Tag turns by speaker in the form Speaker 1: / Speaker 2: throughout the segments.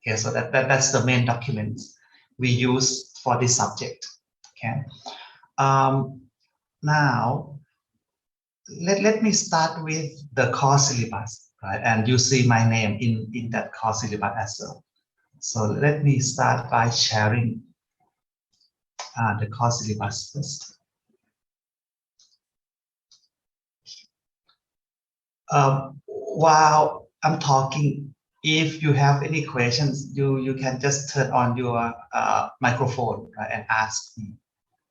Speaker 1: Okay, so that's the main document we use for this subject. Okay. Now let me start with the course syllabus, right? And you see my name in that course syllabus as well. So let me start by sharing the course syllabus first. While I'm talking, if you have any questions, you can just turn on your microphone, right, and ask me,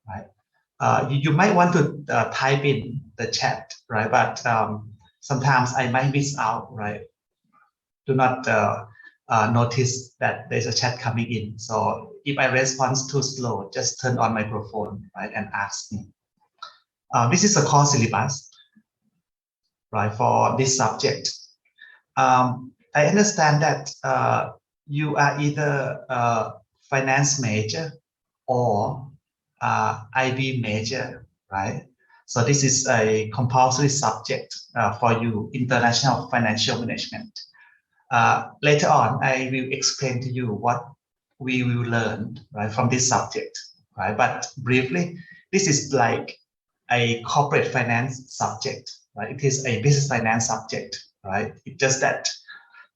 Speaker 1: right? You might want to type in the chat, right? But sometimes I might miss out, right? Do not notice that there's a chat coming in. So if I respond too slow, just turn on microphone, right, and ask me. This is a course syllabus, right, for this subject. I understand that you are either a finance major or IB major, right? So this is a compulsory subject for you, International Financial Management. Later on, I will explain to you what we will learn, right, from this subject, right? But briefly, this is like a corporate finance subject, right? It is a business finance subject, right? It's just that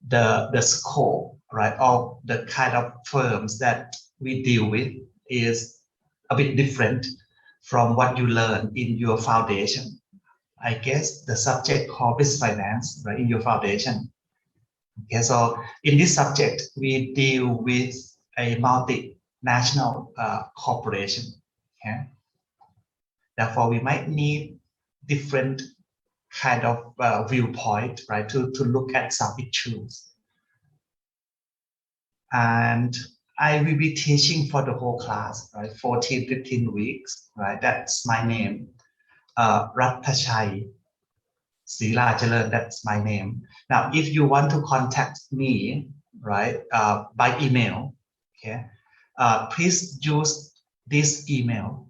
Speaker 1: the scope, right, of the kind of firms that we deal with is a bit different from what you learn in your foundation. I guess the subject called business finance, right, in your foundation. Okay, so in this subject, we deal with a multinational corporation. Okay? Therefore, we might need different kind of viewpoint, right, to look at some issues. And I will be teaching for the whole class, right, 14, 15 weeks, right? That's my name, Rattachai Sila Jalan, that's my name. Now, if you want to contact me, right, by email, okay, please use this email,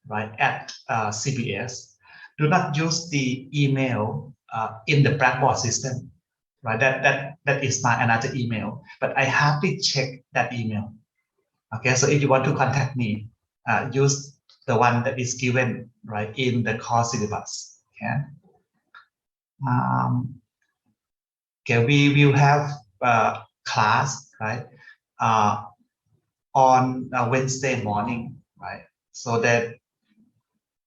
Speaker 1: right, at CBS. Do not use the email in the Blackboard system, right? That is my another email, but I have to check that email. Okay, so if you want to contact me, use the one that is given, right, in the course syllabus. Okay. Okay, we will have class, right, on Wednesday morning, right? So that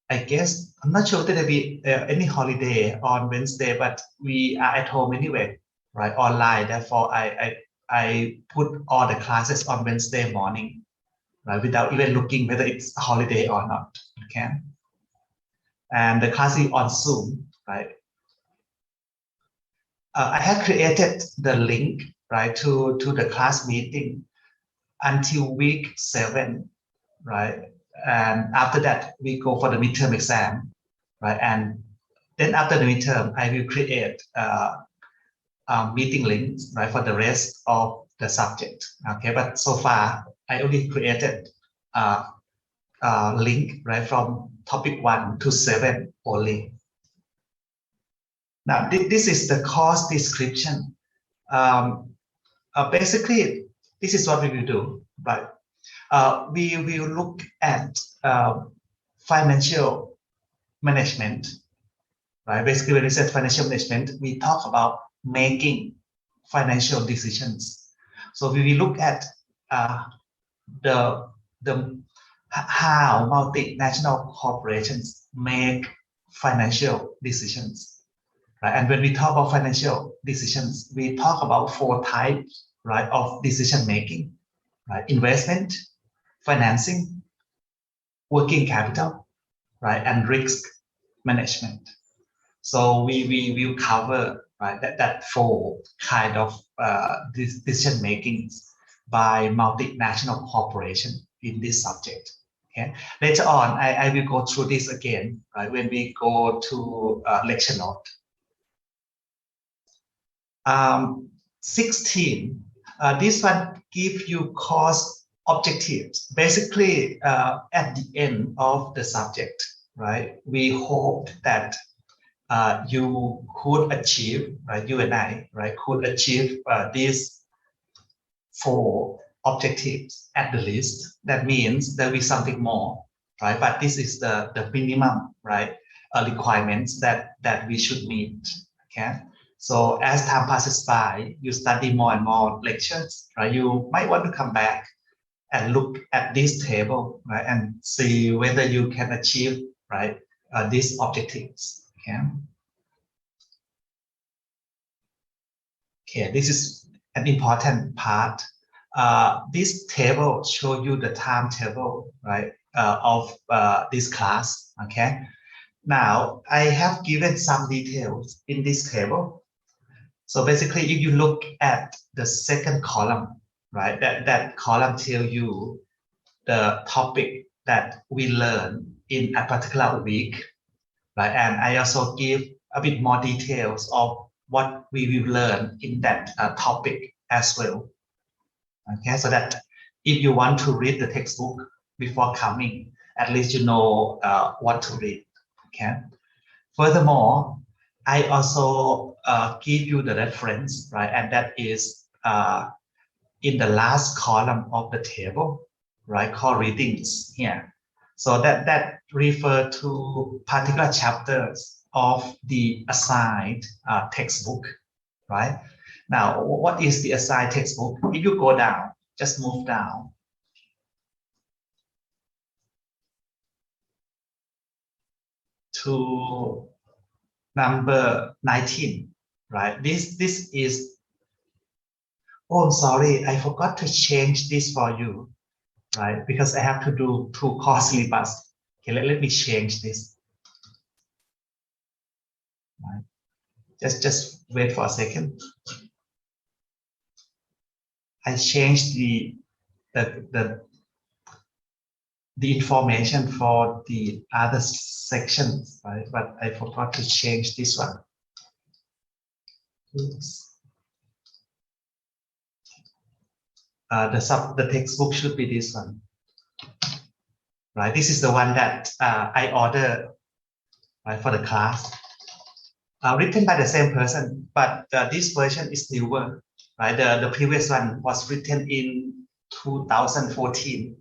Speaker 1: I guess I'm not sure that there will be any holiday on Wednesday, but we are at home anyway, right? Online. Therefore, I put all the classes on Wednesday morning, right? Without even looking whether it's a holiday or not. Okay. And the class is on Zoom, right? I have created the link, right, to the class meeting until week 7, right? And after that, we go for the midterm exam, right? And then after the midterm, I will create meeting links, right, for the rest of the subject. Okay, but so far, I only created a link, right, from topic 1 to 7 only. Now, this is the course description. Basically, this is what we will do, right? We will look at financial management, right? Basically, when we say financial management, we talk about making financial decisions. So we will look at the how multinational corporations make financial decisions. Right? And when we talk about financial decisions, we talk about 4 types, right, of decision making, right? Investment, financing, working capital, right, and risk management. So we will cover, right, that 4 kind of decision makings by multinational corporation in this subject. Okay. Later on, I will go through this again, right, when we go to lecture note. 16, this one gives you course objectives. Basically, at the end of the subject, right, we hope that you could achieve, right, you and I, right, could achieve these 4 objectives at the least. That means there will be something more, right? But this is the minimum, right? Requirements that we should meet. Okay. So as time passes by, you study more and more lectures, right? You might want to come back and look at this table, right, and see whether you can achieve, right, these objectives. Okay. Okay, this is an important part. This table shows you the timetable, right, of this class. Okay. Now I have given some details in this table. So basically, if you look at the second column, right, that column tells you the topic that we learn in a particular week, right? And I also give a bit more details of what we will learn in that topic as well. Okay, so that if you want to read the textbook before coming, at least you know what to read. Okay. Furthermore, I also give you the reference, right? And that is in the last column of the table, right? Called readings here. So that refer to particular chapters of the assigned textbook, right? Now, what is the assigned textbook? If you go down, just move down to number 19, right? This is, oh, I'm sorry, I forgot to change this for you, right? Because I have to do 2 course syllabus. Okay, let me change this. Right? Just wait for a second. I changed the information for the other sections, right? But I forgot to change this one. Oops. The textbook should be this one, right? This is the one that I ordered, right, for the class, written by the same person, but this version is newer, right? The previous one was written in 2014.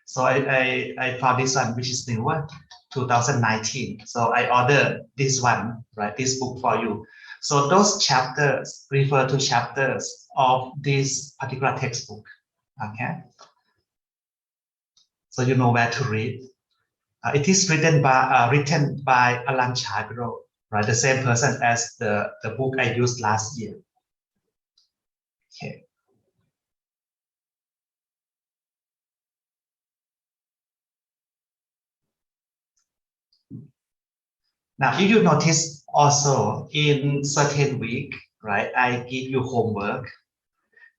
Speaker 1: So I found this one, which is newer, 2019. So I ordered this one, right, this book for you. So those chapters refer to chapters of this particular textbook, okay? So you know where to read. It is written by Alan Chagro, right, the same person as the book I used last year. Okay. Now, if you notice also in certain week, right, I give you homework,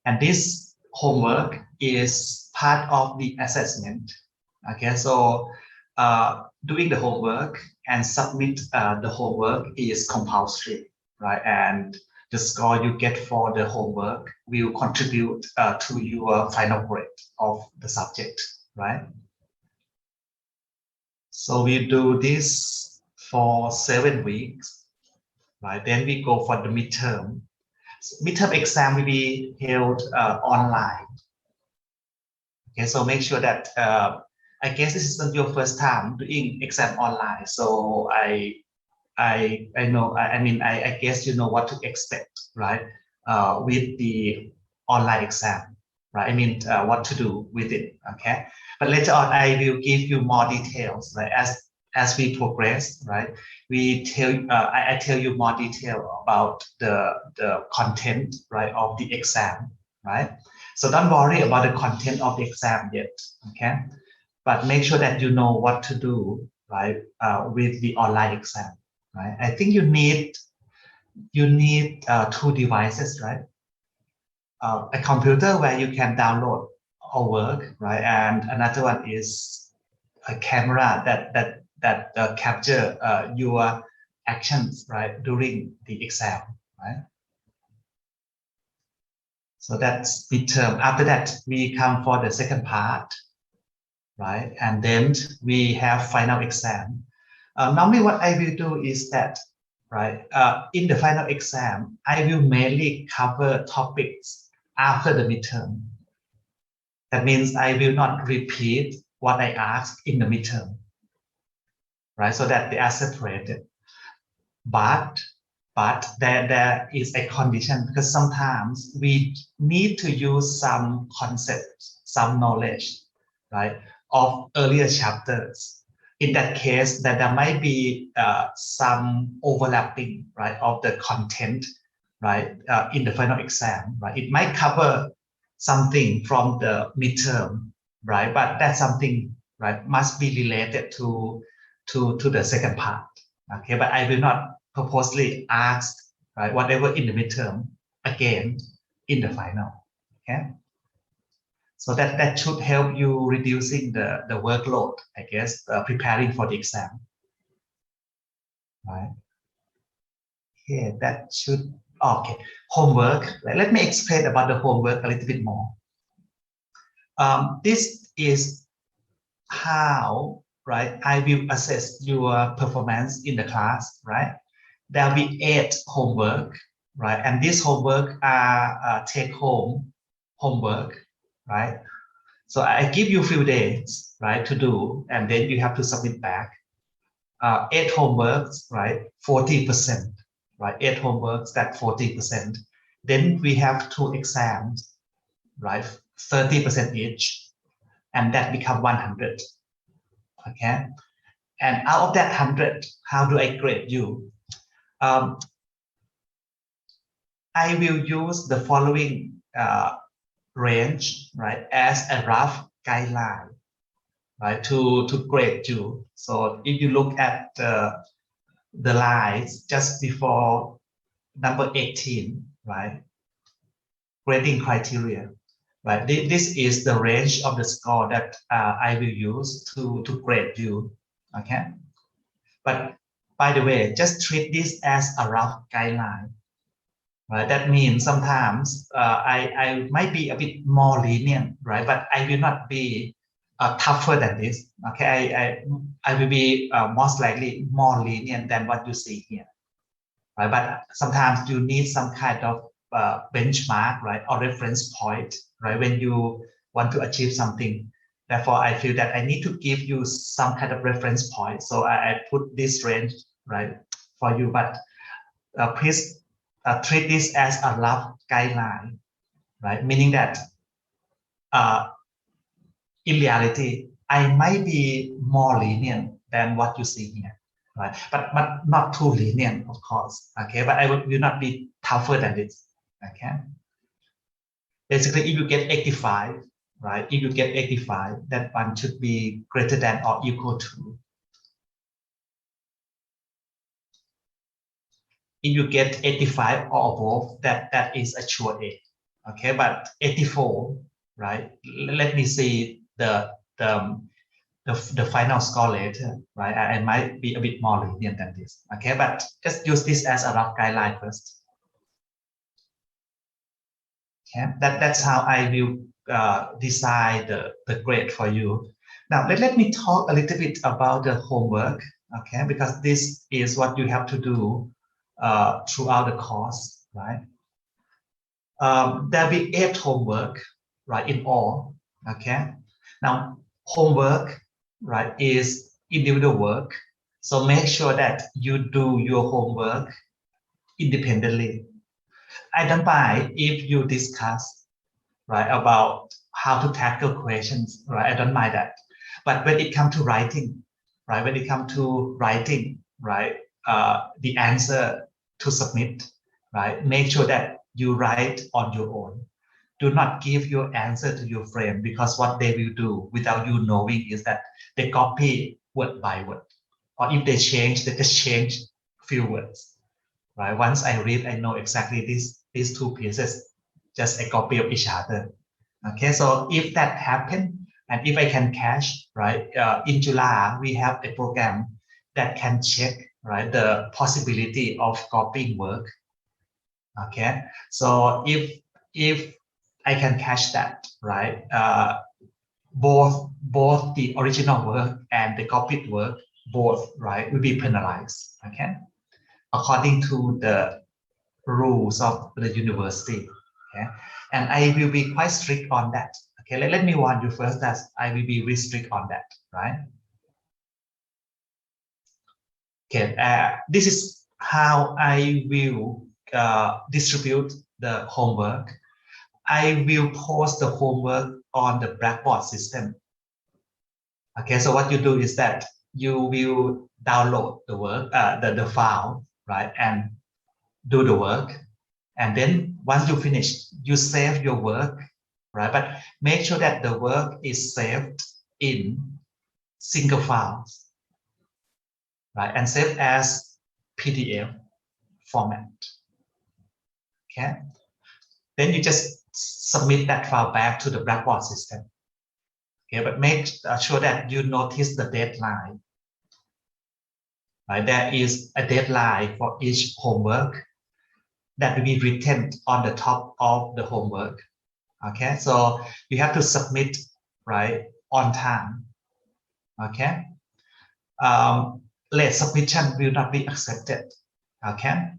Speaker 1: and this homework is part of the assessment. Okay, so doing the homework and submit the homework is compulsory, right? And the score you get for the homework will contribute to your final grade of the subject, right? So we do this for 7 weeks, right? Then we go for the midterm. Midterm exam will be held online. Okay, so make sure that I guess this is not your first time doing exam online. So I know, I mean, I guess you know what to expect, right? With the online exam, right? I mean, what to do with it, okay? But later on, I will give you more details, right? As we progress, right? I tell you more detail about the content, right, of the exam, right? So don't worry about the content of the exam yet, okay? But make sure that you know what to do, right, with the online exam. Right? I think you need 2 devices, right? A computer where you can download or work, right? And another one is a camera that capture your actions, right, during the exam, right? So that's midterm. After that, we come for the second part, right? And then we have final exam. Normally, what I will do is that, right, in the final exam, I will mainly cover topics after the midterm. That means I will not repeat what I asked in the midterm, right? So that they are separated. But there is a condition, because sometimes we need to use some concepts, some knowledge, right, of earlier chapters. In that case, that there might be some overlapping, right, of the content, right, in the final exam, right. It might cover something from the midterm, right, but that's something, right, must be related to the second part. Okay, but I will not purposely ask, right, whatever in the midterm again in the final. Okay, so that should help you reducing the workload, I guess, preparing for the exam, right? Okay, that should, okay. Homework. Let me explain about the homework a little bit more. This is how, right, I will assess your performance in the class, right? There'll be 8 homework, right? And this homework are take home homework, right? So I give you a few days, right, to do, and then you have to submit back. 8 homeworks, right? 40%, right? 8 homeworks, that 40%. Then we have 2 exams, right? 30% each, and that become 100. Okay. And out of that 100, how do I grade you? I will use the following range, right, as a rough guideline, right, to grade you. So if you look at the lines just before number 18, right, grading criteria, right, this is the range of the score that I will use to grade you, okay? But by the way, just treat this as a rough guideline. Right, that means sometimes I might be a bit more lenient, right? But I will not be tougher than this. Okay, I will be most likely more lenient than what you see here, right? But sometimes you need some kind of benchmark, right, or reference point, right, when you want to achieve something. Therefore, I feel that I need to give you some kind of reference point. So I put this range, right, for you. But please treat this as a rough guideline, right? Meaning that in reality, I might be more lenient than what you see here, right? But not too lenient, of course. Okay, but I will not be tougher than this. Okay. Basically, if you get 85, right? If you get 85, that one should be greater than or equal to. If you get 85 or above, that is a sure A. Okay, but 84, right? Let me see the final score later, right? I might be a bit more lenient than this. Okay, but just use this as a rough guideline first. Okay, that's how I will decide the grade for you. Now let me talk a little bit about the homework. Okay, because this is what you have to do throughout the course, right? There'll be 8 homework, right, in all. Okay. Now, homework, right, is individual work. So make sure that you do your homework independently. I don't mind if you discuss, right, about how to tackle questions, right? I don't mind that. But when it comes to writing, right, when it comes to writing, right, the answer to submit, right, make sure that you write on your own. Do not give your answer to your friend, because what they will do without you knowing is that they copy word by word. Or if they change, they just change few words, right? Once I read, I know exactly these 2 pieces, just a copy of each other. Okay, so if that happens, and if I can catch, right, in July, we have a program that can check, right, the possibility of copying work. Okay, so if I can catch that, right, both the original work and the copied work, both, right, will be penalized. Okay, according to the rules of the university. Okay, and I will be quite strict on that. Okay, let me warn you first that I will be restrict on that, right? Okay, this is how I will distribute the homework. I will post the homework on the Blackboard system. Okay, so what you do is that you will download the work, the file, right, and do the work. And then once you finish, you save your work, right? But make sure that the work is saved in single files, right? And saved as PDF format, okay? Then you just submit that file back to the Blackboard system, okay? But make sure that you notice the deadline, right? There is a deadline for each homework that will be written on the top of the homework, okay? So you have to submit, right, on time, okay? Late submission will not be accepted, okay?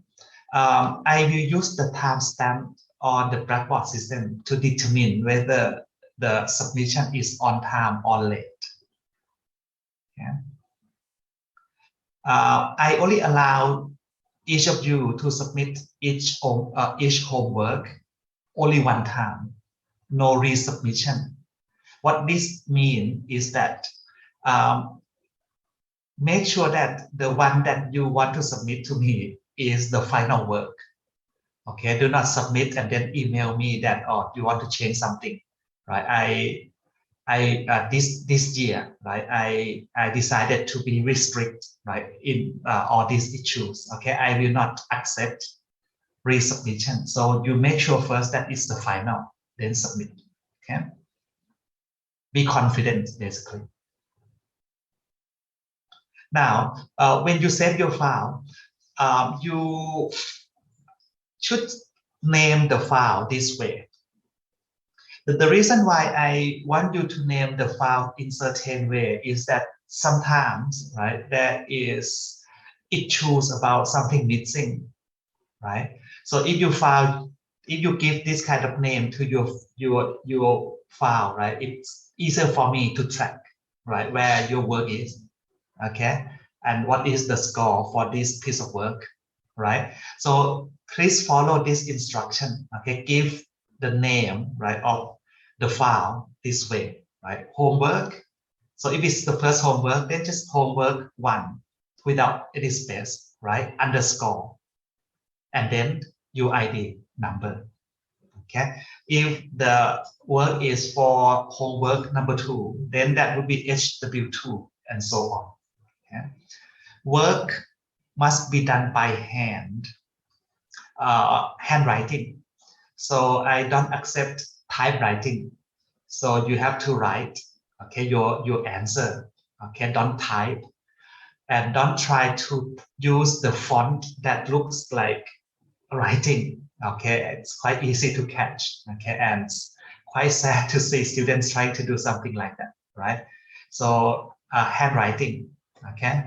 Speaker 1: I will use the timestamp on the Blackboard system to determine whether the submission is on time or late. Okay? I only allow each of you to submit each homework only one time, no resubmission. What this means is that make sure that the one that you want to submit to me is the final work. Okay, do not submit and then email me that, oh, you want to change something, right? This year, right, I decided to be restrict, right, in all these issues. Okay, I will not accept resubmission. So you make sure first that it's the final, then submit. Okay, be confident, basically. Now, when you save your file, you should name the file this way. The reason why I want you to name the file in certain way is that sometimes, right, there is issues about something missing, right? So if you give this kind of name to your file, right, it's easier for me to track, right, where your work is, okay, and what is the score for this piece of work, right? So please follow this instruction, okay? Give the name, right, of the file this way, right? Homework. So if it's the first homework, then just homework 1 without any space, right? Underscore, and then UID number, okay? If the work is for homework number 2, then that would be HW2 and so on, okay? Work must be done by hand, handwriting. So I don't accept typewriting. So you have to write, okay, your answer, okay, don't type, and don't try to use the font that looks like writing, okay, it's quite easy to catch, okay, and it's quite sad to see students trying to do something like that, right? So handwriting, okay,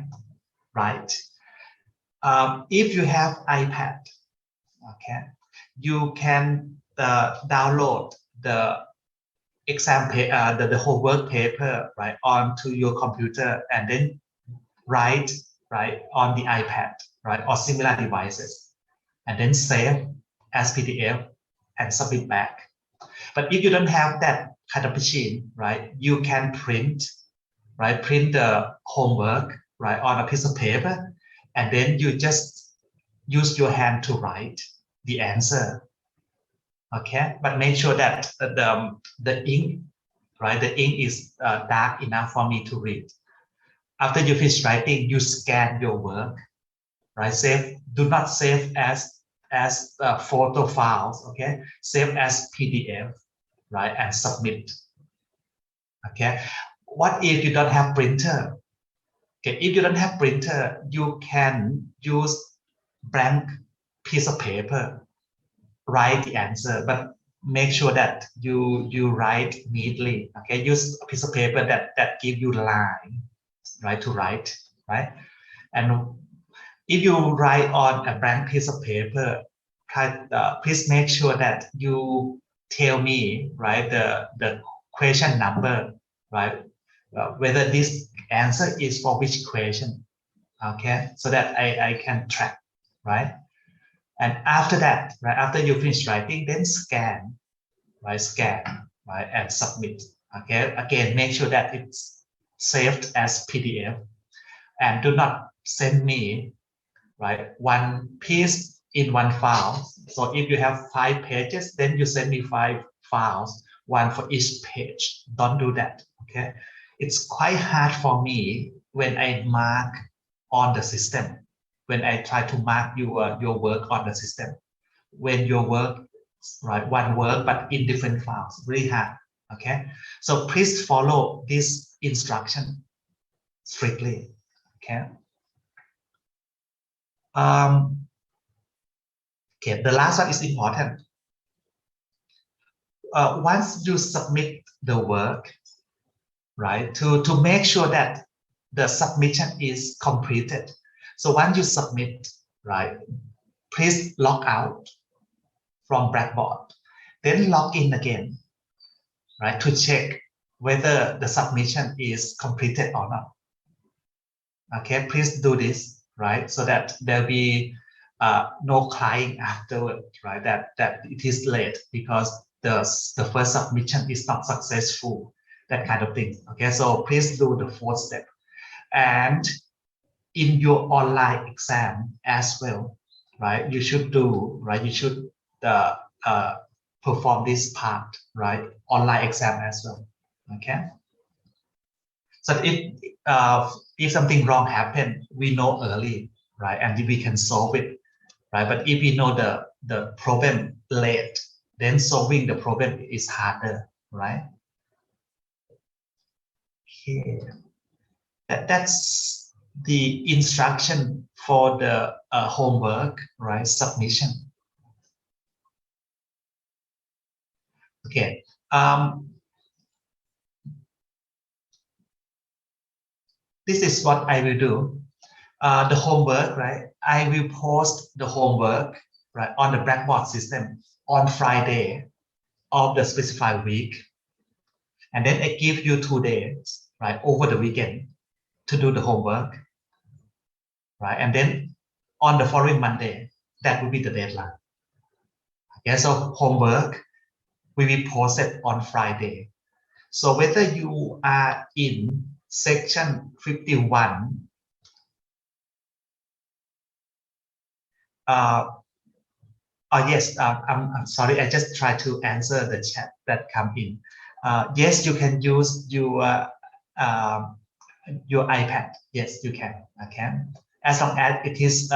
Speaker 1: right. If you have iPad, okay, you can download the the homework paper, right, onto your computer and then write, right, on the iPad, right, or similar devices, and then save as PDF and submit back. But if you don't have that kind of machine, right, you can print, right, print the homework, right, on a piece of paper, and then you just use your hand to write the answer, okay? But make sure that the ink, right, the ink is dark enough for me to read. After you finish writing, you scan your work, right? Save, do not save as photo files, okay? Save as PDF, right, and submit, okay? What if you don't have printer? Okay, if you don't have printer, you can use blank piece of paper, write the answer, but make sure that you write neatly, okay? Use a piece of paper that give you line, right, to write, right? And if you write on a blank piece of paper, please make sure that you tell me, right, the question number, right? Whether this answer is for which question, okay? So that I can track, right? And after that, right, after you finish writing, then scan, right? Scan, right? And submit, okay? Again, make sure that it's saved as PDF and do not send me, right, one piece in one file. So if you have 5 pages, then you send me 5 files, one for each page. Don't do that, okay? It's quite hard for me when I mark on the system, when I try to mark your work on the system. When your work, right, one work, but in different files, really hard, okay? So please follow this instruction strictly, okay? Okay, the last one is important. Once you submit the work, right, to make sure that the submission is completed. So once you submit, right, please log out from Blackboard, then log in again, right, to check whether the submission is completed or not. Okay, please do this, right, so that there'll be no crying afterward, right, that it is late because the first submission is not successful, that kind of thing. Okay, so please do the 4th step. And in your online exam as well, right, you should do, right, you should perform this part, right, online exam as well. Okay, so if something wrong happened, we know early, right, and we can solve it, right? But if we know the problem late, then solving the problem is harder, right? Okay, that's the instruction for the homework, right? Submission. Okay. This is what I will do. The homework, right? I will post the homework, right, on the Blackboard system on Friday of the specified week. And then I give you 2 days, right, over the weekend to do the homework, right? And then on the following Monday, that will be the deadline. Okay, so homework will be posted on Friday. So whether you are in section 51, yes, I'm sorry, I just try to answer the chat that come in. Yes, you can use your iPad. Yes, you can. Okay, as long as it is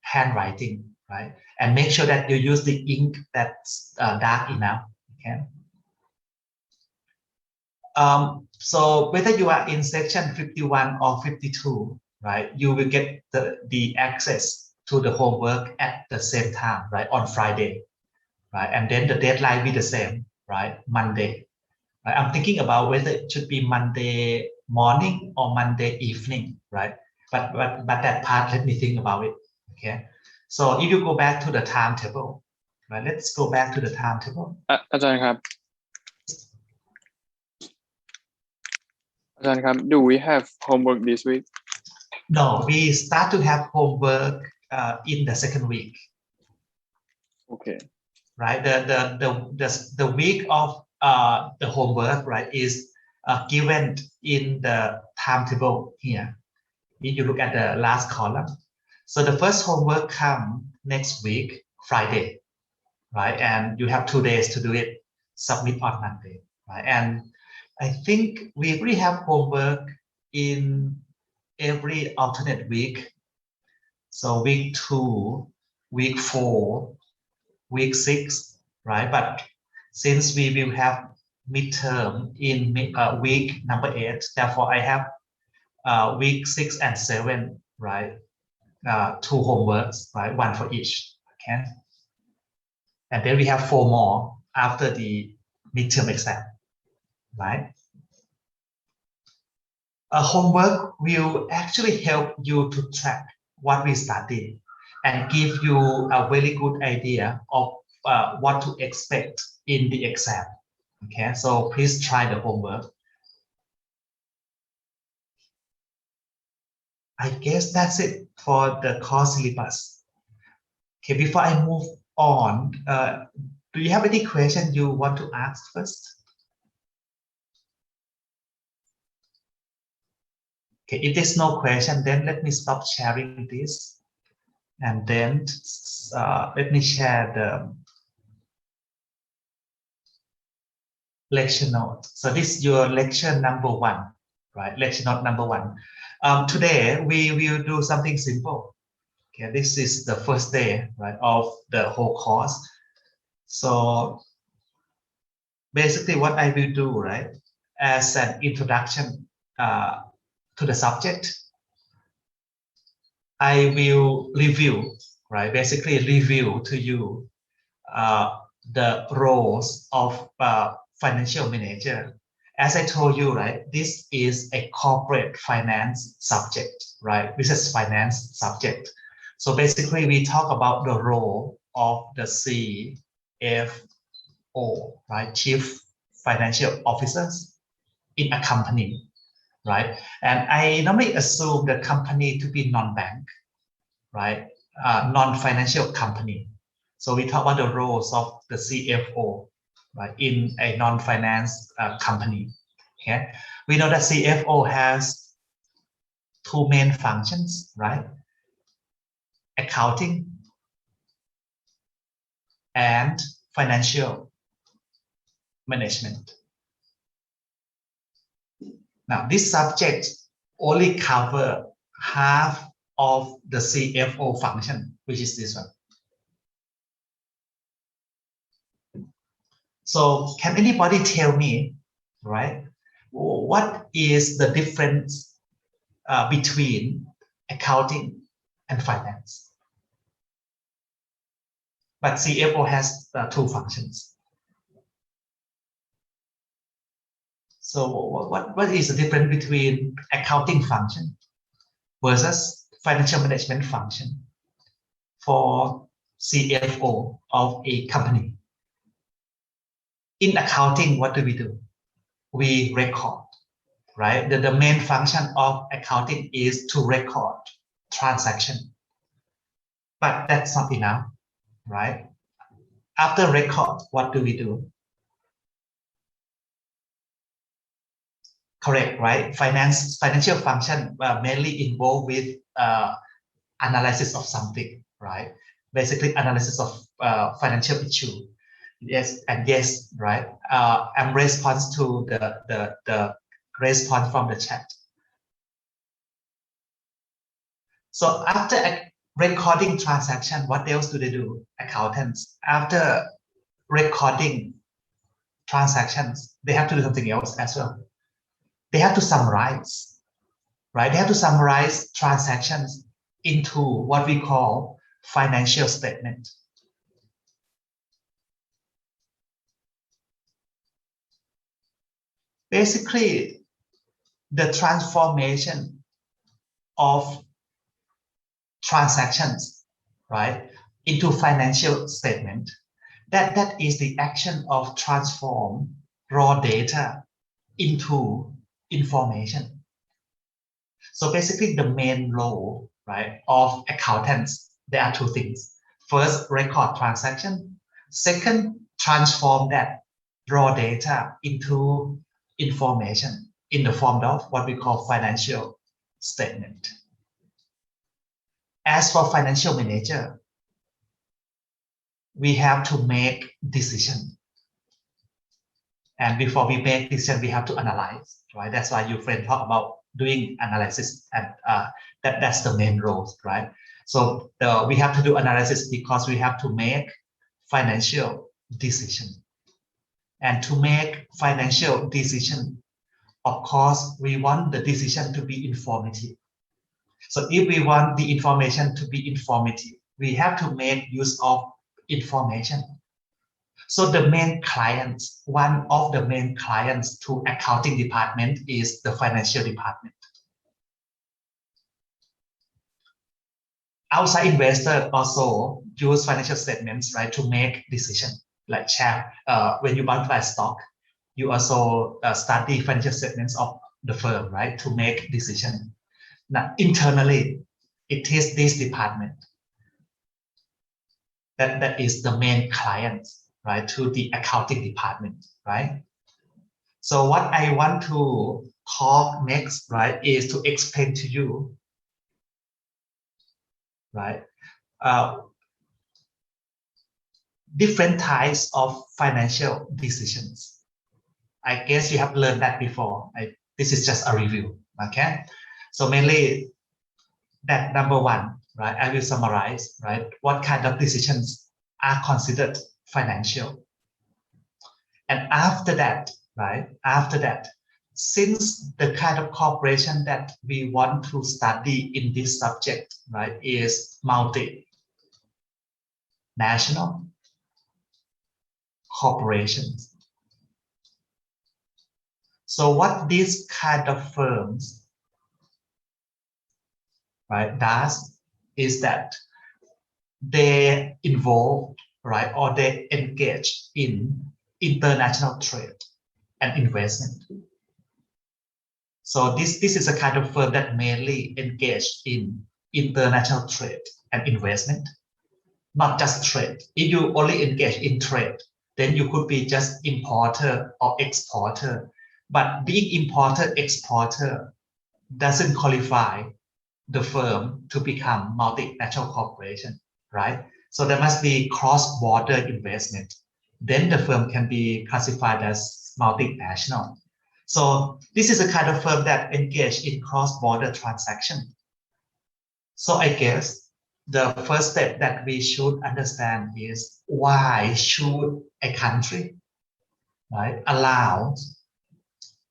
Speaker 1: handwriting, right? And make sure that you use the ink that's dark enough. Okay. So whether you are in section 51 or 52, right, you will get the access to the homework at the same time, right, on Friday, right? And then the deadline will be the same, right, Monday. Right? I'm thinking about whether it should be Monday morning or Monday evening, right? But that part, let me think about it, okay? So if you go back to the timetable, right, let's go back to the timetable.
Speaker 2: อาจารย์ครับ do we have homework this week?
Speaker 1: No, we start to have homework in the second week.
Speaker 2: Okay.
Speaker 1: Right, the week of the homework, right, is given in the timetable here. If you look at the last column, so the first homework come next week, Friday, right, and you have 2 days to do it. Submit on Monday, right? And I think we really have homework in every alternate week. So week 2, week 4, week 6, right? But since we will have midterm in week number 8, therefore I have week 6 and 7, right? 2 homeworks, right? 1 for each, okay? And then we have 4 more after the midterm exam, right? A homework will actually help you to track what we studied and give you a very good idea of what to expect in the exam. Okay, so please try the homework. I guess that's it for the course syllabus. Okay, before I move on, do you have any question you want to ask first? Okay, if there's no question, then let me stop sharing this. And then let me share the lecture note. So this is your lecture number 1, right? Lecture note number 1. Today, we will do something simple. Okay, this is the first day, right, of the whole course. So basically what I will do, right, as an introduction to the subject, I will review, right, basically review to you the roles of financial manager. As I told you, right, this is a corporate finance subject, right? This is finance subject. So basically we talk about the role of the CFO, right? Chief Financial Officers in a company, right? And I normally assume the company to be non-bank, right? Non-financial company. So we talk about the roles of the CFO, right, in a non-finance company. Okay, we know that CFO has 2 main functions, right? Accounting and financial management. Now, this subject only cover half of the CFO function, which is this one. So can anybody tell me, right, what is the difference between accounting and finance? But CFO has 2 functions. So what is the difference between accounting function versus financial management function for CFO of a company? In accounting, what do? We record, right? The main function of accounting is to record transaction. But that's not enough, right? After record, what do? Correct, right? Financial function mainly involved with analysis of something, right? Basically, analysis of financial issue. Yes, and yes, right? I'm response to the response from the chat. So after recording transaction, what else do they do? Accountants, after recording transactions, they have to do something else as well. They have to summarize, right? They have to summarize transactions into what we call financial statement. Basically, the transformation of transactions, right, into financial statement, that is the action of transform raw data into information. So basically the main role, right, of accountants, there are 2 things. First, record transaction. Second, transform that raw data into information in the form of what we call financial statement. As for financial manager, we have to make decision. And before we make decision, we have to analyze, right? That's why your friend talk about doing analysis, and that's the main role, right? So we have to do analysis because we have to make financial decision. And to make financial decision, of course, we want the decision to be informative. So if we want the information to be informative, we have to make use of information. So the main clients, one of the main clients to accounting department is the financial department. Outside investor also use financial statements, right, to make decision, like share when you buy stock, you also study financial statements of the firm, right, to make decision. Now, internally, it is this department that is the main client, right, to the accounting department, right? So what I want to talk next, right, is to explain to you, right, different types of financial decisions. I guess you have learned that before. This is just a review, okay? So mainly that number one, right? I will summarize, right? What kind of decisions are considered financial? And after that, right? After that, since the kind of corporation that we want to study in this subject, right, is multinational corporations. So what these kind of firms, right, does is that they involve, right, or they engage in international trade and investment. So this is a kind of firm that mainly engage in international trade and investment, not just trade. If you only engage in trade, then you could be just importer or exporter. But being importer, exporter doesn't qualify the firm to become multinational corporation, right? So there must be cross-border investment. Then the firm can be classified as multinational. So this is a kind of firm that engage in cross-border transaction. So I guess the first step that we should understand is why should a country, right, allow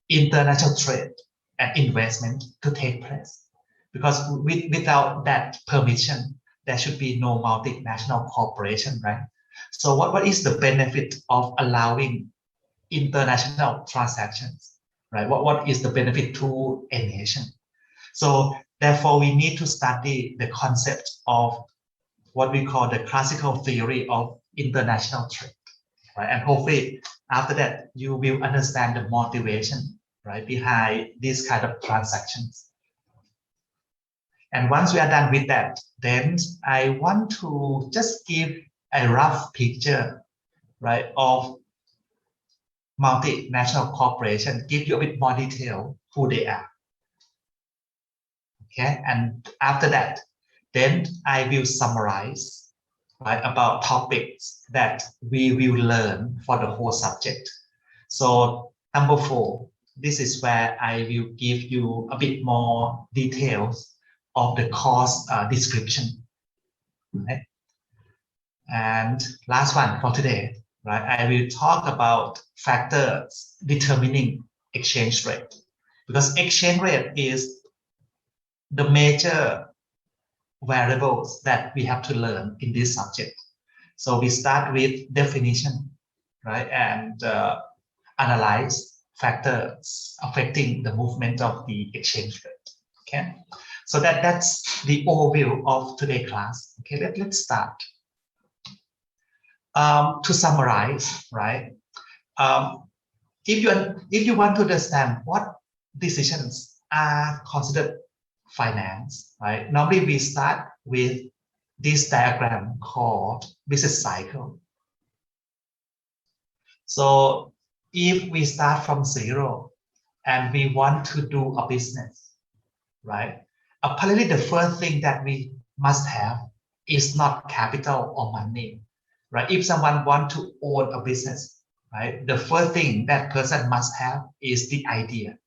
Speaker 1: international trade and investment to take place? Because without that permission, there should be no multinational corporation, right? So what is the benefit of allowing international transactions, right? What is the benefit to a nation? So therefore, we need to study the concept of what we call the classical theory of international trade, right? And hopefully after that, you will understand the motivation, right, behind these kind of transactions. And once we are done with that, then I want to just give a rough picture, right, of multinational corporation, give you a bit more detail who they are. Okay, and after that, then I will summarize, right, about topics that we will learn for the whole subject. So number 4, this is where I will give you a bit more details of the course description. Right? And last one for today, right? I will talk about factors determining exchange rate, because exchange rate is the major variables that we have to learn in this subject. So we start with definition, right? And analyze factors affecting the movement of the exchange rate. Okay, so that's the overview of today's class. Okay, let's start. To summarize, right? If you want to understand what decisions are considered finance, right? Normally we start with this diagram called business cycle. So if we start from zero and we want to do a business, right? Apparently the first thing that we must have is not capital or money, right? If someone wants to own a business, right? The first thing that person must have is the idea,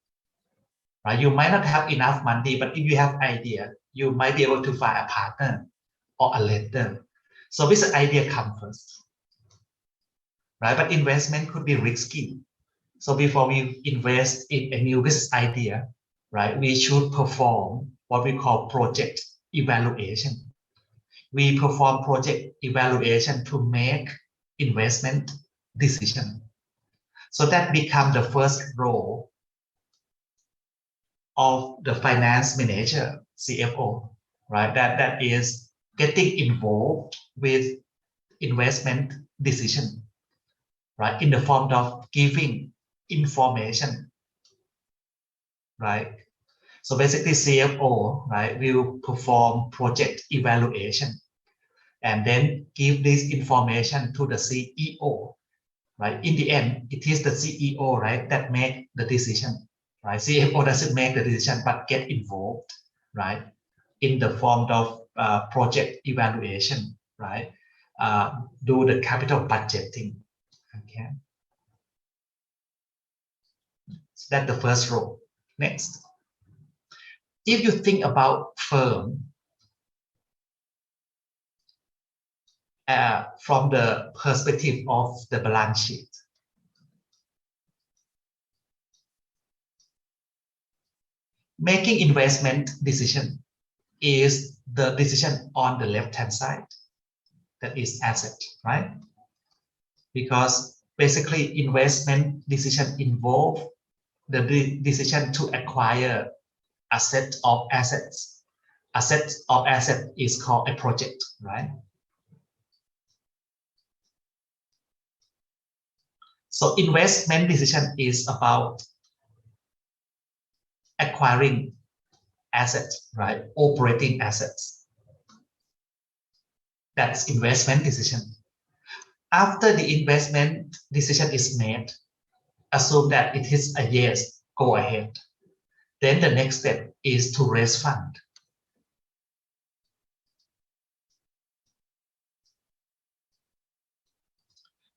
Speaker 1: right? You might not have enough money, but if you have idea, you might be able to find a partner or a lender. So business idea comes first, right? But investment could be risky. So before we invest in a new business idea, right, we should perform what we call project evaluation. We perform project evaluation to make investment decision. So that becomes the first role of the finance manager, CFO, right? That is getting involved with investment decision, right? In the form of giving information, right? So basically CFO, right, will perform project evaluation and then give this information to the CEO, right? In the end, it is the CEO, right, that make the decision, right? CFO doesn't make the decision, but get involved, right, in the form of project evaluation, right? Do the capital budgeting, okay? So that's the first role. Next, if you think about firm from the perspective of the balance sheet, making investment decision is the decision on the left-hand side, that is asset, right? Because basically investment decision involve the decision to acquire asset of assets. Asset of asset is called a project, right? So investment decision is about acquiring assets, right? Operating assets. That's investment decision. After the investment decision is made, assume that it is a yes, go ahead. Then the next step is to raise fund.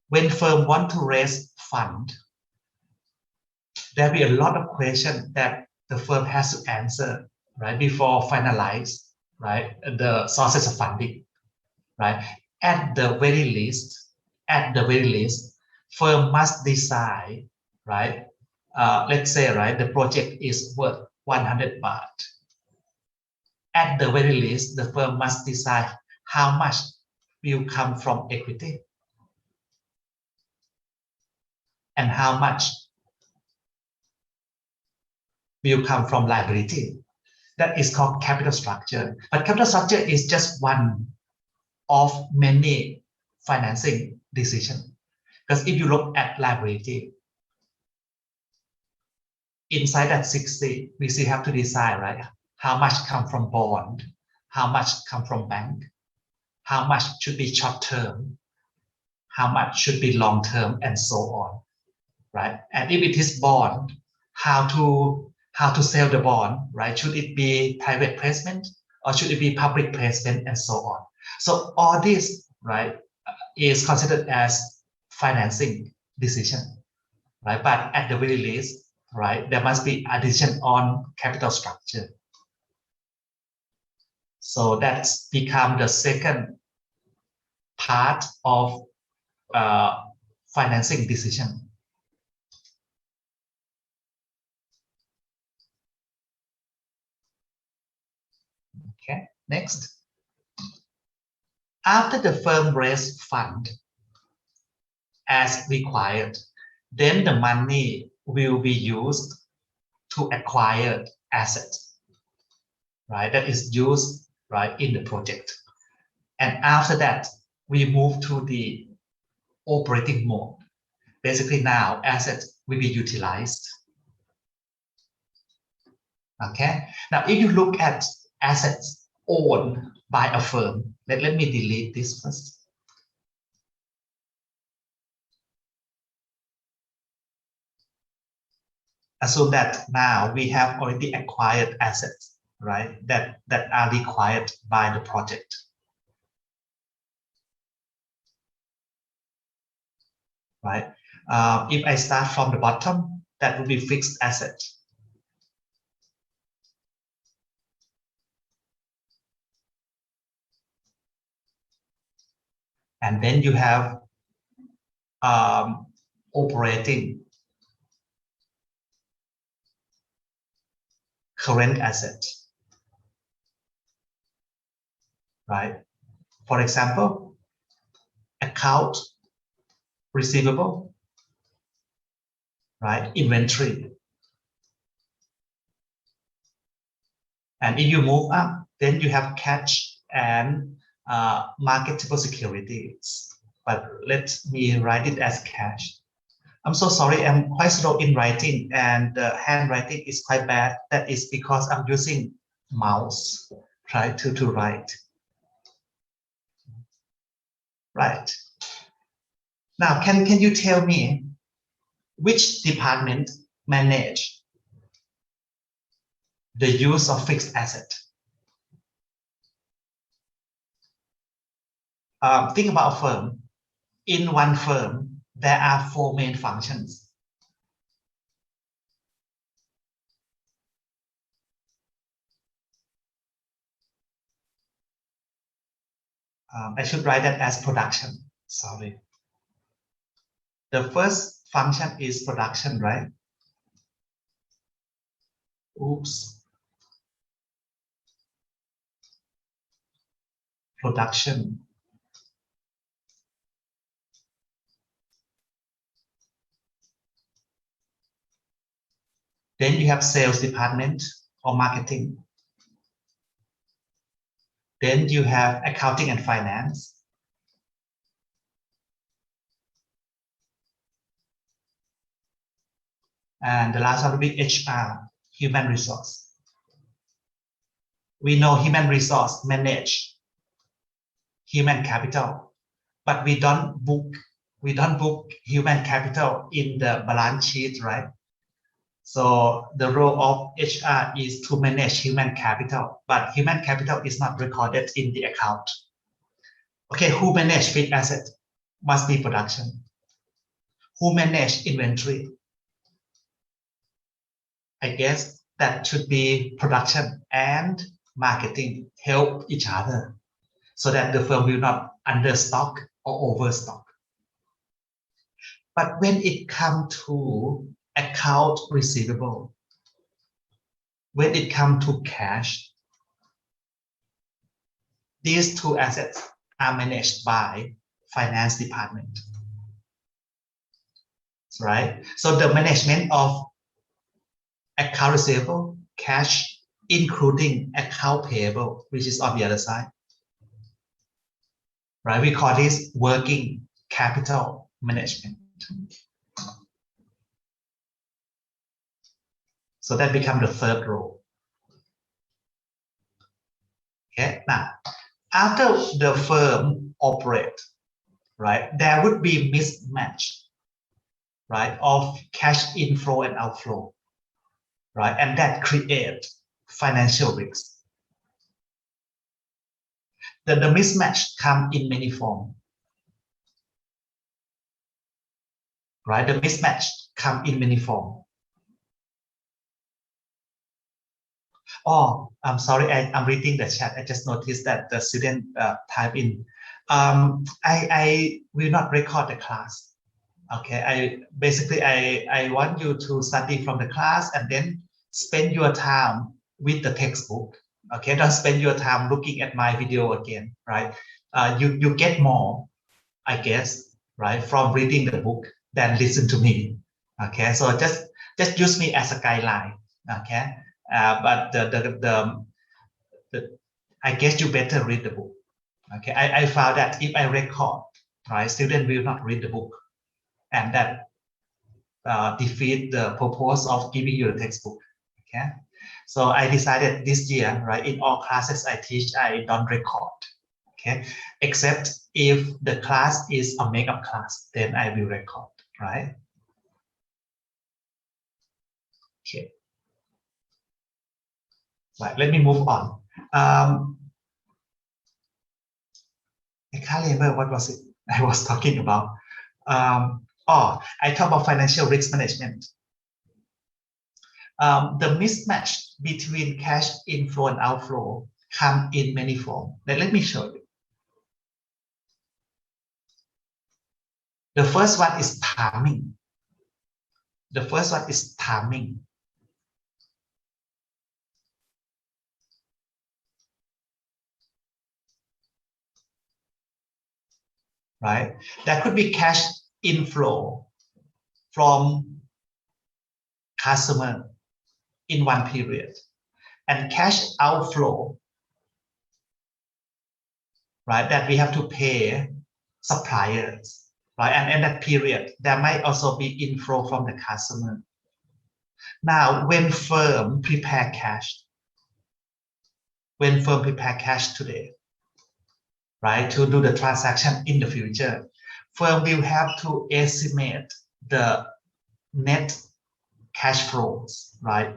Speaker 1: When firm want to raise fund, there will be a lot of questions that the firm has to answer, right, before finalize, right, the sources of funding, right? At the very least, firm must decide, right? Let's say, right, the project is worth 100 baht. At the very least, the firm must decide how much will come from equity and how much will come from liability. That is called capital structure. But capital structure is just one of many financing decisions. Because if you look at liability, inside that 60, we still have to decide, right? How much come from bond, how much come from bank, how much should be short term, how much should be long term, and so on, right? And if it is bond, how to sell the bond, right? Should it be private placement or should it be public placement, and so on. So all this, right, is considered as financing decision, right? But at the very least, right, there must be a decision on capital structure. So that's become the second part of financing decision. Okay, next. After the firm raised fund as required, then the money will be used to acquire assets, right? That is used, right, in the project. And after that, we move to the operating mode. Basically now assets will be utilized. Okay. Now, if you look at assets owned by a firm, let me delete this first. Assume that now we have already acquired assets, right, that are required by the project. Right. If I start from the bottom, that would be fixed asset. And then you have operating current asset, right? For example, account receivable, right? Inventory. And if you move up, then you have cash and marketable securities. But let me write it as cash. I'm so sorry, I'm quite slow in writing and the handwriting is quite bad. That is because I'm using mouse, try to write. Right. Now, can you tell me which department manage the use of fixed asset? Think about a firm. In one firm, there are 4 main functions. I should write that as production. Sorry. The first function is production, right? Oops. Production. Then you have sales department or marketing. Then you have accounting and finance. And the last one will be HR, human resource. We know human resource manage human capital, but we don't book human capital in the balance sheet, right? So the role of HR is to manage human capital, but human capital is not recorded in the account. Okay, who manage fixed asset? Must be production. Who manage inventory? I guess that should be production and marketing help each other so that the firm will not understock or overstock. But when it comes to account receivable, when it comes to cash, these 2 assets are managed by finance department, right? So the management of account receivable, cash, including account payable, which is on the other side, right? We call this working capital management. So that becomes the third role. Okay, now after the firm operate, right, there would be mismatch, right, of cash inflow and outflow, right, and that create financial risk. The mismatch come in many forms, right? The mismatch come in many forms. Oh, I'm sorry, I'm reading the chat. I just noticed that the student type in. I will not record the class. Okay, I want you to study from the class and then spend your time with the textbook. Okay, don't spend your time looking at my video again, right? You get more, I guess, right, from reading the book than listen to me. Okay, so just use me as a guideline. Okay, but I guess you better read the book. Okay, I found that if I record, right, student will not read the book, and that defeat the purpose of giving you the textbook. Okay, so I decided this year, right, in all classes I teach, I don't record. Okay, except if the class is a makeup class, then I will record, right? Okay, right. Let me move on. I can't remember what was it I was talking about. I talk about financial risk management. The mismatch between cash inflow and outflow come in many forms. Let me show you. The first one is timing. The first one is timing. Right? That could be cash inflow from customer in one period and cash outflow, right, that we have to pay suppliers right? And in that period, there might also be inflow from the customer. Now, when firm prepare cash today, right, to do the transaction in the future, firm will have to estimate the net cash flows, right,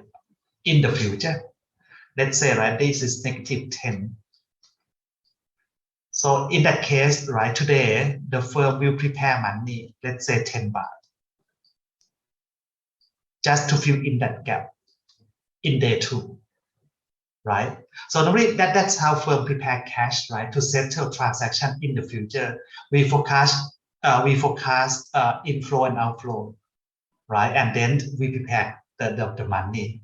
Speaker 1: in the future. Let's say, right, this is -10. So in that case, right, today, the firm will prepare money, let's say 10 baht, just to fill in that gap in day 2, right? So normally that's how firm prepare cash, right, to settle transaction in the future. We forecast inflow and outflow, right? And then we prepare the money,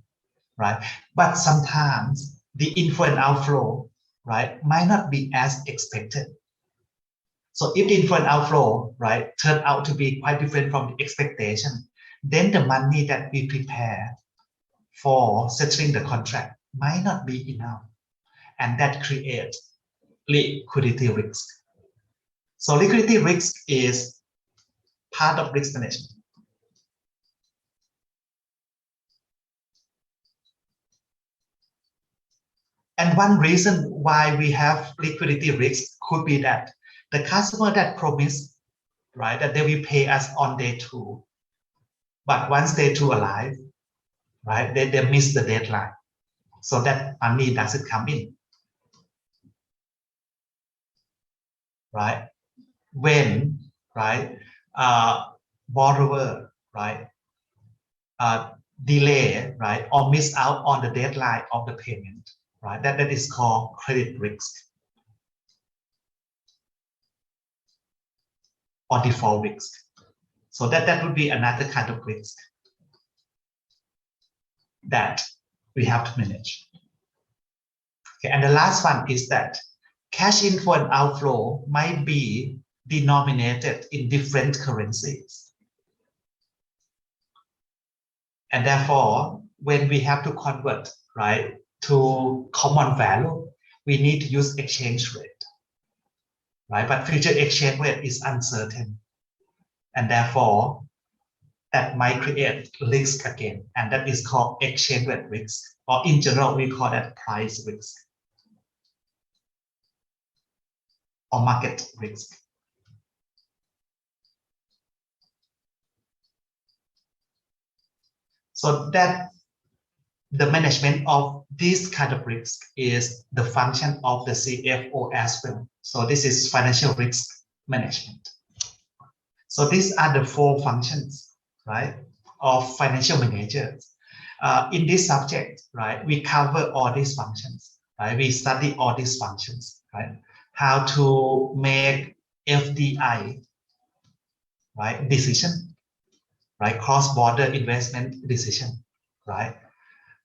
Speaker 1: right? But sometimes the inflow and outflow, right, might not be as expected. So if the inflow and outflow, right, turn out to be quite different from the expectation, then the money that we prepare for settling the contract might not be enough, and that creates liquidity risk. So liquidity risk is part of risk management. And one reason why we have liquidity risk could be that the customer that promised, right, that they will pay us on day 2, but once day 2 arrive, right, they miss the deadline, so that money doesn't come in, right? When, right, borrower, right, delay, right, or miss out on the deadline of the payment, right, that is called credit risk or default risk. So that would be another kind of risk that we have to manage. Okay, and the last one is that cash inflow and outflow might be denominated in different currencies. And therefore, when we have to convert, right, to common value, we need to use exchange rate, right? But future exchange rate is uncertain. And therefore, that might create risk again. And that is called exchange rate risk. Or in general, we call that price risk or market risk. So that the management of this kind of risk is the function of the CFO as well. So this is financial risk management. So these are the 4 functions, right, of financial managers. In this subject, right, we cover all these functions, right? We study all these functions, right? How to make FDI, right, decision, right, cross-border investment decision, right?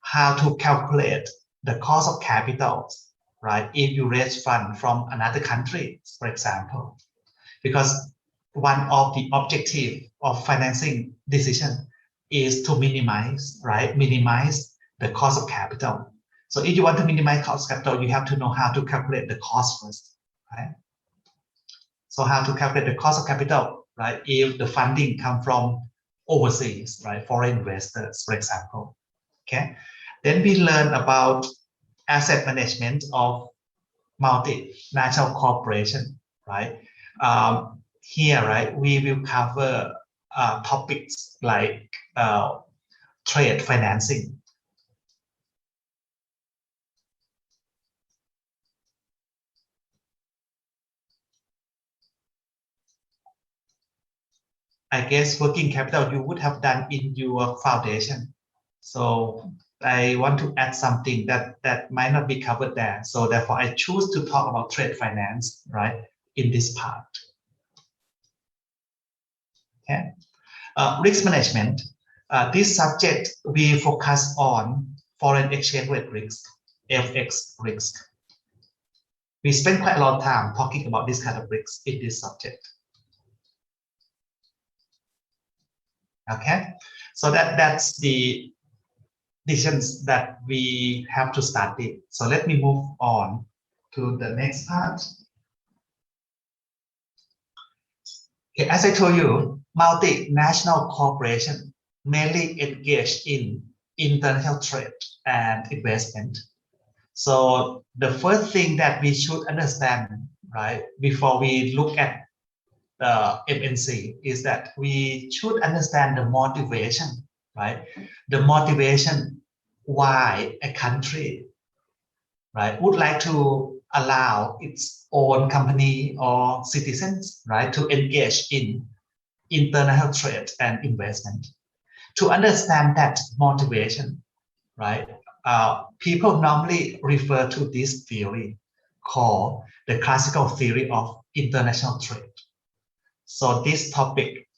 Speaker 1: How to calculate the cost of capital, right, if you raise fund from another country, for example, because one of the objective of financing decision is to minimize, right, minimize the cost of capital. So if you want to minimize cost of capital, you have to know how to calculate the cost first, right? So how to calculate the cost of capital, right, if the funding come from overseas, right, foreign investors, for example, okay? Then we learn about asset management of multinational corporation, right? Here, right, we will cover topics like trade financing. I guess working capital you would have done in your foundation. So I want to add something that might not be covered there. So therefore, I choose to talk about trade finance, right, in this part. Okay. Risk management. This subject we focus on foreign exchange rate risk, FX risk. We spend quite a lot of time talking about this kind of risk in this subject. Okay, so that's the decisions that we have to study. So let me move on to the next part. Okay, as I told you, multinational corporations mainly engage in international trade and investment. So the first thing that we should understand, right, before we look at the MNC is that we should understand the motivation, right? The motivation why a country, right, would like to allow its own company or citizens, right, to engage in international trade and investment. To understand that motivation, right, people normally refer to this theory called the classical theory of international trade. So this topic,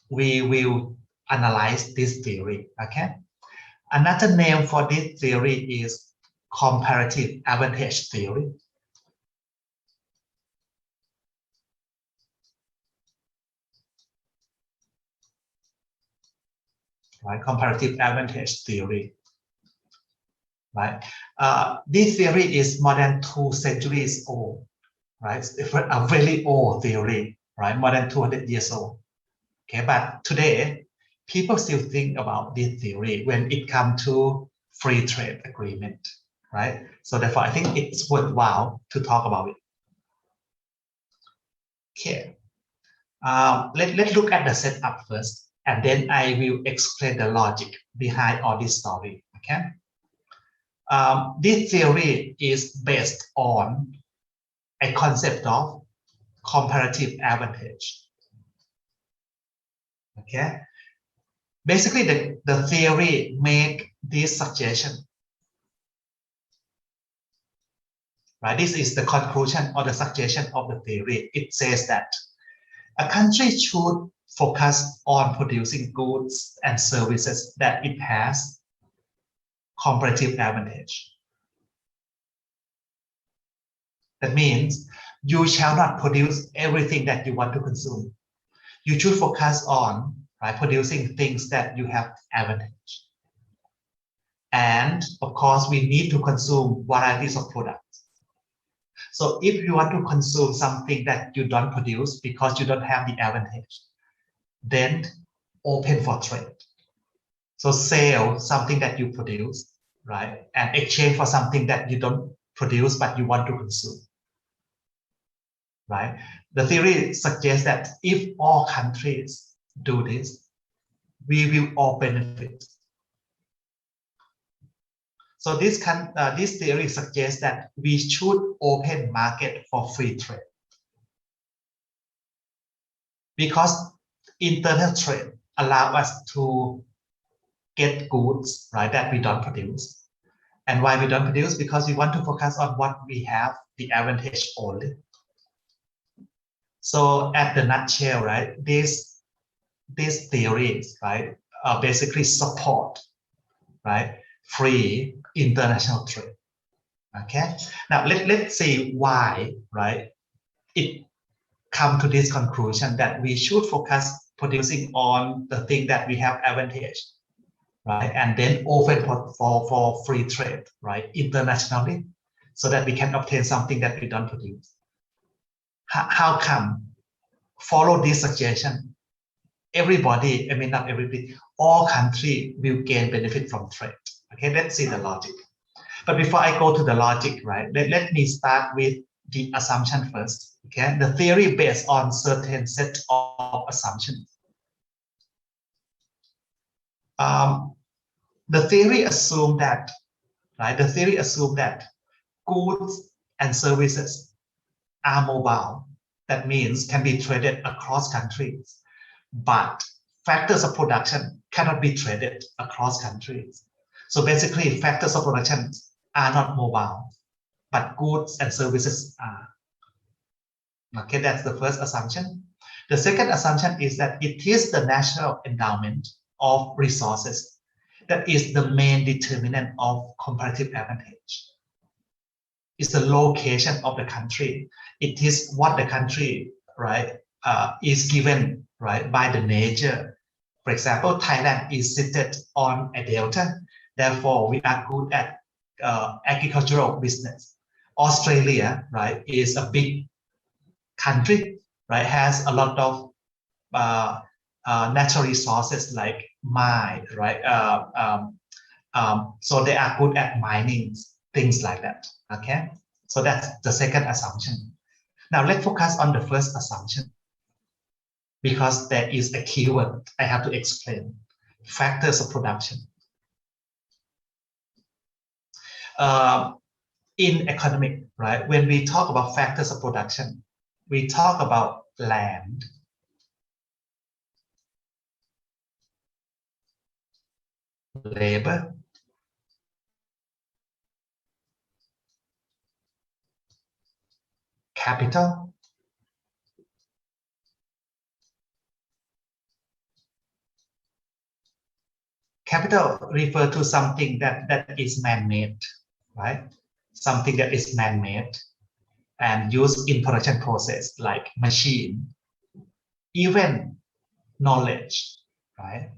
Speaker 1: we will analyze this theory, okay? Another name for this theory is comparative advantage theory. Right, comparative advantage theory. Right, this theory is more than 2 centuries old. Right, it's a very old theory. Right, more than 200 years old. Okay, but today people still think about this theory when it comes to free trade agreement. Right, so therefore I think it's worthwhile to talk about it. Okay, let's look at the setup first, and then I will explain the logic behind all this story. Okay. This theory is based on a concept of comparative advantage. Okay, basically the theory make this suggestion. Right, this is the conclusion or the suggestion of the theory. It says that a country should focus on producing goods and services that it has comparative advantage. That means you shall not produce everything that you want to consume. You should focus on, right, producing things that you have advantage. And of course, we need to consume varieties of products. So if you want to consume something that you don't produce because you don't have the advantage, then open for trade. So sell something that you produce, right, and exchange for something that you don't produce but you want to consume. Right? The theory suggests that if all countries do this, we will all benefit. So this theory suggests that we should open market for free trade. Because internal trade allow us to get goods, right, that we don't produce. And why we don't produce? Because we want to focus on what we have, the advantage only. So at the nutshell, right, these theories, right, basically support, right, free international trade. Okay. Now let's see why, right, it come to this conclusion that we should focus producing on the thing that we have advantage, right, and then open for free trade, right, internationally, so that we can obtain something that we don't produce. How come? Follow this suggestion. Everybody, I mean not everybody, all countries will gain benefit from trade. Okay, let's see the logic. But before I go to the logic, right, let me start with the assumption first. Okay, the theory based on certain set of assumptions. The theory assumes that, right, the theory assumes that goods and services are mobile. That means can be traded across countries, but factors of production cannot be traded across countries. So basically, factors of production are not mobile, but goods and services are. Okay, that's the first assumption. The second assumption is that it is the national endowment of resources that is the main determinant of comparative advantage. It's the location of the country. It is what the country, right, is given, right, by the nature. For example, Thailand is seated on a delta. Therefore, we are good at agricultural business. Australia, right, is a big country, right, has a lot of natural resources like mine, right? So they are good at mining, things like that. Okay, so that's the second assumption. Now let's focus on the first assumption, because there is a keyword I have to explain: factors of production. In economic, right, when we talk about factors of production, we talk about land, labor, capital, capital refer to something that is man-made, right? Something that is man-made and used in production process like machine, even knowledge, right?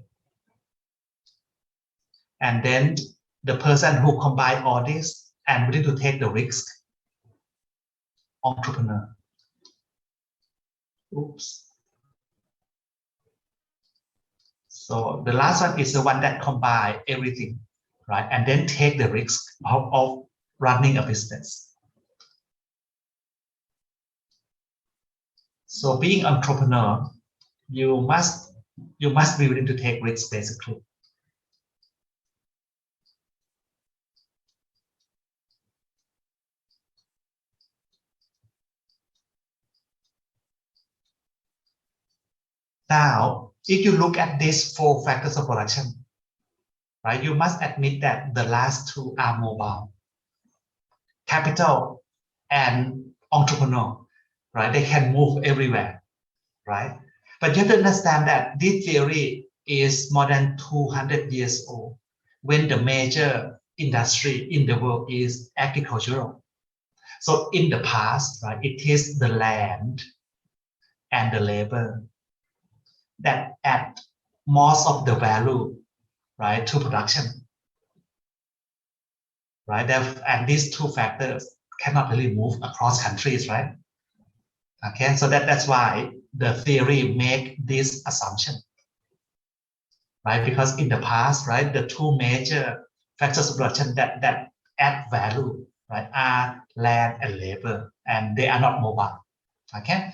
Speaker 1: And then the person who combine all this and willing to take the risk, entrepreneur. Oops. So the last one is the one that combine everything, right? And then take the risk of running a business. So being entrepreneur, you must be willing to take risks, basically. Now, if you look at these four factors of production, right, you must admit that the last two are mobile. Capital and entrepreneur, right? They can move everywhere, right? But you have to understand that this theory is more than 200 years old, when the major industry in the world is agricultural. So in the past, right, it is the land and the labor that add most of the value, right, to production, right? And these two factors cannot really move across countries, right? Okay, so that's why the theory make this assumption, right? Because in the past, right, the two major factors of production that add value, right, are land and labor, and they are not mobile. Okay,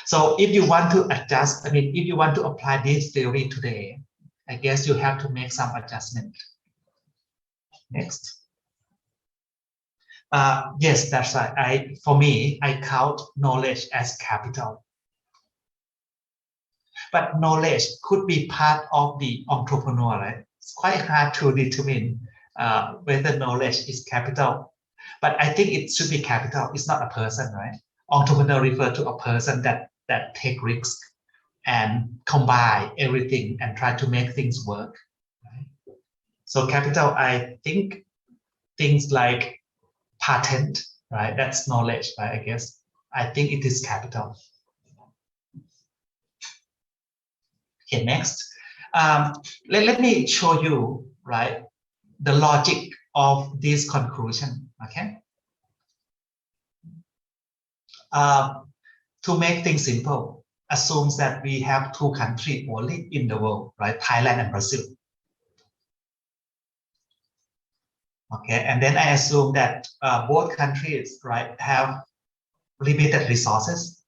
Speaker 1: so if you want to adjust, I mean, if you want to apply this theory today, I guess you have to make some adjustment. Next. Yes, that's right. For me, I count knowledge as capital. But knowledge could be part of the entrepreneur, right? It's quite hard to determine whether knowledge is capital. But I think it should be capital. It's not a person, right? Entrepreneur refer to a person that take risk and combine everything and try to make things work. Right? So capital, I think things like patent, right? That's knowledge, right? I guess. I think it is capital. Okay, next. Let me show you, right, the logic of this conclusion, okay? To make things simple, assumes that we have two countries only in the world, right? Thailand and Brazil. Okay, and then I assume that both countries, right, have limited resources.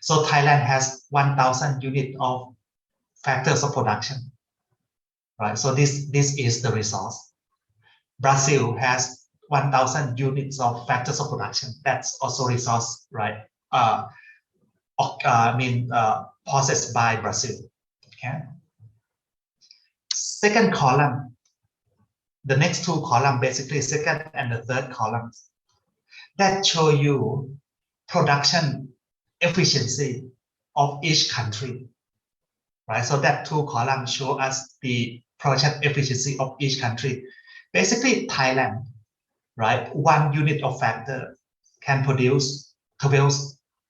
Speaker 1: So Thailand has 1,000 units of factors of production, right? So this is the resource. Brazil has 1,000 units of factors of production. That's also resource, right? Processed by Brazil. Okay. Second column, the next two columns, basically second and the third columns, that show you production efficiency of each country, right? So that two columns show us the production efficiency of each country. Basically, Thailand, right? 1 unit of factor can produce 12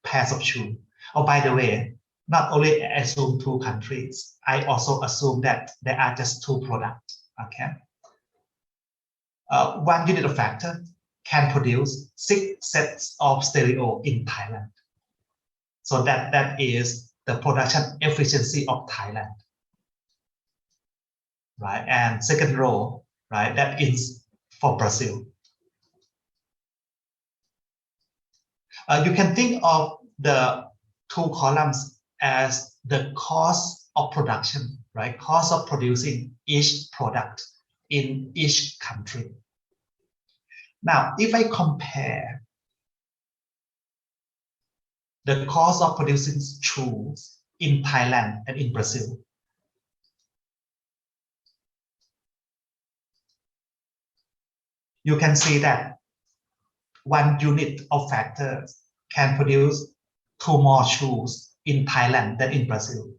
Speaker 1: pairs of shoes. Oh, by the way, not only I assume two countries, I also assume that there are just two products, okay? 1 unit of factor can produce 6 sets of stereo in Thailand. So that is the production efficiency of Thailand, right? And second row, right, that is for Brazil. You can think of the two columns as the cost of production, right? Cost of producing each product in each country. Now, if I compare the cost of producing shoes in Thailand and in Brazil, you can see that one unit of factors can produce two more shoes in Thailand than in Brazil.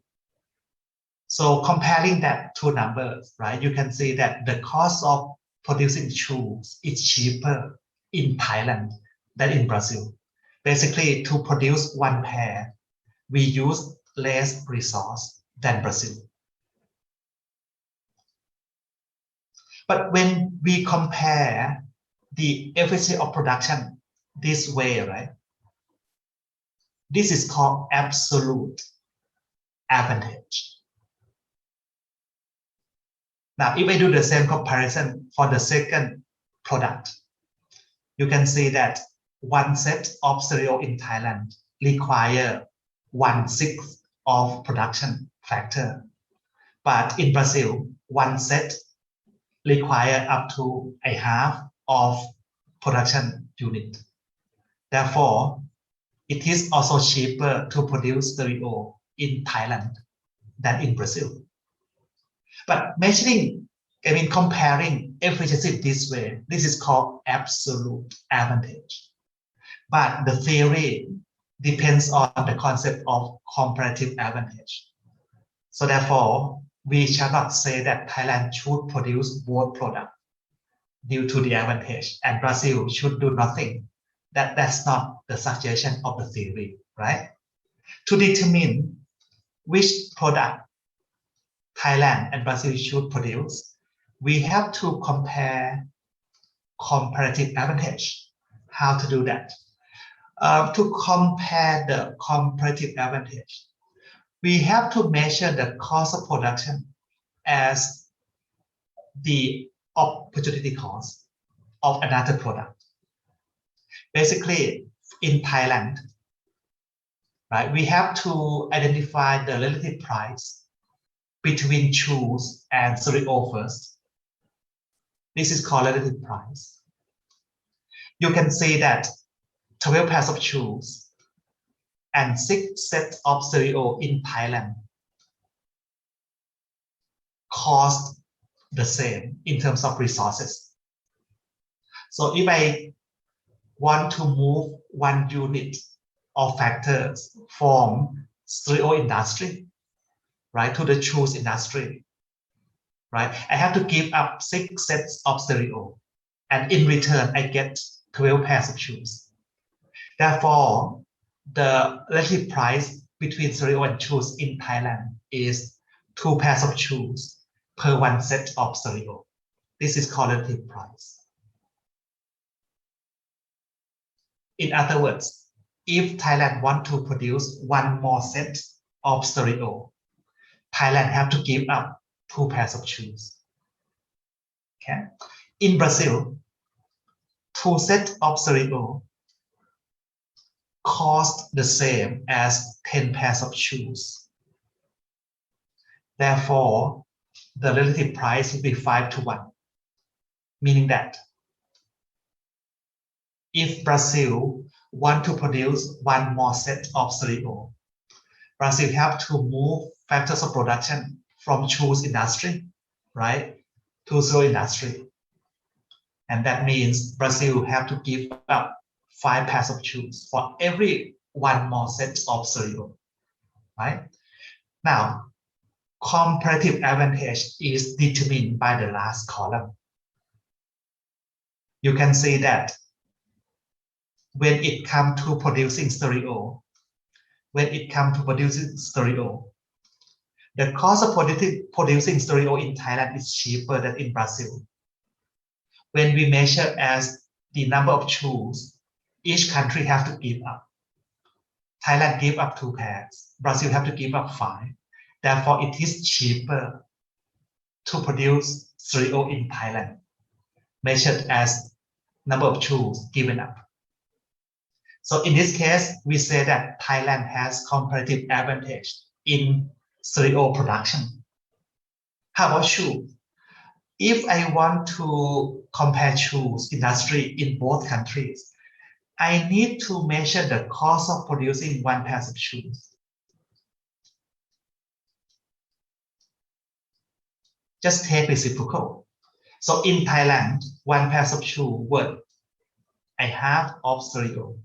Speaker 1: So comparing that two numbers, right, you can see that the cost of producing shoes is cheaper in Thailand than in Brazil. Basically, to produce one pair, we use less resource than Brazil. But when we compare the efficiency of production this way, right, this is called absolute advantage. Now, if I do the same comparison for the second product, you can see that one set of cereal in Thailand require 1/6 of production factor. But in Brazil, one set require up to a half of production unit. Therefore, it is also cheaper to produce cereal in Thailand than in Brazil. But comparing efficiency this way, this is called absolute advantage. But the theory depends on the concept of comparative advantage. So therefore, we shall not say that Thailand should produce both products due to the advantage and Brazil should do nothing. That's not the suggestion of the theory, right? To determine which product Thailand and Brazil should produce, we have to compare comparative advantage. How to do that? To compare the comparative advantage, we have to measure the cost of production as the opportunity cost of another product. Basically, in Thailand, right, we have to identify the relative price between shoes and cereal first. This is called relative price. You can see that 12 pairs of shoes and 6 sets of cereal in Thailand cost the same in terms of resources. So if I want to move one unit of factors from cereal industry, right, to the shoes industry, right, I have to give up 6 sets of cereal, and in return, I get 12 pairs of shoes. Therefore, the relative price between cereal and shoes in Thailand is 2 pairs of shoes per 1 set of cereal. This is called relative price. In other words, if Thailand wants to produce one more set of cereal, Thailand have to give up 2 pairs of shoes. Okay. In Brazil, 2 sets of cereal cost the same as 10 pairs of shoes. Therefore, the relative price will be 5-1, meaning that if Brazil want to produce one more set of cereal, Brazil have to move factors of production from shoes industry, right, to cereal industry. And that means Brazil have to give up 5 pairs of shoes for every one more set of cereal, right? Now, comparative advantage is determined by the last column. You can see that when it comes to producing cereal, the cost of producing cereal in Thailand is cheaper than in Brazil. When we measure as the number of shoes each country have to give up, Thailand give up 2 pairs. Brazil have to give up 5. Therefore, it is cheaper to produce cereal in Thailand, measured as number of shoes given up. So in this case, we say that Thailand has comparative advantage in cereal production. How about shoes? If I want to compare shoes industry in both countries, I need to measure the cost of producing 1 pair of shoes. Just take reciprocal. So in Thailand, 1 pair of shoes worth a half of cereal.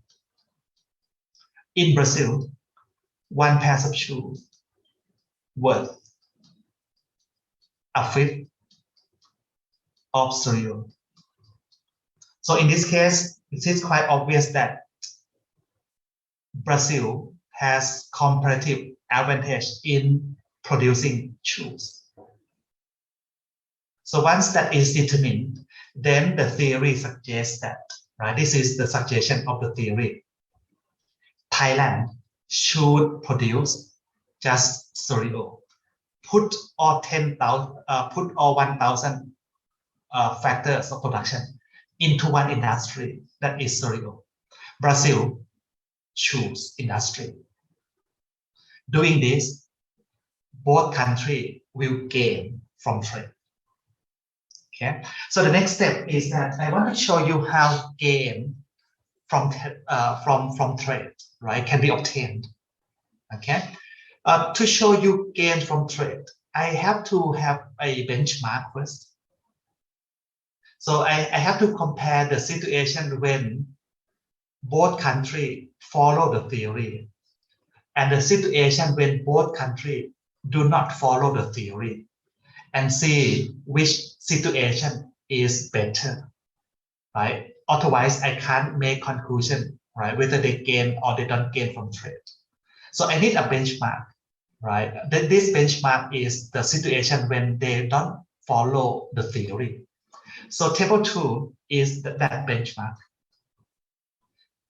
Speaker 1: In Brazil, 1 pair of shoes worth a fifth of cereal. So in this case, it is quite obvious that Brazil has comparative advantage in producing shoes. So once that is determined, then the theory suggests that, right? This is the suggestion of the theory. Thailand should produce just cereal. Put all 1,000 factors of production into one industry, that is cereal. Brazil choose industry. Doing this, both countries will gain from trade. Okay, so the next step is that I want to show you how gain from trade, right, can be obtained. Okay, to show you gain from trade, I have to have a benchmark first. So I have to compare the situation when both countries follow the theory and the situation when both countries do not follow the theory, and see which situation is better, right? Otherwise, I can't make conclusion, right, whether they gain or they don't gain from trade. So I need a benchmark, right? This benchmark is the situation when they don't follow the theory. So table 2 is that benchmark.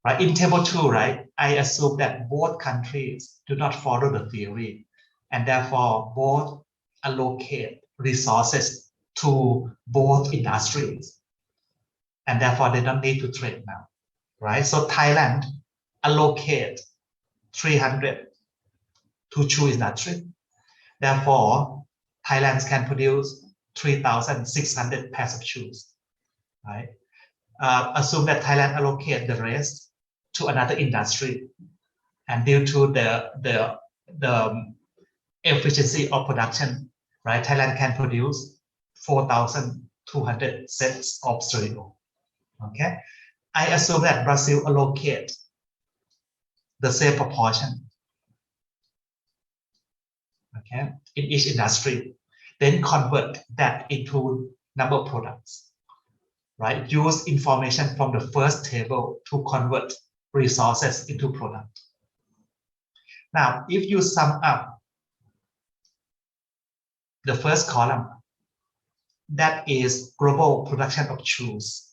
Speaker 1: Right? In table 2, right, I assume that both countries do not follow the theory, and therefore both allocate resources to both industries, and therefore they don't need to trade now, right? So Thailand allocate 300 to shoe industry. Therefore, Thailand can produce 3,600 pairs of shoes, right? Assume that Thailand allocate the rest to another industry, and due to the efficiency of production, right, Thailand can produce 4,200 sets of cereal. Okay, I assume that Brazil allocate the same proportion, okay, in each industry, then convert that into number of products, right? Use information from the first table to convert resources into product. Now, if you sum up the first column, that is global production of shoes,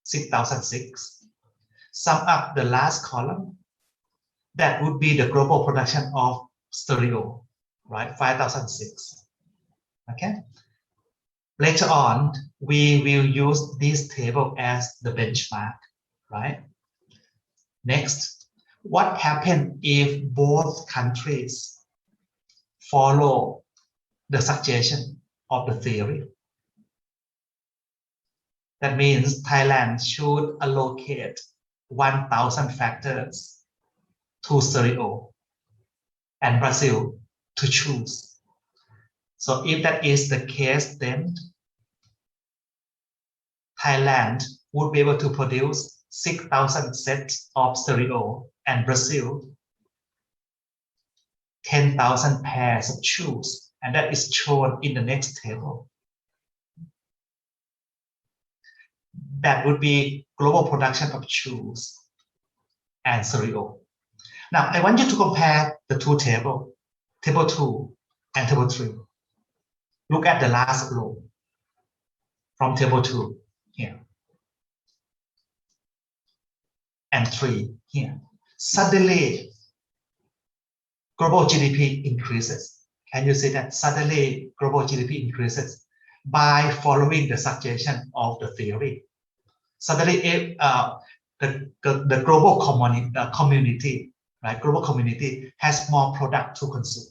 Speaker 1: 6,006. Sum up the last column, that would be the global production of stereo, right? 5,006. Okay. Later on, we will use this table as the benchmark, right? Next, what happens if both countries follow the suggestion of the theory? That means Thailand should allocate 1,000 factors to cereal and Brazil to choose. So if that is the case, then Thailand would be able to produce 6,000 sets of cereal and Brazil 10,000 pairs of shoes, and that is shown in the next table. That would be global production of shoes and cereal. Now, I want you to compare the two tables, table 2 and table 3. Look at the last row from table 2 here and 3 here. Suddenly, global GDP increases. Can you see that suddenly global GDP increases by following the suggestion of the theory? Suddenly, if the global community, right, global community has more product to consume,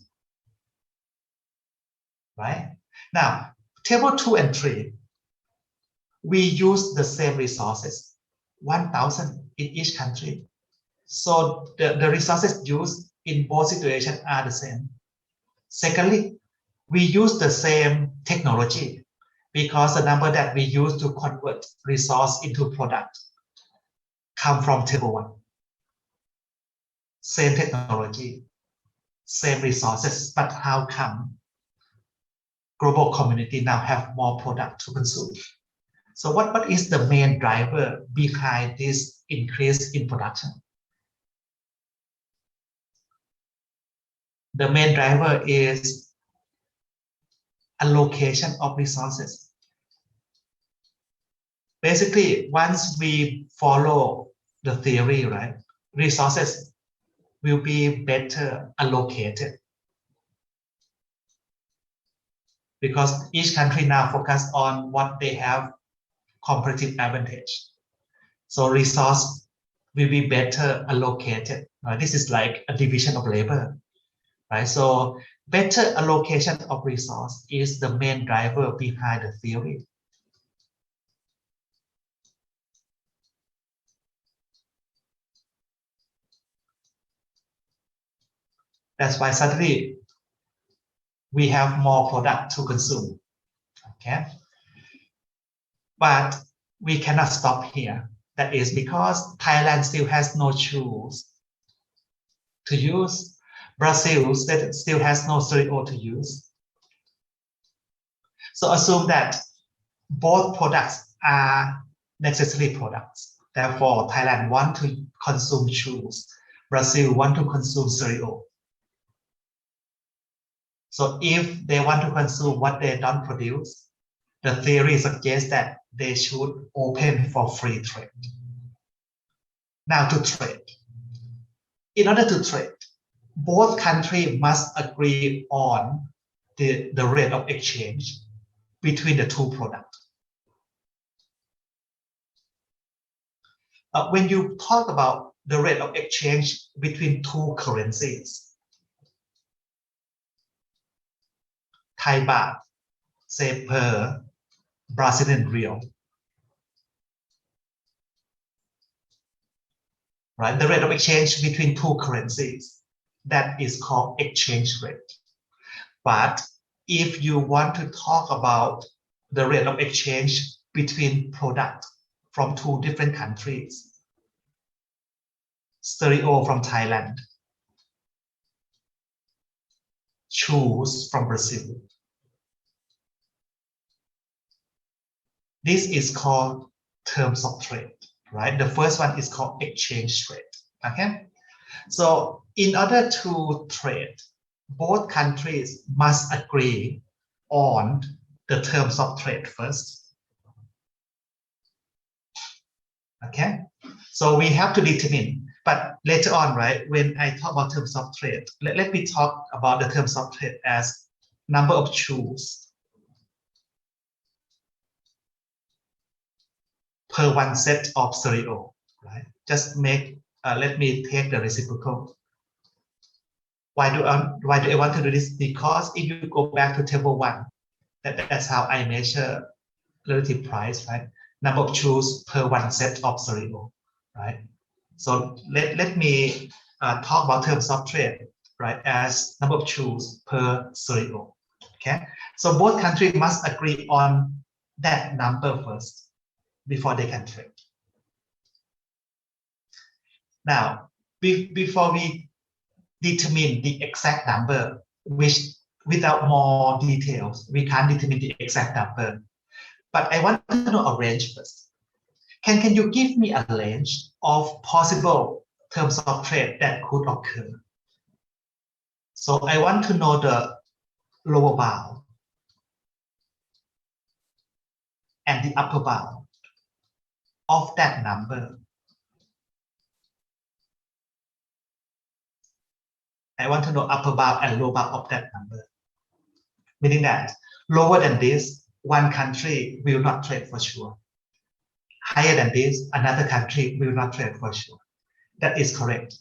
Speaker 1: right? Now, table 2 and 3, we use the same resources, 1,000 in each country. So the resources used in both situations are the same. Secondly, we use the same technology because the number that we use to convert resource into product come from table 1. Same technology, same resources, but how come global community now have more product to consume? So what is the main driver behind this increase in production? The main driver is allocation of resources. Basically, once we follow the theory, right, resources will be better allocated because each country now focus on what they have competitive advantage. So resource will be better allocated. This is like a division of labor, right? So better allocation of resource is the main driver behind the theory. That's why suddenly we have more product to consume. Okay, but we cannot stop here. That is because Thailand still has no shoes to use. Brazil still has no cereal to use. So assume that both products are necessary products. Therefore, Thailand want to consume shoes. Brazil want to consume cereal. So if they want to consume what they don't produce, the theory suggests that they should open for free trade. Now to trade. In order to trade, both countries must agree on the rate of exchange between the two products. When you talk about the rate of exchange between two currencies, Thai baht, say per Brazilian real, right? The rate of exchange between two currencies, that is called exchange rate. But if you want to talk about the rate of exchange between products from two different countries, stereo from Thailand, shoes from Brazil, this is called terms of trade, right? The first one is called exchange rate, okay? So in order to trade, both countries must agree on the terms of trade first. Okay, so we have to determine, but later on, right, when I talk about terms of trade, let me talk about the terms of trade as number of shoes per one set of stereo, right? Just make, let me take the reciprocal. Why do I want to do this? Because if you go back to table 1, that's how I measure relative price, right? Number of shoes per one set of stereo, right? So let me talk about terms of trade, right, as number of shoes per stereo, okay? So both countries must agree on that number first before they can trade. Now, before we determine the exact number, which without more details, we can't determine the exact number. But I want to know a range first. Can you give me a range of possible terms of trade that could occur? So I want to know the lower bound and the upper bound of that number. I want to know upper bound and lower bound of that number. Meaning that lower than this, one country will not trade for sure. Higher than this, another country will not trade for sure. That is correct.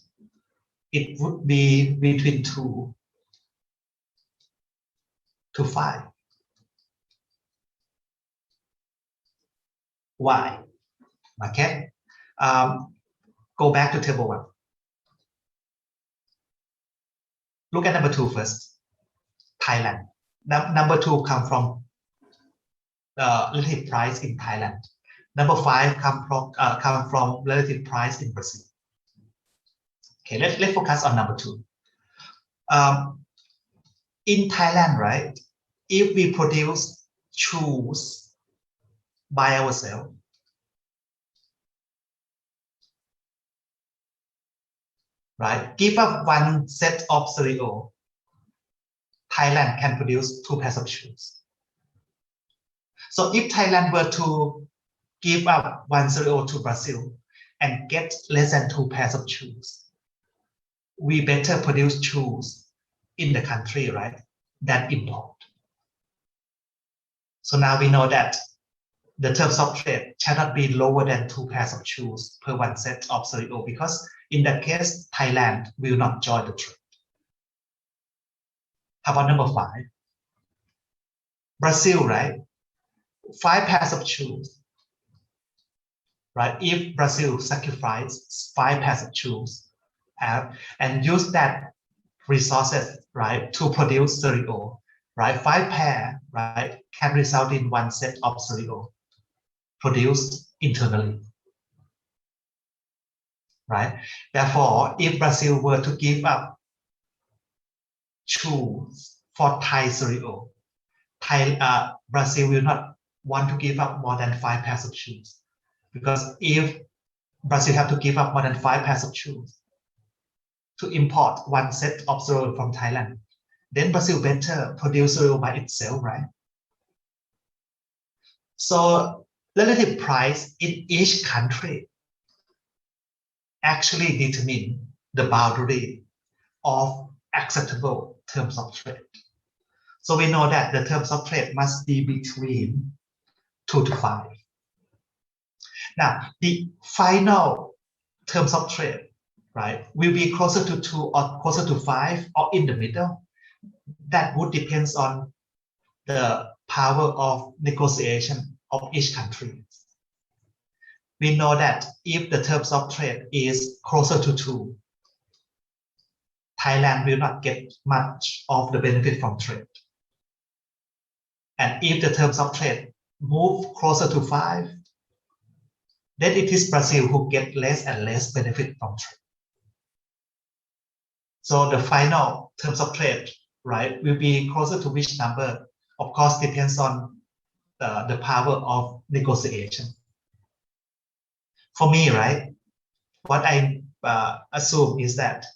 Speaker 1: It would be between 2 to 5. Why? Okay. Go back to table 1. Look at number 2 first. Thailand. Number 2 come from relative price in Thailand. Number 5 come from relative price in Brazil. Okay, let's focus on number 2. In Thailand, right? If we produce shoes by ourselves, right? Give up one set of stereo, Thailand can produce 2 pairs of shoes. So if Thailand were to give up one stereo to Brazil and get less than 2 pairs of shoes, we better produce shoes in the country, right, than import. So now we know that the terms of trade shall not be lower than 2 pairs of shoes per one set of stereo, because in that case, Thailand will not join the trade. How about number 5? Brazil, right? 5 pairs of shoes, right? If Brazil sacrifices 5 pairs of shoes and use that resources, right, to produce stereo, right? 5 pair, right, can result in 1 set of stereo produced internally, right? Therefore, if Brazil were to give up shoes for Thai stereo, Brazil will not want to give up more than 5 pairs of shoes, because if Brazil have to give up more than 5 pairs of shoes to import 1 set of stereo from Thailand, then Brazil better produce stereo by itself, right? So relative price in each country actually determine the boundary of acceptable terms of trade. So we know that the terms of trade must be between 2 to 5. Now, the final terms of trade, right, will be closer to 2 or closer to 5 or in the middle. That would depend on the power of negotiation of each country. We know that if the terms of trade is closer to 2, Thailand will not get much of the benefit from trade. And if the terms of trade move closer to 5, then it is Brazil who get less and less benefit from trade. So the final terms of trade, right, will be closer to which number? Of course, depends on the power of negotiation. For me, right, what I assume is that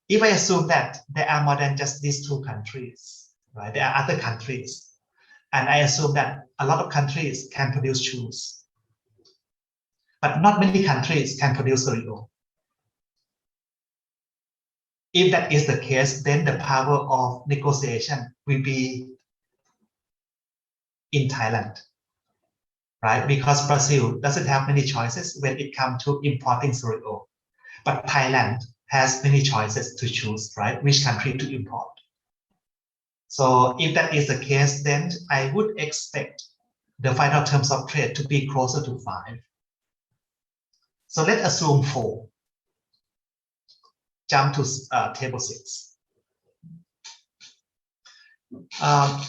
Speaker 1: if I assume that there are more than just these 2 countries, right, there are other countries, and I assume that a lot of countries can produce shoes, but not many countries can produce stereo. If that is the case, then the power of negotiation will be in Thailand, right? Because Brazil doesn't have many choices when it comes to importing stereo, but Thailand has many choices to choose, right? Which country to import. So if that is the case, then I would expect the final terms of trade to be closer to 5. So let's assume 4. Jump to table 6.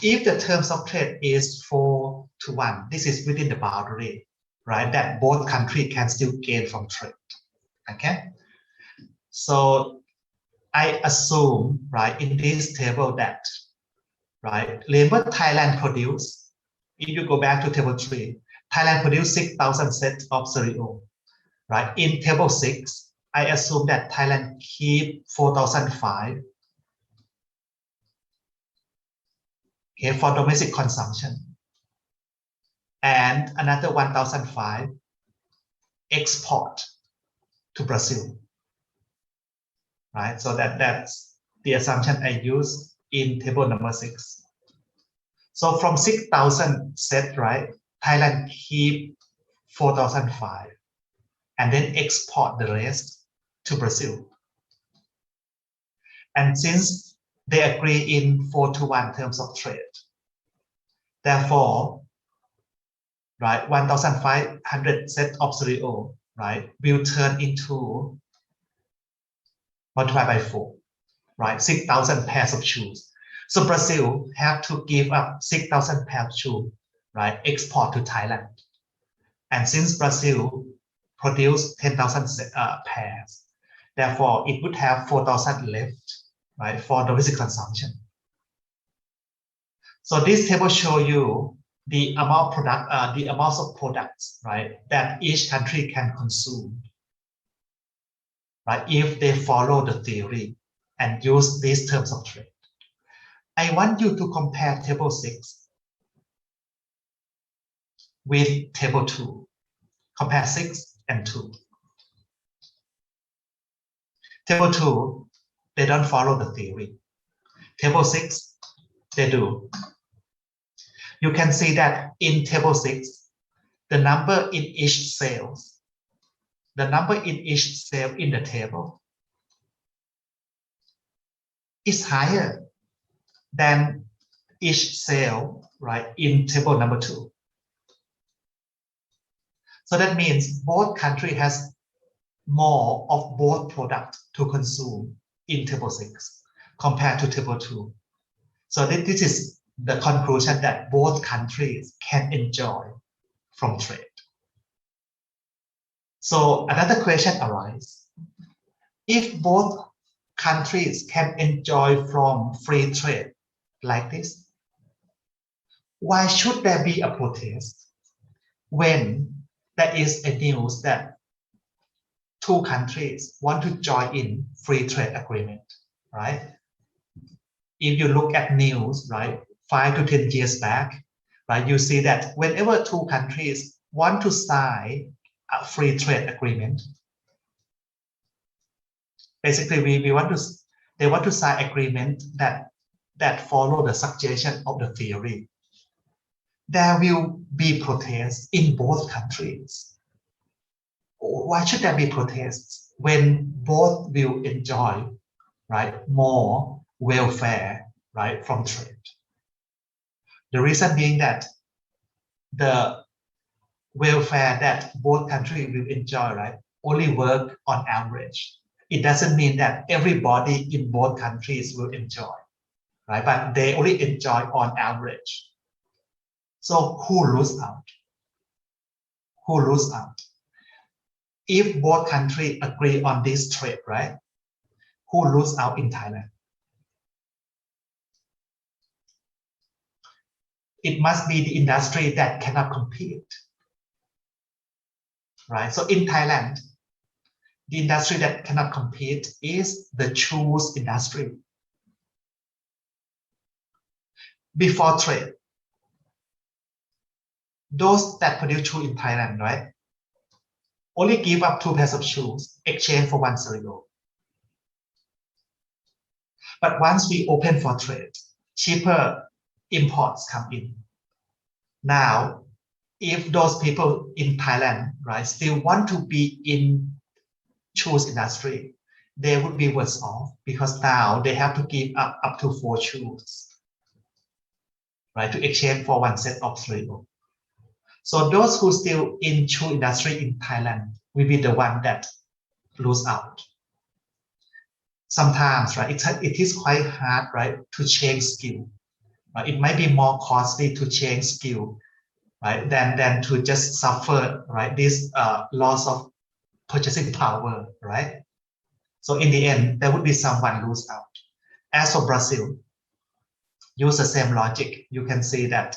Speaker 1: If the terms of trade is 4 to 1, this is within the boundary, right? That both countries can still gain from trade. Okay. So I assume, right, in this table that, right, labor Thailand produce, if you go back to table 3, Thailand produced 6,000 sets of stereo, right? In table 6, I assume that Thailand keep 4,005, okay, for domestic consumption, and another 1,005 export to Brazil, right? So that's the assumption I use in table number 6. So from 6,000 set, right, Thailand keep 4,005 and then export the rest to Brazil. And since they agree in 4-to-1 terms of trade, therefore, right, 1,500 set of cereal, right, will turn into multiplied by 4, right, 6,000 pairs of shoes. So Brazil have to give up 6,000 pairs of shoes, right, export to Thailand. And since Brazil produced 10,000 pairs, therefore it would have 4,000 left, right, for domestic consumption. So this table shows you the amount the amounts of products, right, that each country can consume, right, if they follow the theory and use these terms of trade. I want you to compare table 6 with table 2. Compare 6 and 2. Table 2, they don't follow the theory. Table 6, they do. You can see that in table 6, the number in each cell in the table is higher than each cell, right, in table number 2. So that means both country has more of both products to consume in table 6 compared to table 2. So this is the conclusion that both countries can enjoy from trade. So another question arises. If both countries can enjoy from free trade like this, why should there be a protest when there is a news that two countries want to join in free trade agreement, right? If you look at news, right, 5 to 10 years back, right, you see that whenever two countries want to sign a free trade agreement, basically they want to sign agreement that follow the suggestion of the theory. There will be protests in both countries. Why should there be protests when both will enjoy, right, more welfare, right, from trade? The reason being that the welfare that both countries will enjoy, right, only work on average. It doesn't mean that everybody in both countries will enjoy, right? But they only enjoy on average. So who lose out? Who lose out? If both countries agree on this trade, right? Who lose out in Thailand? It must be the industry that cannot compete, right? So in Thailand, the industry that cannot compete is the shoes industry. Before trade, those that produce shoes in Thailand, right, only give up 2 pairs of shoes, exchange for 1 cereal. But once we open for trade, cheaper imports come in. Now, if those people in Thailand, right, still want to be in shoes industry, they would be worse off because now they have to give up to 4 shoes, right, to exchange for 1 set of cereal. So those who still in shoe industry in Thailand will be the one that lose out. Sometimes, right, it is quite hard, right, to change skill. Right? It might be more costly to change skill, right, than to just suffer, right, this loss of purchasing power, right? So in the end, there would be someone lose out. As for Brazil, use the same logic. You can see that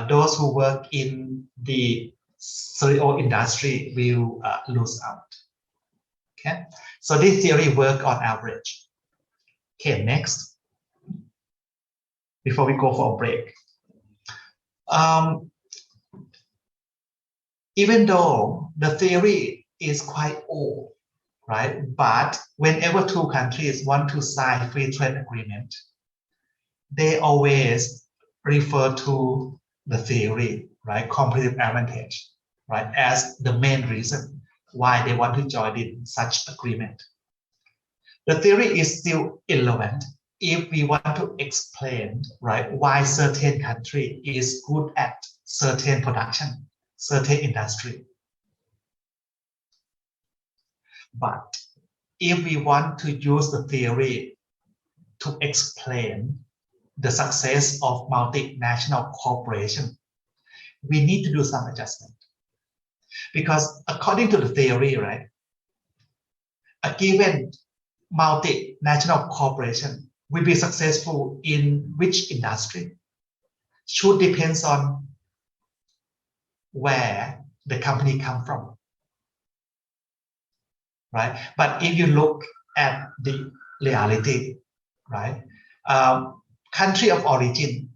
Speaker 1: those who work in the cereal industry will lose out. Okay, so this theory work on average. Okay, next, before we go for a break. Even though the theory is quite old, right? But whenever two countries want to sign free trade agreement, they always refer to the theory, right? Competitive advantage, right? As the main reason why they want to join in such agreement. The theory is still irrelevant if we want to explain, right, why certain country is good at certain production, certain industry. But if we want to use the theory to explain the success of multinational corporation, we need to do some adjustment. Because according to the theory, right, a given multinational corporation will be successful in which industry should depends on where the company come from, right? But if you look at the reality, right, country of origin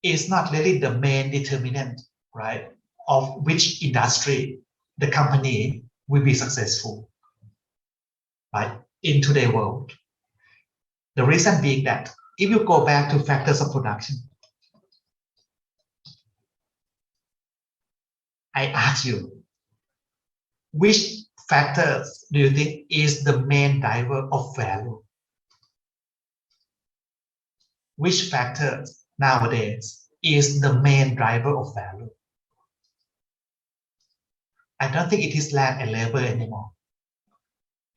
Speaker 1: is not really the main determinant, right, of which industry the company will be successful, right, in today's world. The reason being that if you go back to factors of production, I ask you, which factors do you think is the main driver of value? Which factor nowadays is the main driver of value? I don't think it is land and labor anymore.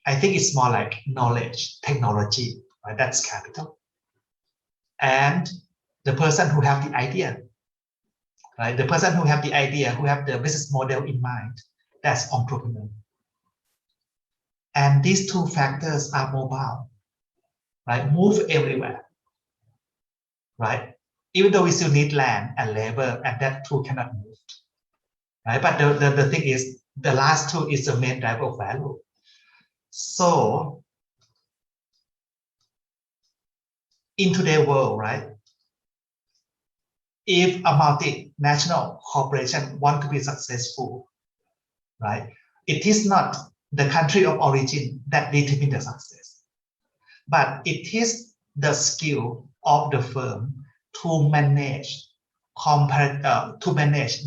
Speaker 1: I think it's more like knowledge, technology, right? That's capital. And the person who have the idea, right? The person who have the idea, who have the business model in mind, that's entrepreneur. And these two factors are mobile, right? Move everywhere, right? Even though we still need land and labor, and that two cannot move, right? But the thing is, the last two is the main driver of value. So in today's world, right? If a multinational corporation want to be successful, right? It is not the country of origin that determines the success, but it is the skill of the firm to manage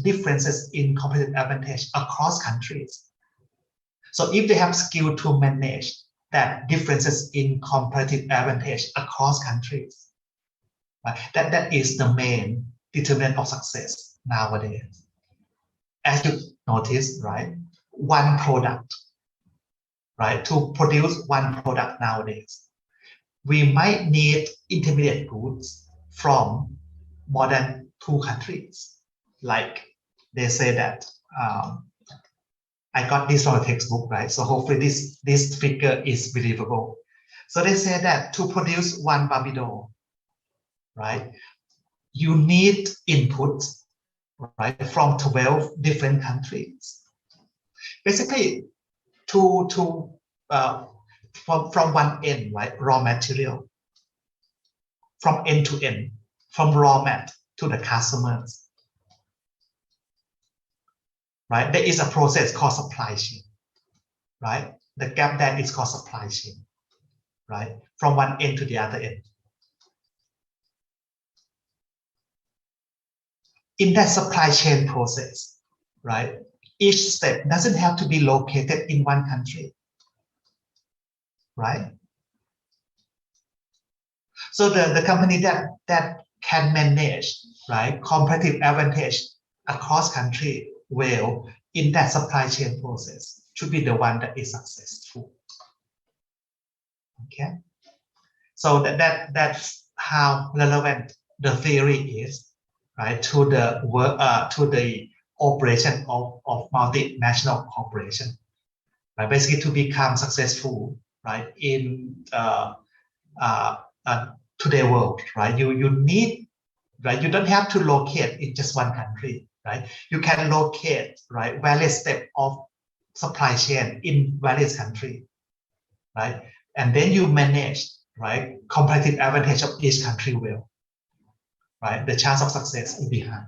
Speaker 1: differences in competitive advantage across countries. So if they have skill to manage that differences in competitive advantage across countries, right, that is the main determinant of success nowadays. As you notice, right, one product, right, to produce one product nowadays, we might need intermediate goods from more than 2 countries. Like they say that, I got this from a textbook, right? So hopefully this figure is believable. So they say that to produce one Barbie doll, right, you need inputs, right, from 12 different countries. Basically, from one end, right, raw material, from end to end, from raw mat to the customers, right? There is a process called supply chain, right? The gap then is called supply chain, right? From one end to the other end. In that supply chain process, right, each step doesn't have to be located in one country, right? So the company that can manage, right, competitive advantage across country well in that supply chain process should be the one that is successful. Okay, so that's how relevant the theory is, right, to the work to the operation of multinational corporation, right? Basically, to become successful, right, in today's world, right? You need, right? You don't have to locate in just one country, right? You can locate, right, various steps of supply chain in various countries, right? And then you manage, right, competitive advantage of each country well, right? The chance of success will be high.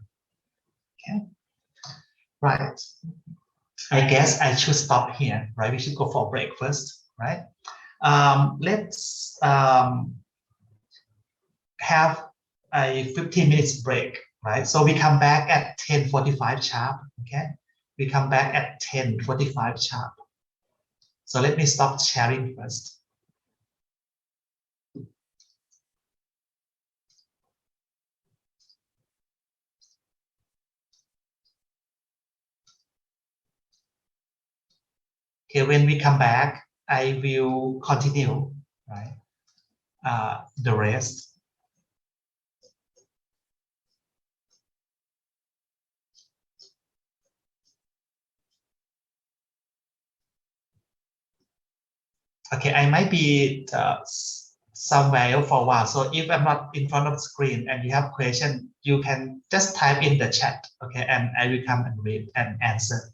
Speaker 1: Okay, right. I guess I should stop here, right? We should go for breakfast, right? Let's have a 15 minutes break, right? So we come back at 10:45 sharp, okay? We come back at 10:45 sharp. So let me stop sharing first. Okay, when we come back, I will continue, right? The rest. Okay, I might be somewhere for a while. So if I'm not in front of the screen and you have question, you can just type in the chat, okay, and I will come and read and answer.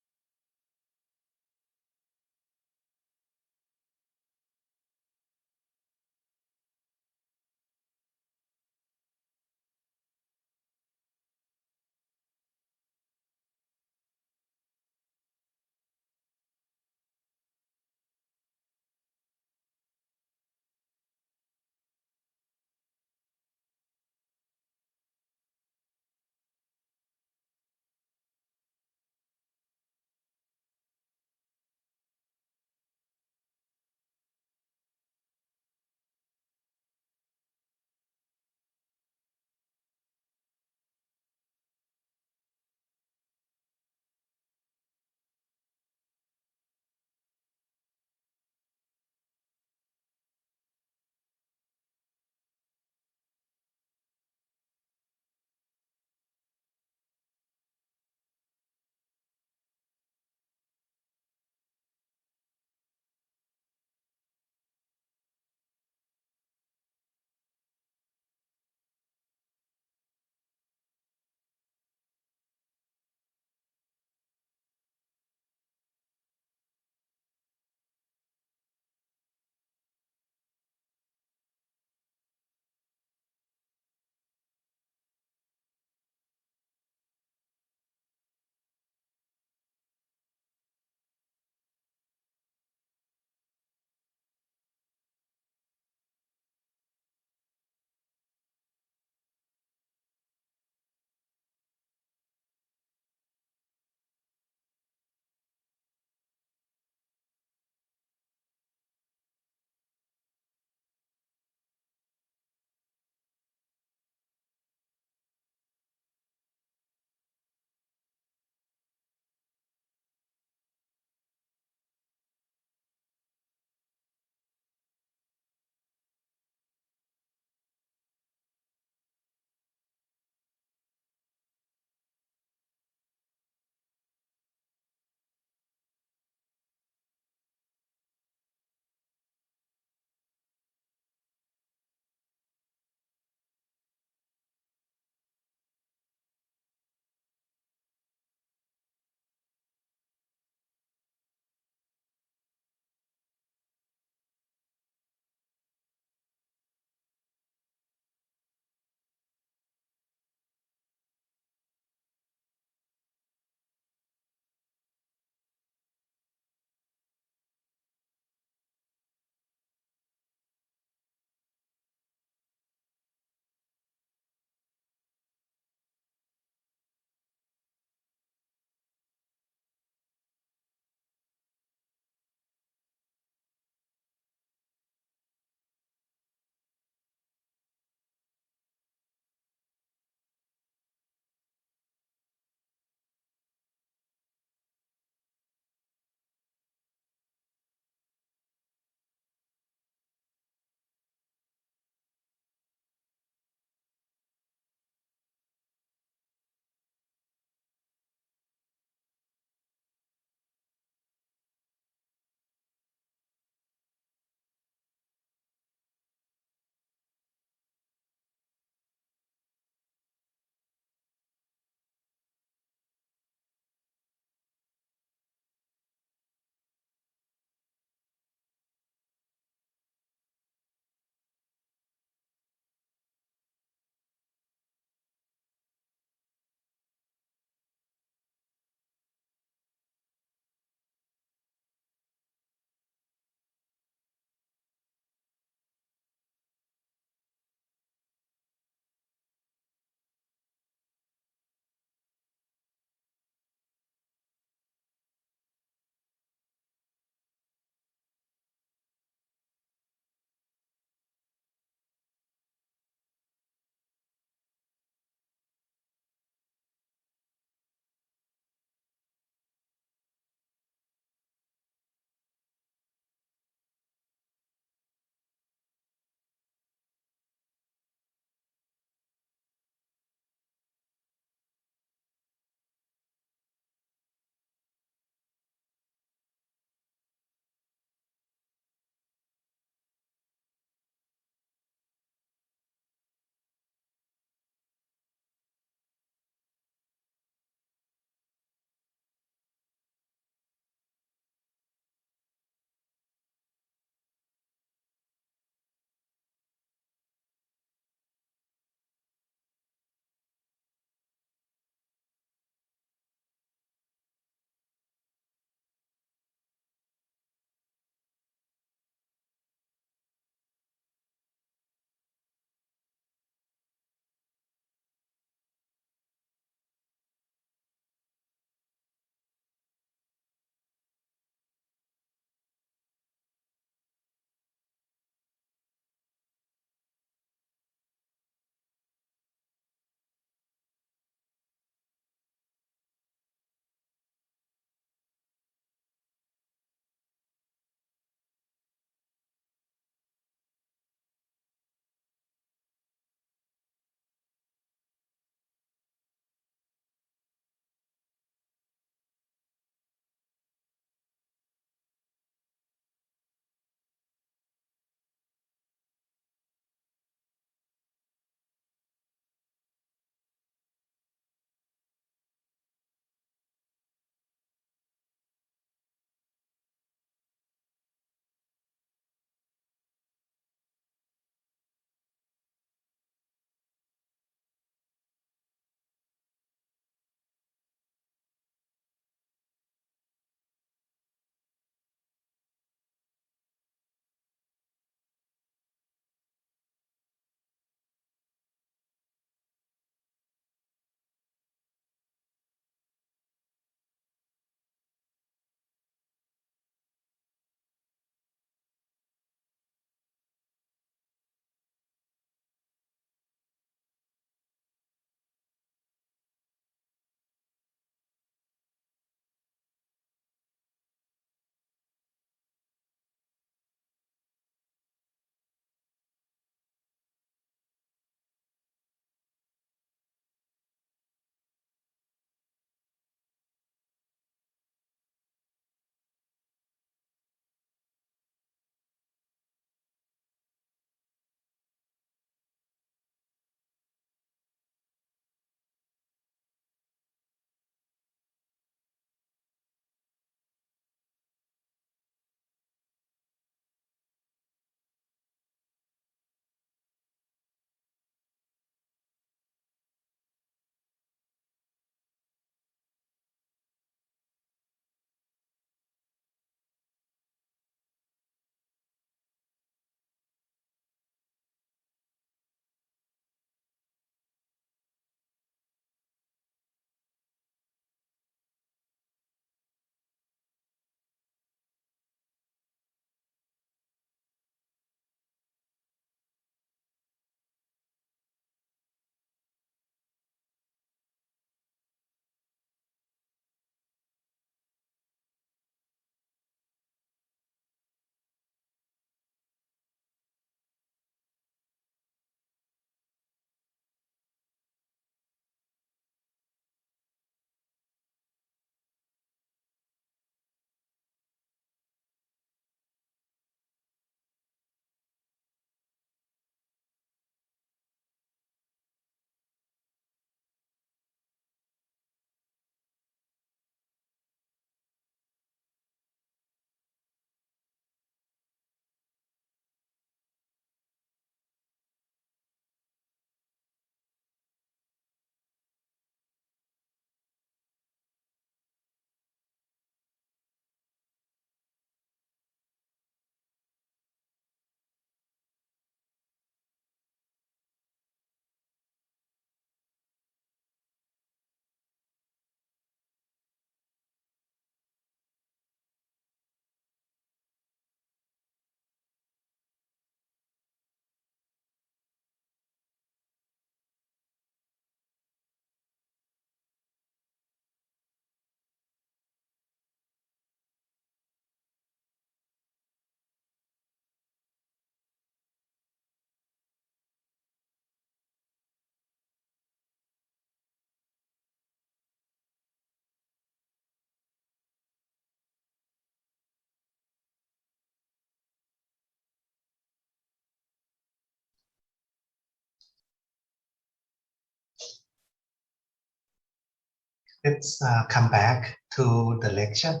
Speaker 1: let's come back to the lecture.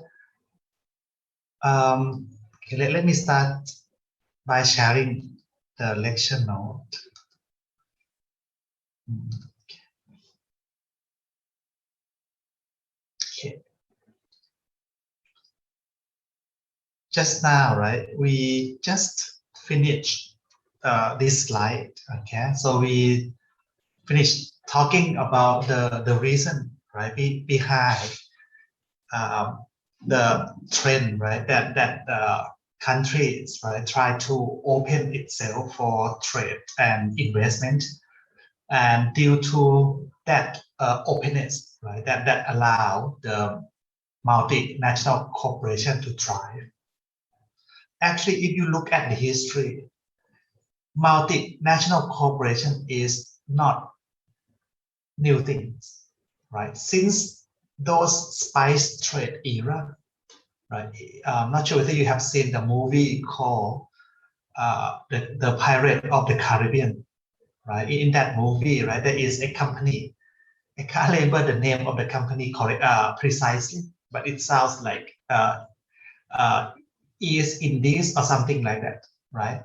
Speaker 1: Okay, let me start by sharing the lecture note. Okay. Just now, right? We just finished this slide. Okay, so we finished talking about the reason, right, behind the trend, right, that countries, right, try to open itself for trade and investment, and due to that openness, right, that allow the multinational corporation to thrive. Actually, if you look at the history, multinational corporation is not new things, right? Since those spice trade era, right? I'm not sure whether you have seen the movie called the Pirate of the Caribbean, right? In that movie, right, there is a company. I can't remember the name of the company precisely, but it sounds like East Indies or something like that, right?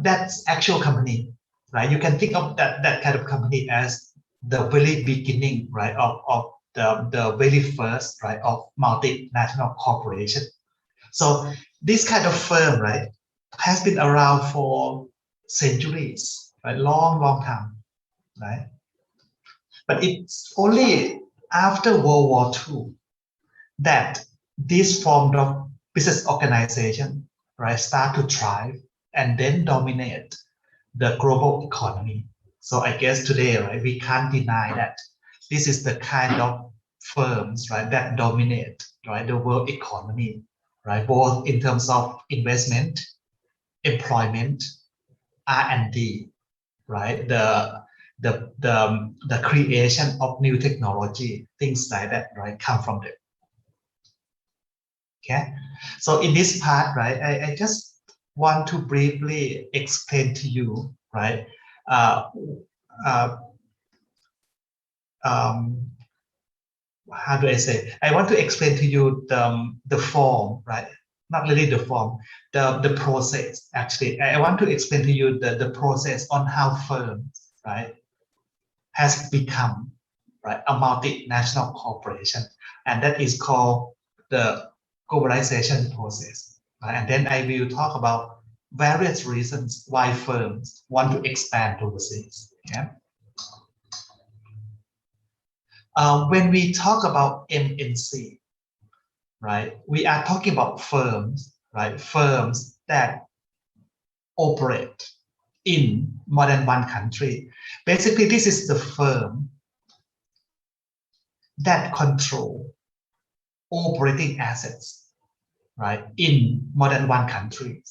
Speaker 1: That's actual company, right? You can think of that kind of company as the very beginning, right, of the very first, right, of multinational corporation. So this kind of firm, right, has been around for centuries, right, long time, right? But it's only after World War II that this form of business organization, right, start to thrive and then dominate the global economy. So I guess today, right, we can't deny that this is the kind of firms, right, that dominate, right, the world economy, right, both in terms of investment, employment, R&D, right, the creation of new technology, things like that, right, come from them. Okay, so in this part, right, I just want to briefly explain to you, right, uh, uh, um, how do I say? I want to explain to you the form, right? Not really the form, the process. Actually, I want to explain to you the process on how firms, right, has become, right, a multinational corporation, and that is called the globalization process. Right? And then I will talk about various reasons why firms want to expand overseas. Yeah. When we talk about MNC, right, we are talking about firms, right, firms that operate in more than one country. Basically, this is the firm that control operating assets, right, in more than one country.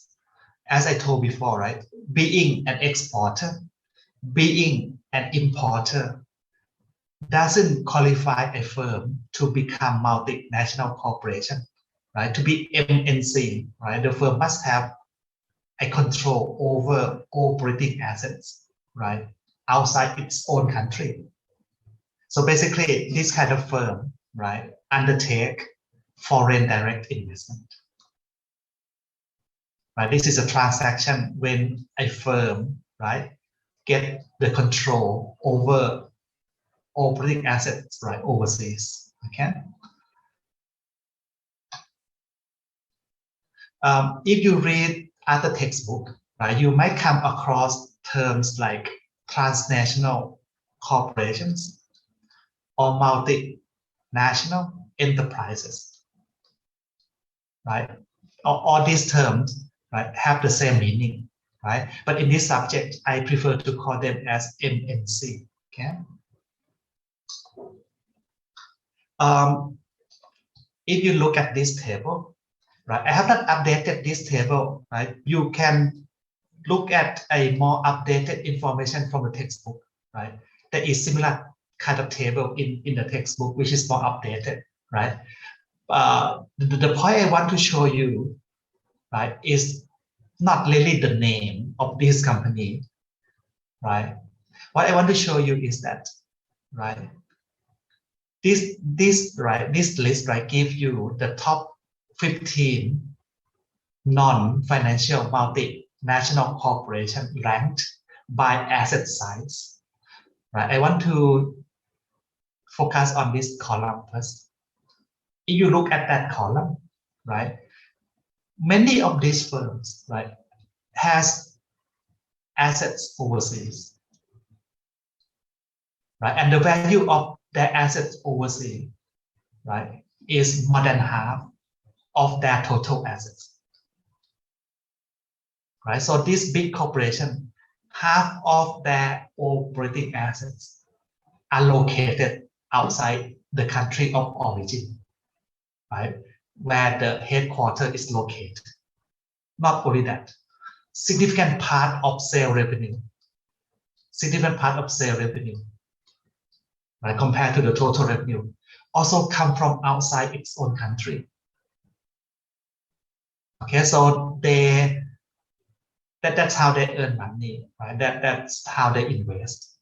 Speaker 1: As I told before, right, being an exporter, being an importer doesn't qualify a firm to become multinational corporation, right? To be MNC, right, the firm must have a control over operating assets, right, outside its own country. So basically, this kind of firm, right, undertake foreign direct investment. Right? This is a transaction when a firm, right, get the control over operating assets, right, overseas. Okay. If you read other textbook, right, you might come across terms like transnational corporations or multinational enterprises, right? All these terms, right, have the same meaning, right? But in this subject, I prefer to call them as MNC. Okay. If you look at this table, right, I have not updated this table, right? You can look at a more updated information from the textbook, right? There is similar kind of table in the textbook, which is more updated, right? The point I want to show you, right, is not really the name of this company, right? What I want to show you is that, right, This list give you the top 15 non-financial multinational corporation ranked by asset size. Right, I want to focus on this column first. If you look at that column, right, many of these firms, right, has assets overseas, right, and the value of their assets overseas, right, is more than half of their total assets, right? So this big corporation, half of their operating assets are located outside the country of origin, right, where the headquarters is located. Not only that, significant part of sale revenue, right, compared to the total revenue, also come from outside its own country. Okay, so that's how they earn money, right? That's how they invest,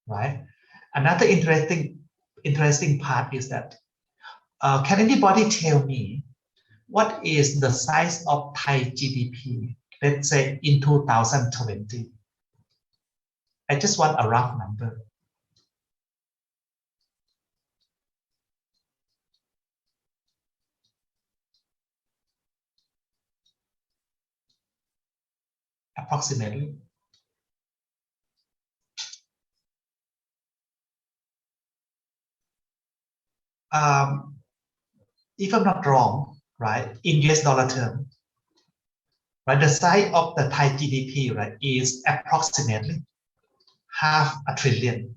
Speaker 1: right? Another interesting part is that can anybody tell me what is the size of Thai GDP, let's say in 2020? I just want a rough number. Approximately. If I'm not wrong, right, in US dollar term, right, the size of the Thai GDP, right, is approximately half a trillion.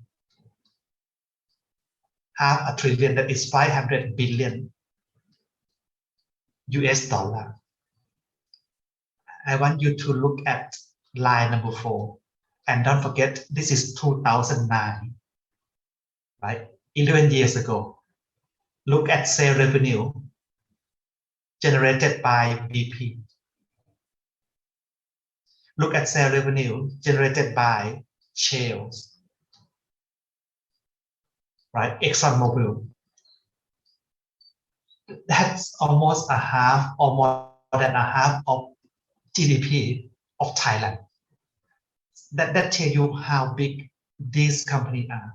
Speaker 1: That is 500 billion US dollar. I want you to look at line number 4, and don't forget this is 2009, right? 11 years ago. Look at sale revenue generated by BP. Look at sale revenue generated by Shales, right? ExxonMobil. That's almost a half or more than a half of GDP of Thailand. That tells you how big these companies are.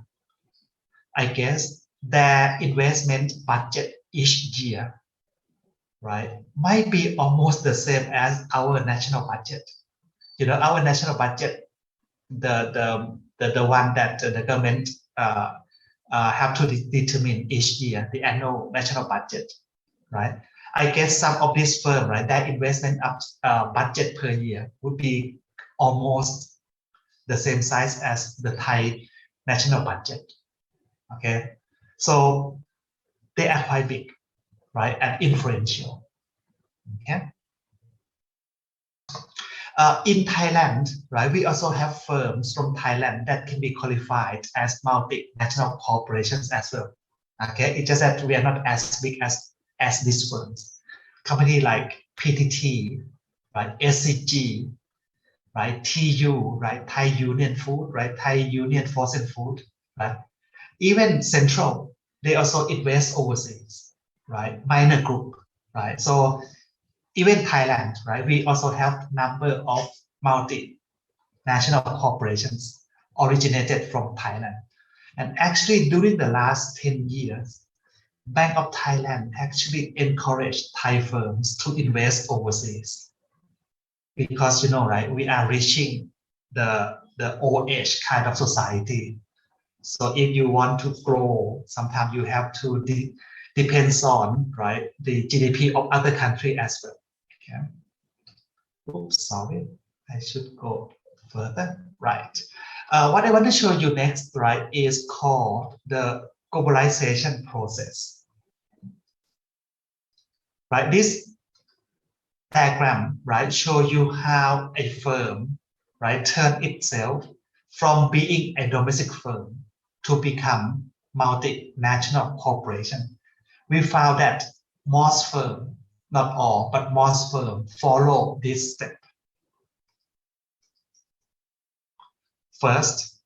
Speaker 1: I guess their investment budget each year, right, might be almost the same as our national budget. You know, our national budget, the one that the government have to determine each year, the annual national budget, right? I guess some of these firms, right, their investment budget per year would be almost the same size as the Thai national budget. Okay, so they are quite big, right, and influential. Okay. In Thailand, right, we also have firms from Thailand that can be qualified as multinational corporations as well. Okay, it's just that we are not as big as these firms. Company like PTT, right, SCG, right, TU, right, Thai Union Food, right, Thai Union Frozen Food, right. Even Central, they also invest overseas, right? Minor Group, right? So even Thailand, right? We also have number of multinational corporations originated from Thailand. And actually, during the last 10 years, Bank of Thailand actually encouraged Thai firms to invest overseas. Because, you know, right, we are reaching the old age kind of society. So if you want to grow, sometimes you have to depends on, right, the GDP of other country as well. Okay. Oops, sorry, I should go further. Right. What I want to show you next, right, is called the globalization process. Right. This diagram, right, show you how a firm, right, turn itself from being a domestic firm to become multinational corporation. We found that most firms, not all, but most firms follow this step. First,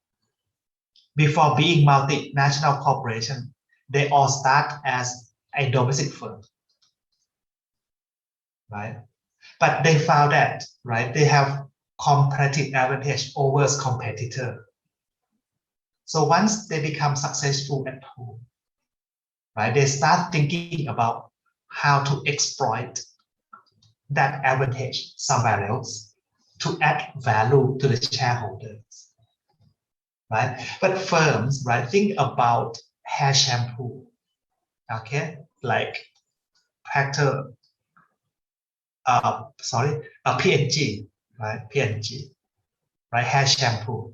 Speaker 1: before being multinational corporation, they all start as a domestic firm, right? But they found that, right, they have competitive advantage over competitor. So once they become successful at home, right, they start thinking about how to exploit that advantage somewhere else to add value to the shareholders, right? But firms, right, think about hair shampoo, okay, like Procter, P&G, right, P&G, right, hair shampoo.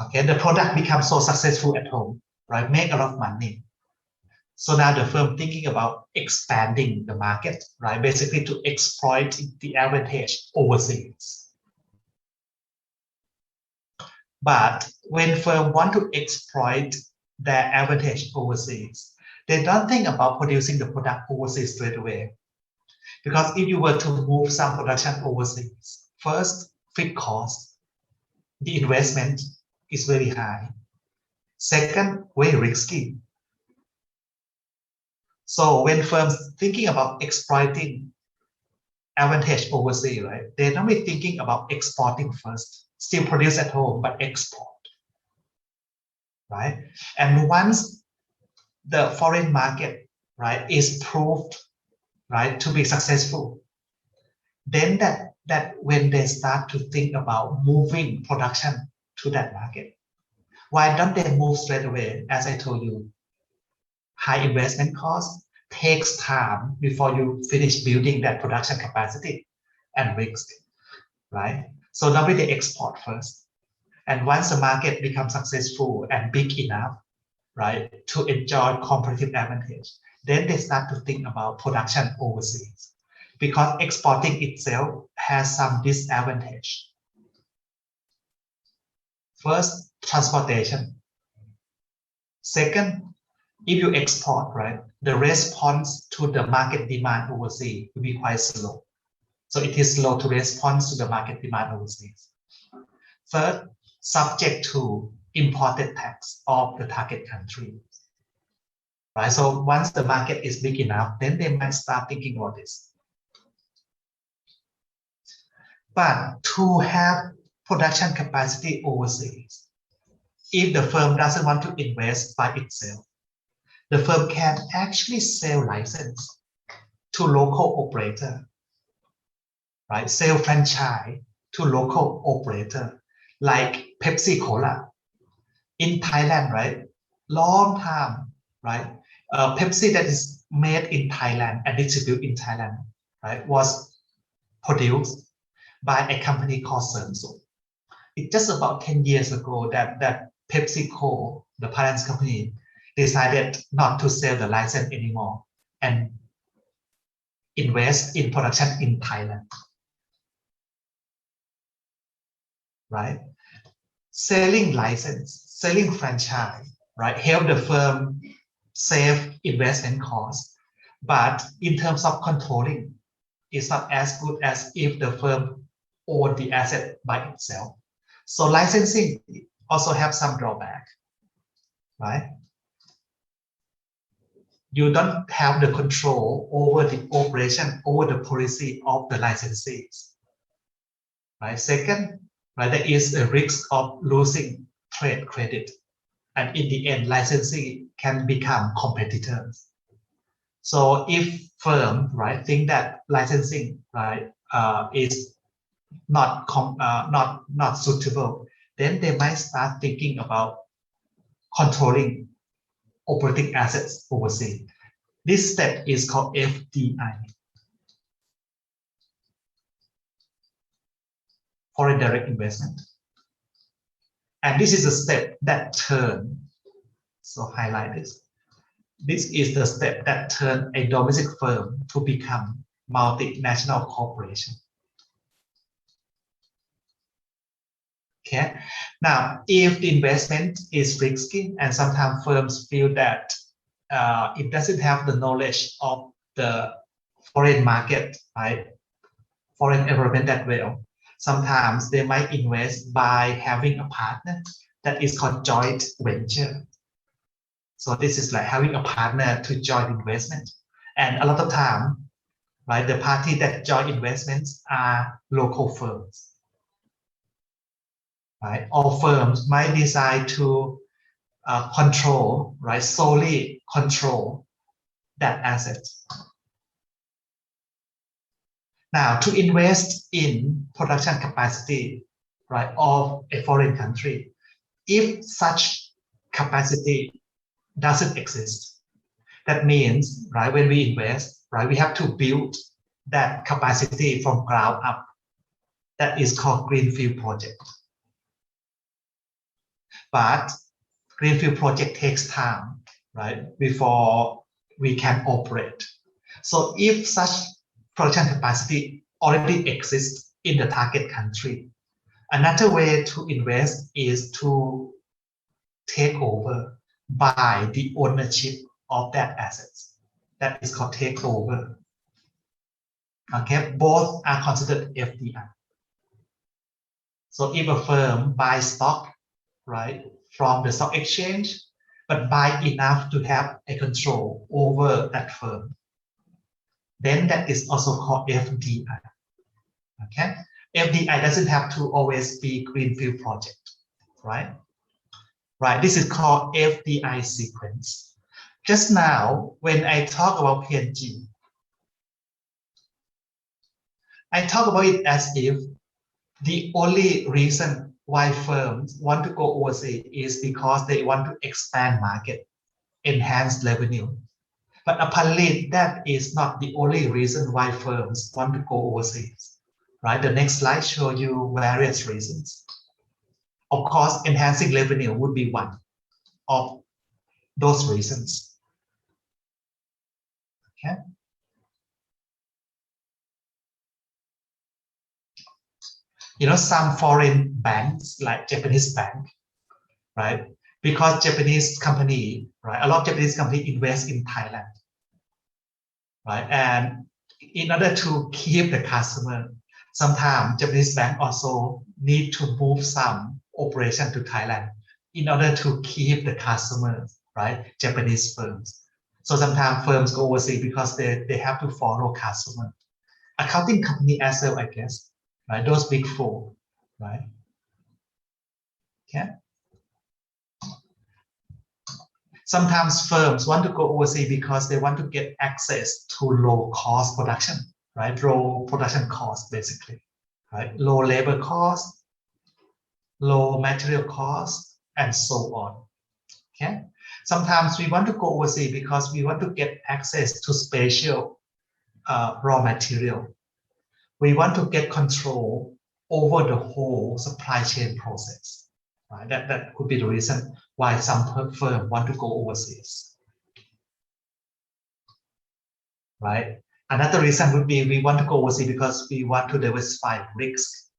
Speaker 1: Okay, the product becomes so successful at home, right, make a lot of money. So now the firm thinking about expanding the market, right, basically to exploit the advantage overseas. But when firms want to exploit their advantage overseas, they don't think about producing the product overseas straight away. Because if you were to move some production overseas, first, fixed cost, the investment is very high. Second, very risky. So when firms thinking about exploiting advantage overseas, right, they're not really thinking about exporting first, still produce at home, but export, right? And once the foreign market, right, is proved, right, to be successful, then that when they start to think about moving production to that market, why don't they move straight away? As I told you, high investment cost takes time before you finish building that production capacity and risk, right? So normally they export first. And once the market becomes successful and big enough, right, to enjoy competitive advantage, then they start to think about production overseas, because exporting itself has some disadvantage. First, transportation. Second, if you export, right, the response to the market demand overseas will be quite slow. So it is slow to respond to the market demand overseas. Third, subject to imported tax of the target country. Right? So once the market is big enough, then they might start thinking about this. But to have production capacity overseas, if the firm doesn't want to invest by itself, the firm can actually sell license to local operator, right? Sell franchise to local operator, like Pepsi Cola in Thailand, right? Long time, right? Pepsi that is made in Thailand and distributed in Thailand, right, was produced by a company called Samsung. It's just about 10 years ago that PepsiCo, the parent company, decided not to sell the license anymore and invest in production in Thailand, right? Selling license, selling franchise, right, help the firm save investment costs. But in terms of controlling, it's not as good as if the firm owned the asset by itself. So licensing also have some drawback, right? You don't have the control over the operation, over the policy of the licensees, right? Second, right, there is a risk of losing trade credit. And in the end, licensing can become competitors. So if firm, right, think that licensing, right, is not suitable, then they might start thinking about controlling operating assets overseas. This step is called FDI, foreign direct investment. And this is a step that turn, so highlight this. This is the step that turn a domestic firm to become multinational corporation. Okay. Now, if the investment is risky, and sometimes firms feel that it doesn't have the knowledge of the foreign market, right, foreign environment that well, Sometimes they might invest by having a partner that is called joint venture. So this is like having a partner to join investment. And a lot of time, right, the party that join investments are local firms. Right? All firms might decide to control, right, solely control that asset. Now, to invest in production capacity, right, of a foreign country, if such capacity doesn't exist, that means, right, when we invest, right, we have to build that capacity from ground up. That is called greenfield project. But greenfield project takes time, right, before we can operate. So if such production capacity already exists in the target country, another way to invest is to take over by the ownership of that assets. That is called takeover. Okay, both are considered FDI. So if a firm buys stock, right, from the stock exchange, but buy enough to have a control over that firm, then that is also called FDI. Okay, FDI doesn't have to always be greenfield project, right? Right, this is called FDI sequence. Just now, when I talk about PNG, I talk about it as if the only reason why firms want to go overseas is because they want to expand market, enhance revenue. But apparently, that is not the only reason why firms want to go overseas. Right? The next slide shows you various reasons. Of course, enhancing revenue would be one of those reasons. Okay. You know, some foreign banks like Japanese bank, right? Because Japanese company, right? A lot of Japanese company invest in Thailand, right? And in order to keep the customer, sometimes Japanese bank also need to move some operation to Thailand in order to keep the customers, right? Japanese firms. So sometimes firms go overseas because they have to follow customer. Accounting company as well, I guess, right? Those big four, right? Okay. Sometimes firms want to go overseas because they want to get access to low cost production, right? Low production cost, basically, right? Low labor cost, low material cost, and so on. Okay. Sometimes we want to go overseas because we want to get access to special raw material. We want to get control over the whole supply chain process. Right? That could be the reason why some firm want to go overseas. Right? Another reason would be we want to go overseas because we want to diversify risk.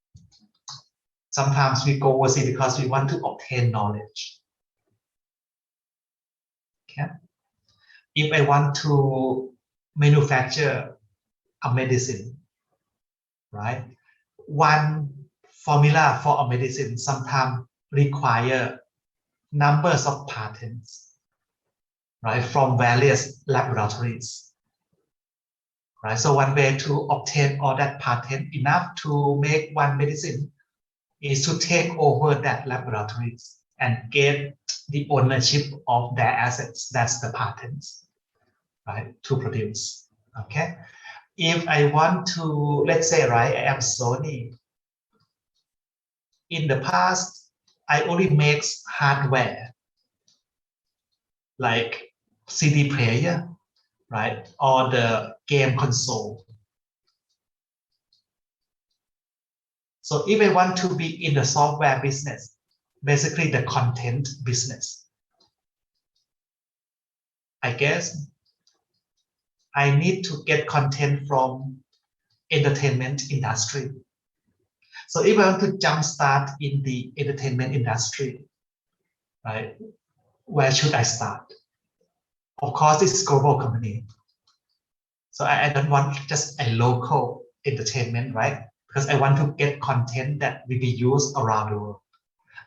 Speaker 1: Sometimes we go overseas because we want to obtain knowledge. Okay? If I want to manufacture a medicine, right? One formula for a medicine sometimes require numbers of patents, right, from various laboratories. Right? So one way to obtain all that patent enough to make one medicine is to take over that laboratories and get the ownership of their assets. That's the patents, right, to produce. Okay. If I want to, let's say, right, I am Sony. In the past, I only make hardware like CD player, right, or the game console. So if I want to be in the software business, basically the content business, I guess I need to get content from entertainment industry. So if I want to jumpstart in the entertainment industry, right, where should I start? Of course, this is a global company. So I don't want just a local entertainment, right, because I want to get content that will be used around the world.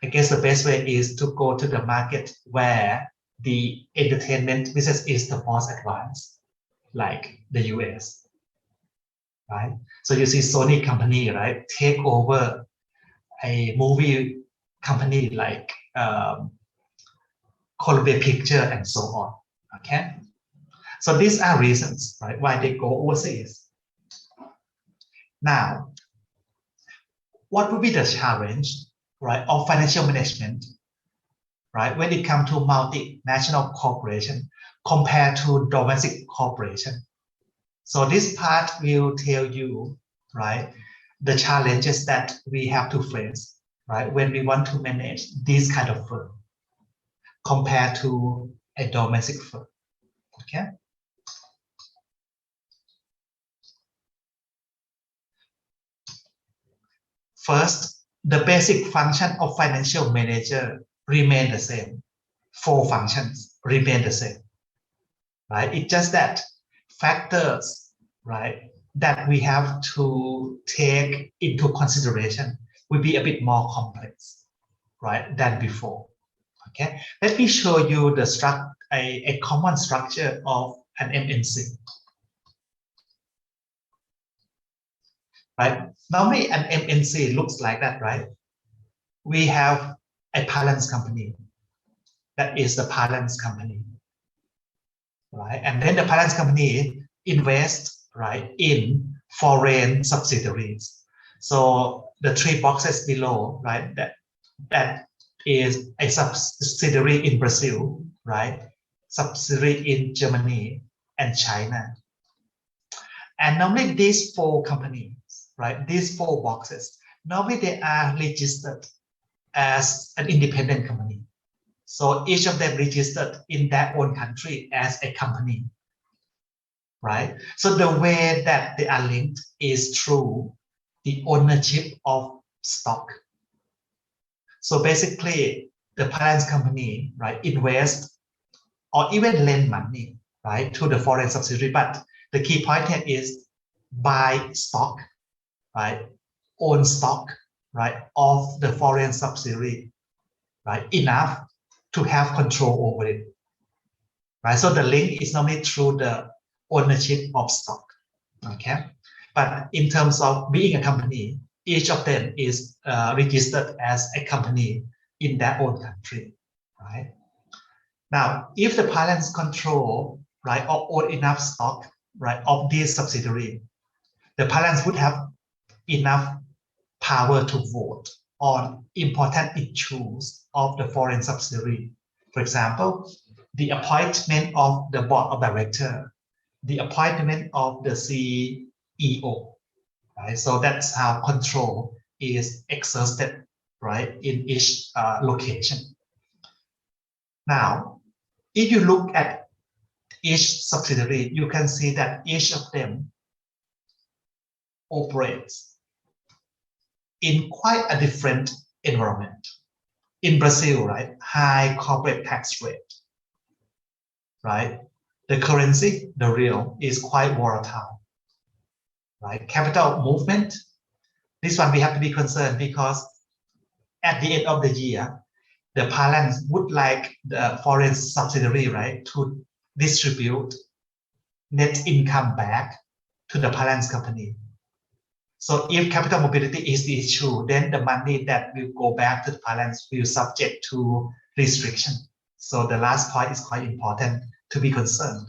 Speaker 1: I guess the best way is to go to the market where the entertainment business is the most advanced, like the US, right? So you see Sony company, right, take over a movie company like Columbia Picture and so on, okay? So these are reasons, right, why they go overseas. Now, what would be the challenge, right, of financial management, right, when it comes to multinational corporation compared to domestic corporation? So this part will tell you, right, the challenges that we have to face, right, when we want to manage this kind of firm compared to a domestic firm, okay? First, the basic function of financial manager remain the same. 4 functions remain the same, right? It's just that factors, right, that we have to take into consideration will be a bit more complex, right, than before. Okay, let me show you the a common structure of an MNC. Right? Normally, an MNC looks like that, right? We have a parent company. That is the parent company, right? And then the parent company invests, right, in foreign subsidiaries. So the 3 boxes below, right, that is a subsidiary in Brazil, right? Subsidiary in Germany and China. And normally these 4 companies, right, these 4 boxes, normally they are registered as an independent company. So each of them registered in their own country as a company, right? So the way that they are linked is through the ownership of stock. So basically, the parent company, right, invest or even lend money, right, to the foreign subsidiary. But the key point here is buy stock, right, own stock, right, of the foreign subsidiary, right, enough to have control over it, right? So the link is normally through the ownership of stock, okay? But in terms of being a company, each of them is registered as a company in their own country, right? Now, if the parents control, right, or own enough stock, right, of this subsidiary, the parents would have enough power to vote on important issues of the foreign subsidiary. For example, the appointment of the board of directors, the appointment of the CEO, right? So that's how control is exerted, right, in each location. Now, if you look at each subsidiary, you can see that each of them operates in quite a different environment. In Brazil, right, high corporate tax rate, right? The currency, the real, is quite volatile, right? Capital movement, this one we have to be concerned because at the end of the year, the parents would like the foreign subsidiary, right, to distribute net income back to the parent company. So if capital mobility is the issue, then the money that will go back to the parents will subject to restriction. So the last point is quite important to be concerned.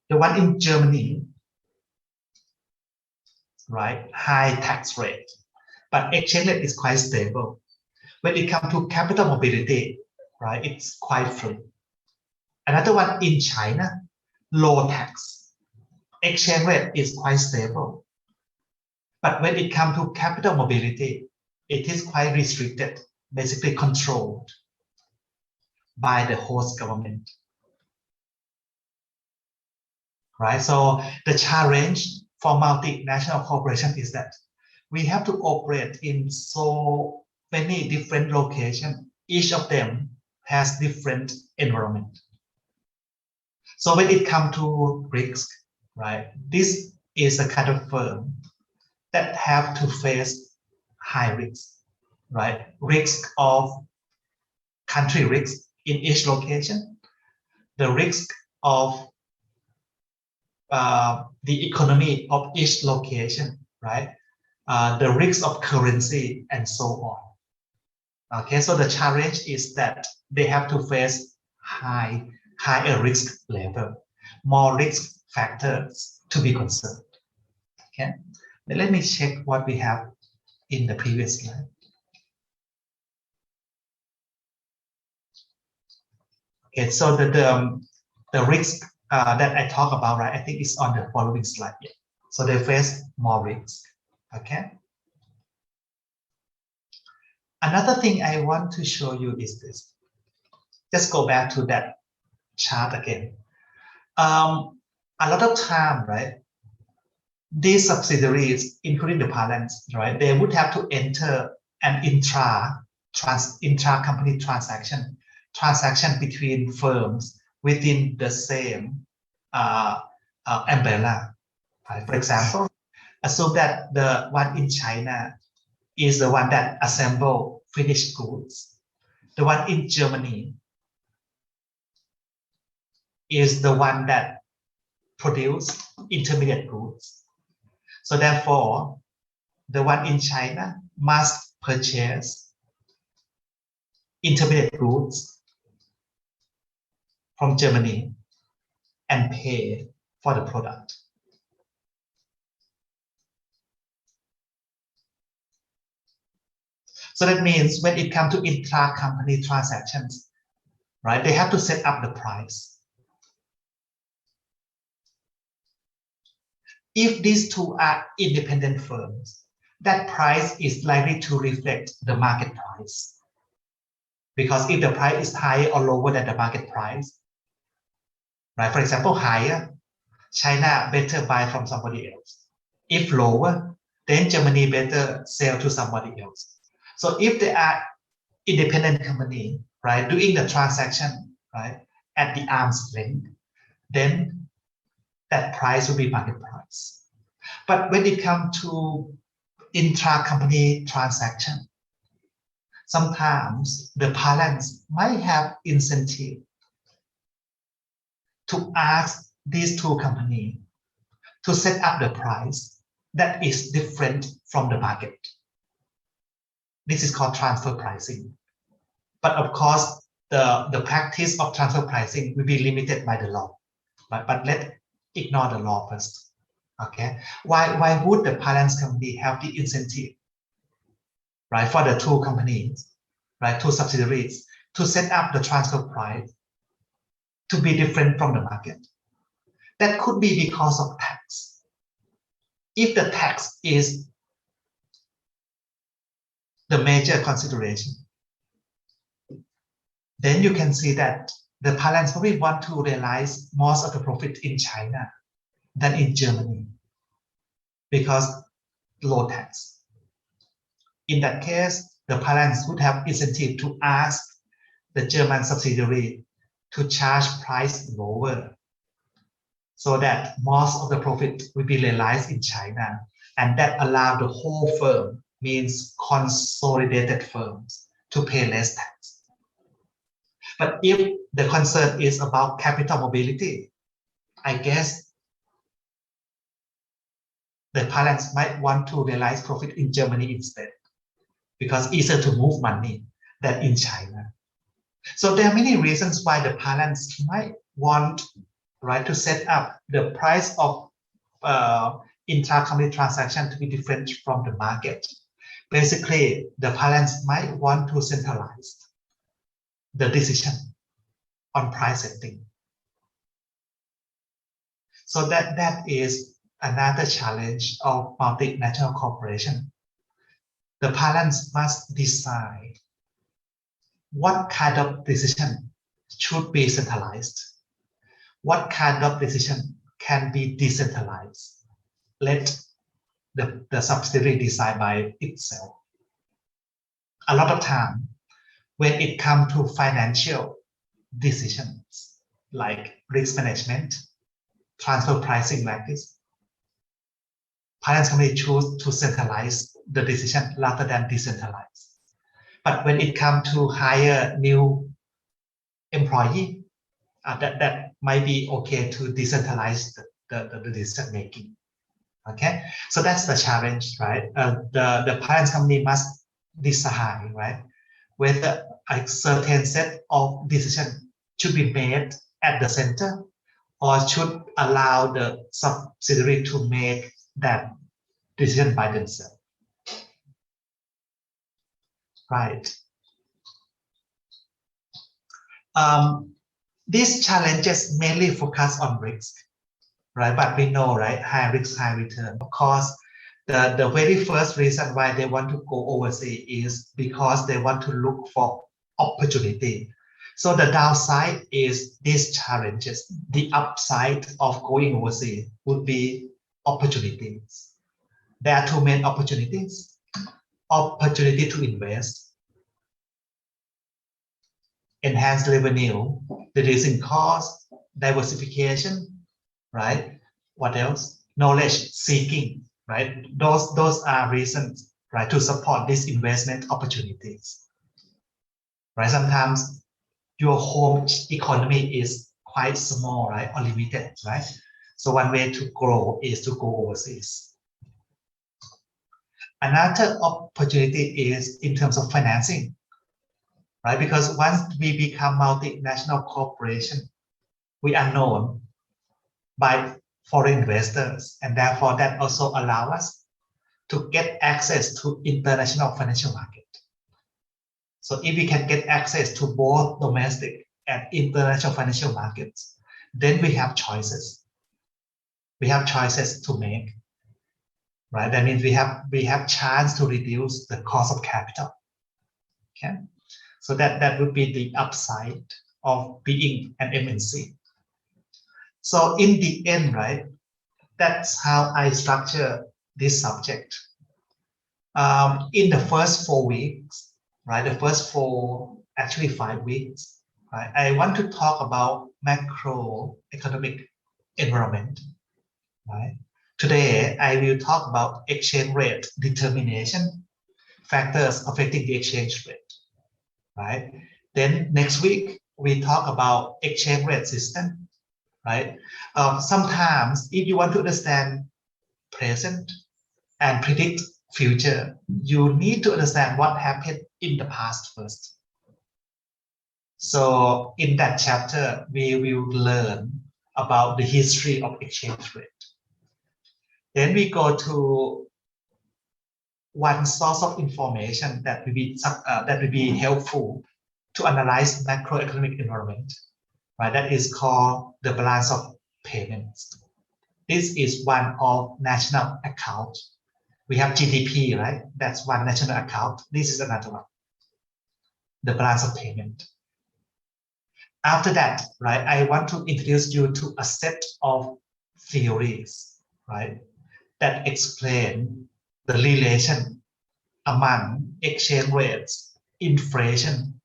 Speaker 1: The one in Germany, right, high tax rate, but exchange rate is quite stable. When it comes to capital mobility, right, it's quite free. Another one in China, low tax. Exchange rate is quite stable. But when it comes to capital mobility, it is quite restricted, basically controlled by the host government. Right? So the challenge for multinational corporation is that we have to operate in so many different locations. Each of them has different environment. So when it comes to risk, right, this is a kind of firm that have to face high risk, right? Risk of country risk in each location, the risk of the economy of each location, right? The risk of currency and so on. Okay, so the challenge is that they have to face higher risk level, more risk factors to be considered. Okay, let me check what we have in the previous slide. Okay, so the risk that I talk about, right? I think it's on the following slide. Yeah. So they face more risk. Okay. Another thing I want to show you is this. Just go back to that chart again. A lot of time, right? These subsidiaries, including the parents, right? They would have to enter an intra-company transaction between firms within the same umbrella. Right? For example, assume that the one in China is the one that assemble finished goods. The one in Germany is the one that produce intermediate goods. So therefore, the one in China must purchase intermediate goods from Germany and pay for the product. So that means when it comes to intra-company transactions, right, they have to set up the price. If these two are independent firms, that price is likely to reflect the market price. Because if the price is higher or lower than the market price, right? For example, higher, China better buy from somebody else. If lower, then Germany better sell to somebody else. So if they are independent company, right, doing the transaction, right, at the arm's length, then that price will be market price. But when it comes to intra-company transaction, sometimes the parents might have incentive to ask these two companies to set up the price that is different from the market. This is called transfer pricing. But of course, the practice of transfer pricing will be limited by the law. But let's ignore the law first. Okay, why would the parents company have the incentive, right, for the two companies, right, two subsidiaries to set up the transfer price to be different from the market? That could be because of tax. If the tax is the major consideration, then you can see that the parents probably want to realize most of the profit in China than in Germany because low tax. In that case, the parents would have incentive to ask the German subsidiary to charge price lower so that most of the profit will be realized in China, and that allow the whole firm, means consolidated firms, to pay less tax. But if the concern is about capital mobility, I guess the parents might want to realize profit in Germany instead, because it's easier to move money than in China. So there are many reasons why the parents might want, right, to set up the price of intra-company transaction to be different from the market. Basically, the parents might want to centralize the decision on price setting. So that is another challenge of multinational corporation. The parents must decide what kind of decision should be centralized, what kind of decision can be decentralized. Let the subsidiary decide by itself. A lot of time, when it comes to financial decisions like risk management, transfer pricing like this, finance company choose to centralize the decision rather than decentralize. But when it comes to hire new employee, that might be okay to decentralize the decision making. Okay, so that's the challenge, right? The finance company must decide, right, whether a certain set of decisions should be made at the center or should allow the subsidiary to make that decision by themselves. Right. These challenges mainly focus on risk, right? But we know, right, high risk, high return. Of course, the very first reason why they want to go overseas is because they want to look for opportunity. So the downside is these challenges. The upside of going overseas would be opportunities. There are two main opportunities. Opportunity to invest, enhance revenue, reducing cost, diversification, right? What else? Knowledge seeking, right? Those are reasons, right, to support these investment opportunities, right? Sometimes your home economy is quite small, right, or limited, right? So one way to grow is to go overseas. Another opportunity is in terms of financing, right? Because once we become multinational corporation, we are known by foreign investors, and therefore that also allow us to get access to international financial market. So if we can get access to both domestic and international financial markets, then we have choices. We have choices to make, right? That means we have chance to reduce the cost of capital. Okay, so that would be the upside of being an MNC. So in the end, right, that's how I structure this subject. In the first 4 weeks, right, the first actually 5 weeks, right, I want to talk about macroeconomic environment, right? Today, I will talk about exchange rate determination, factors affecting the exchange rate, right? Then next week, we talk about exchange rate system, right? Sometimes if you want to understand present and predict future, you need to understand what happened in the past first. So in that chapter, we will learn about the history of exchange rate. Then we go to one source of information that will be helpful to analyze macroeconomic environment, right? That is called the balance of payments. This is one of national account. We have GDP, right? That's one national account. This is another one, the balance of payment. After that, right, I want to introduce you to a set of theories, right, that explain the relation among exchange rates, inflation,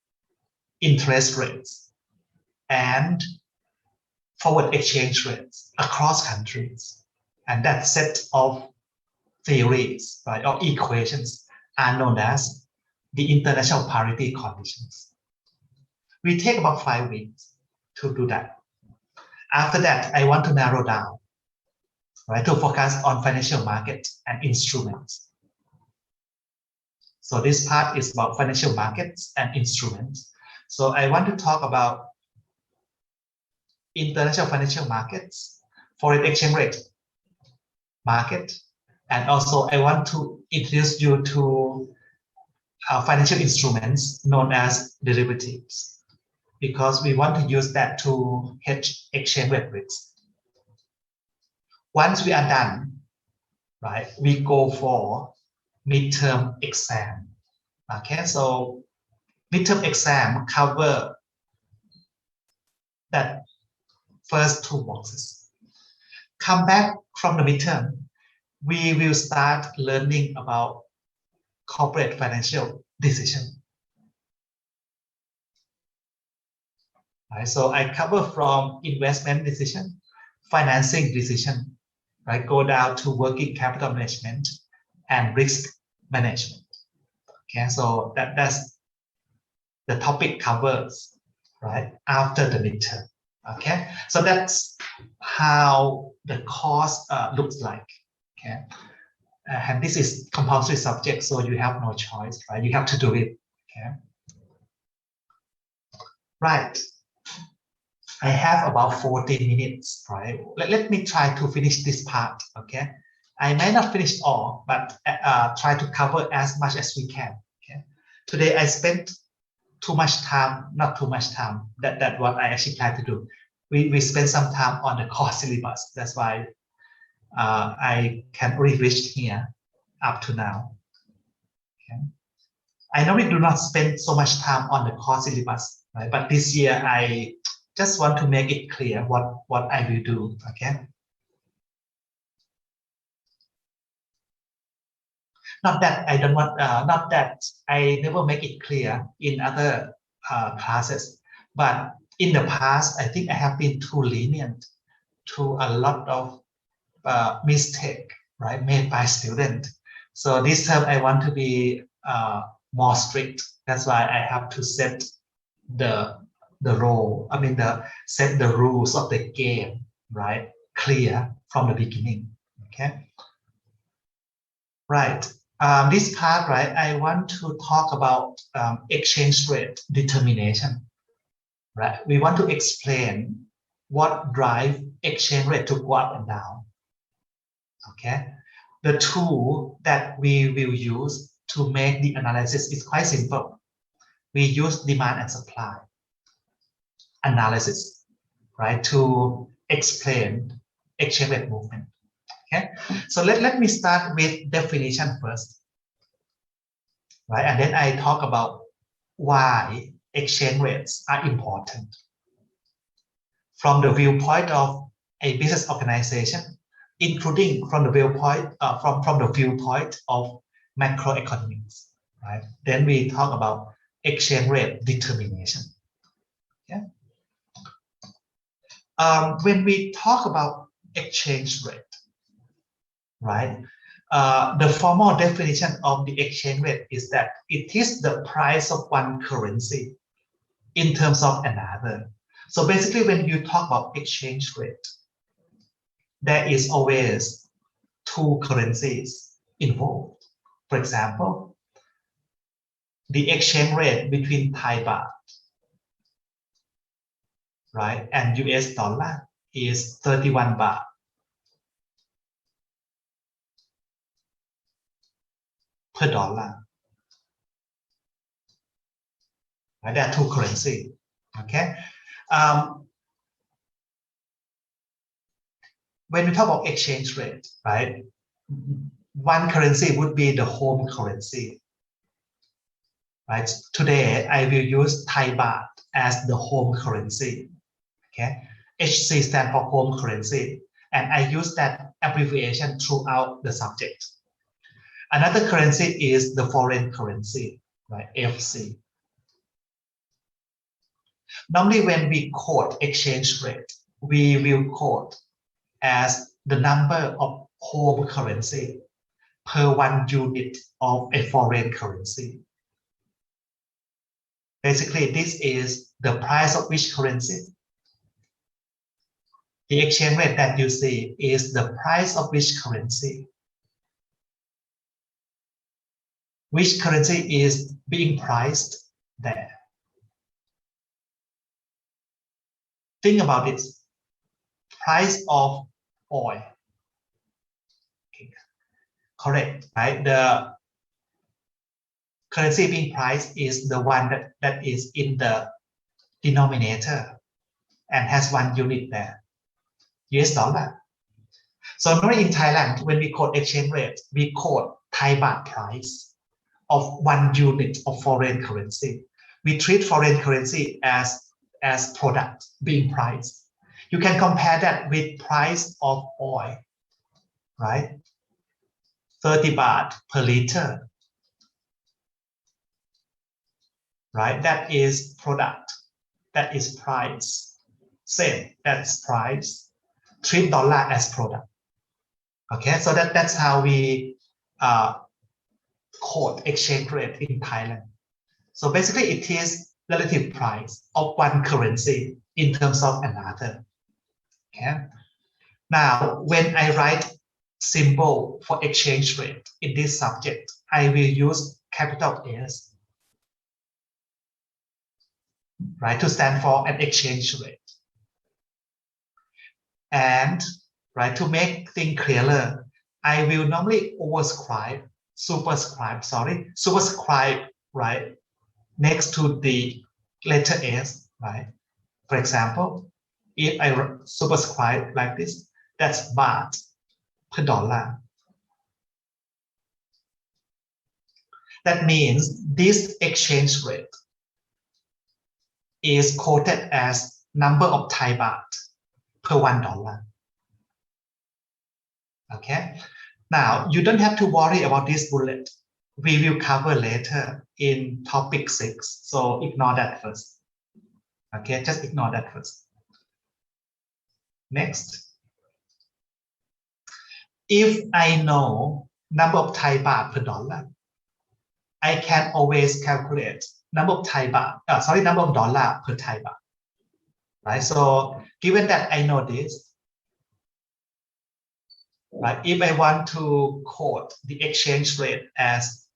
Speaker 1: interest rates, and forward exchange rates across countries. And that set of theories, right, or equations are known as the international parity conditions. We take about 5 weeks to do that. After that, I want to narrow down, right, to focus on financial markets and instruments. So this part is about financial markets and instruments. So I want to talk about international financial markets, foreign exchange rate market, and also I want to introduce you to financial instruments known as derivatives, because we want to use that to hedge exchange rate risk. Once we are done, right, we go for midterm exam. Okay, so midterm exam cover that first 2 boxes. Come back from the midterm, we will start learning about corporate financial decision. Right, so I cover from investment decision, financing decision, right? Go down to working capital management and risk management. Okay, so that's the topic covers, right, after the midterm. Okay, so that's how the course looks like. Okay, and this is compulsory subject, so you have no choice, right? You have to do it. Okay, right. I have about 40 minutes, right? Let me try to finish this part. Okay, I may not finish all, but try to cover as much as we can. Okay, today I spent too much time, not too much time. That's what I actually plan to do. We spend some time on the course syllabus. That's why I can only reach here up to now. Okay. I normally do not spend so much time on the course syllabus, right? But this year I just want to make it clear what I will do. Okay. Not that I don't want, not that I never make it clear in other classes, but in the past, I think I have been too lenient to a lot of mistake, right, made by student. So this term I want to be more strict. That's why I have to set the role. I mean, set the rules of the game, right, clear from the beginning. Okay. Right. This part, right, I want to talk about exchange rate determination, right? We want to explain what drive exchange rate to go up and down, okay? The tool that we will use to make the analysis is quite simple. We use demand and supply analysis, right, to explain exchange rate movement. Okay, so let me start with definition first, right? And then I talk about why exchange rates are important from the viewpoint of a business organization, including from the viewpoint from the viewpoint of macroeconomics, right? Then we talk about exchange rate determination. Okay. When we talk about exchange rate, right? The formal definition of the exchange rate is that it is the price of one currency in terms of another. So basically, when you talk about exchange rate, there is always two currencies involved. For example, the exchange rate between Thai baht, right, and US dollar is 31 baht per dollar. Right? There are two currencies. Okay. When we talk about exchange rate, right, one currency would be the home currency. Right. Today, I will use Thai baht as the home currency. Okay. HC stands for home currency, and I use that abbreviation throughout the subject. Another currency is the foreign currency, right? FC. Normally, when we quote exchange rate, we will quote as the number of home currency per one unit of a foreign currency. Basically, this is the price of which currency. The exchange rate that you see is the price of which currency. Which currency is being priced there. Think about this. Price of oil. Okay. Correct, right? The currency being priced is the one that is in the denominator and has one unit there, US dollar. So normally in Thailand, when we quote exchange rate, we quote Thai baht price of one unit of foreign currency. We treat foreign currency as product being priced. You can compare that with price of oil, right? 30 baht per liter, right? That is product, that is price. Same, that's price. Treat dollar as product. Okay, so that's how we quote exchange rate in Thailand. So basically, it is relative price of one currency in terms of another. Okay. Now, when I write symbol for exchange rate in this subject, I will use capital S, right, to stand for an exchange rate. And right, to make things clearer, I will normally superscribe, right, next to the letter S, right? For example, if I superscribe like this, that's baht per dollar. That means this exchange rate is quoted as number of Thai baht per $1. Okay. Now, you don't have to worry about this bullet. We will cover later in topic 6. So ignore that first. Okay, just ignore that first. Next. If I know number of Thai baht per dollar, I can always calculate number of number of dollar per Thai baht. Right? So given that I know this, right, if I want to quote the exchange rate as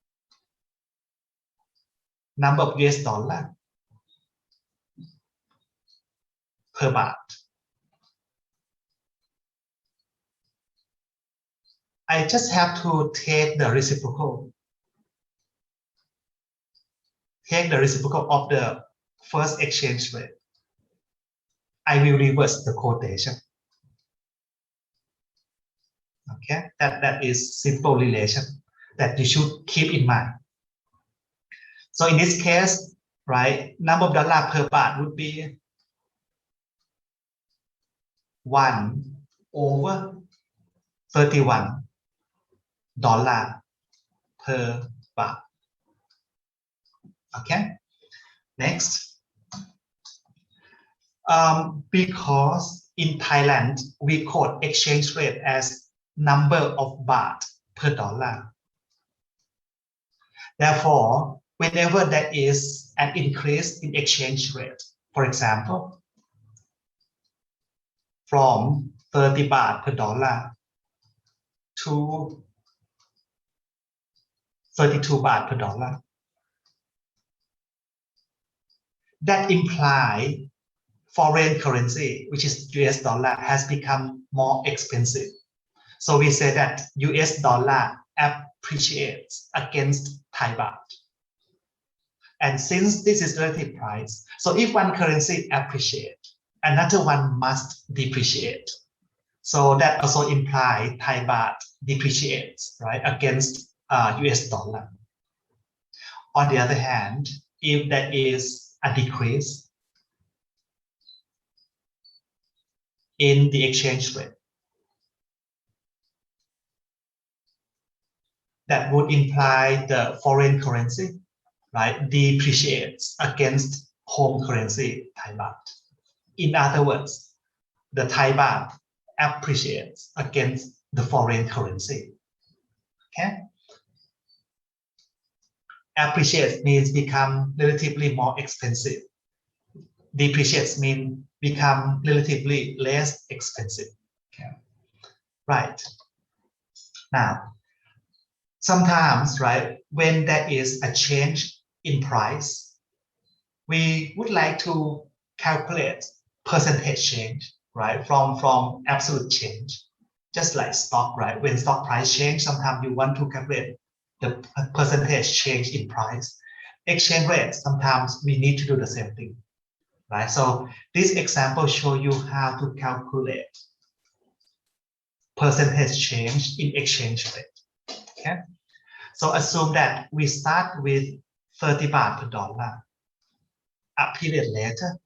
Speaker 1: number of US dollar per baht, I just have to take the reciprocal. Take the reciprocal of the first exchange rate. I will reverse the quotation. Okay, that is simple relation that you should keep in mind. So in this case, right, number of dollar per baht would be 1/31 dollar per baht. Okay, next. Because in Thailand, we quote exchange rate as number of baht per dollar. Therefore, whenever there is an increase in exchange rate, for example, from 30 baht per dollar to 32 baht per dollar, that implies foreign currency, which is US dollar, has become more expensive. So we say that US dollar appreciates against Thai baht. And since this is relative price, so if one currency appreciates, another one must depreciate. So that also implies Thai baht depreciates, right, against US dollar. On the other hand, if there is a decrease in the exchange rate, that would imply the foreign currency, right, depreciates against home currency, Thai baht. In other words, the Thai baht appreciates against the foreign currency. Okay? Appreciates means become relatively more expensive. Depreciates means become relatively less expensive. Okay? Right. Now, sometimes, right, when there is a change in price, we would like to calculate percentage change, right, from absolute change. Just like stock, right? When stock price change, sometimes you want to calculate the percentage change in price. Exchange rate, sometimes we need to do the same thing, right? So this example show you how to calculate percentage change in exchange rate. Okay. So assume that we start with 30 baht per dollar. A period later,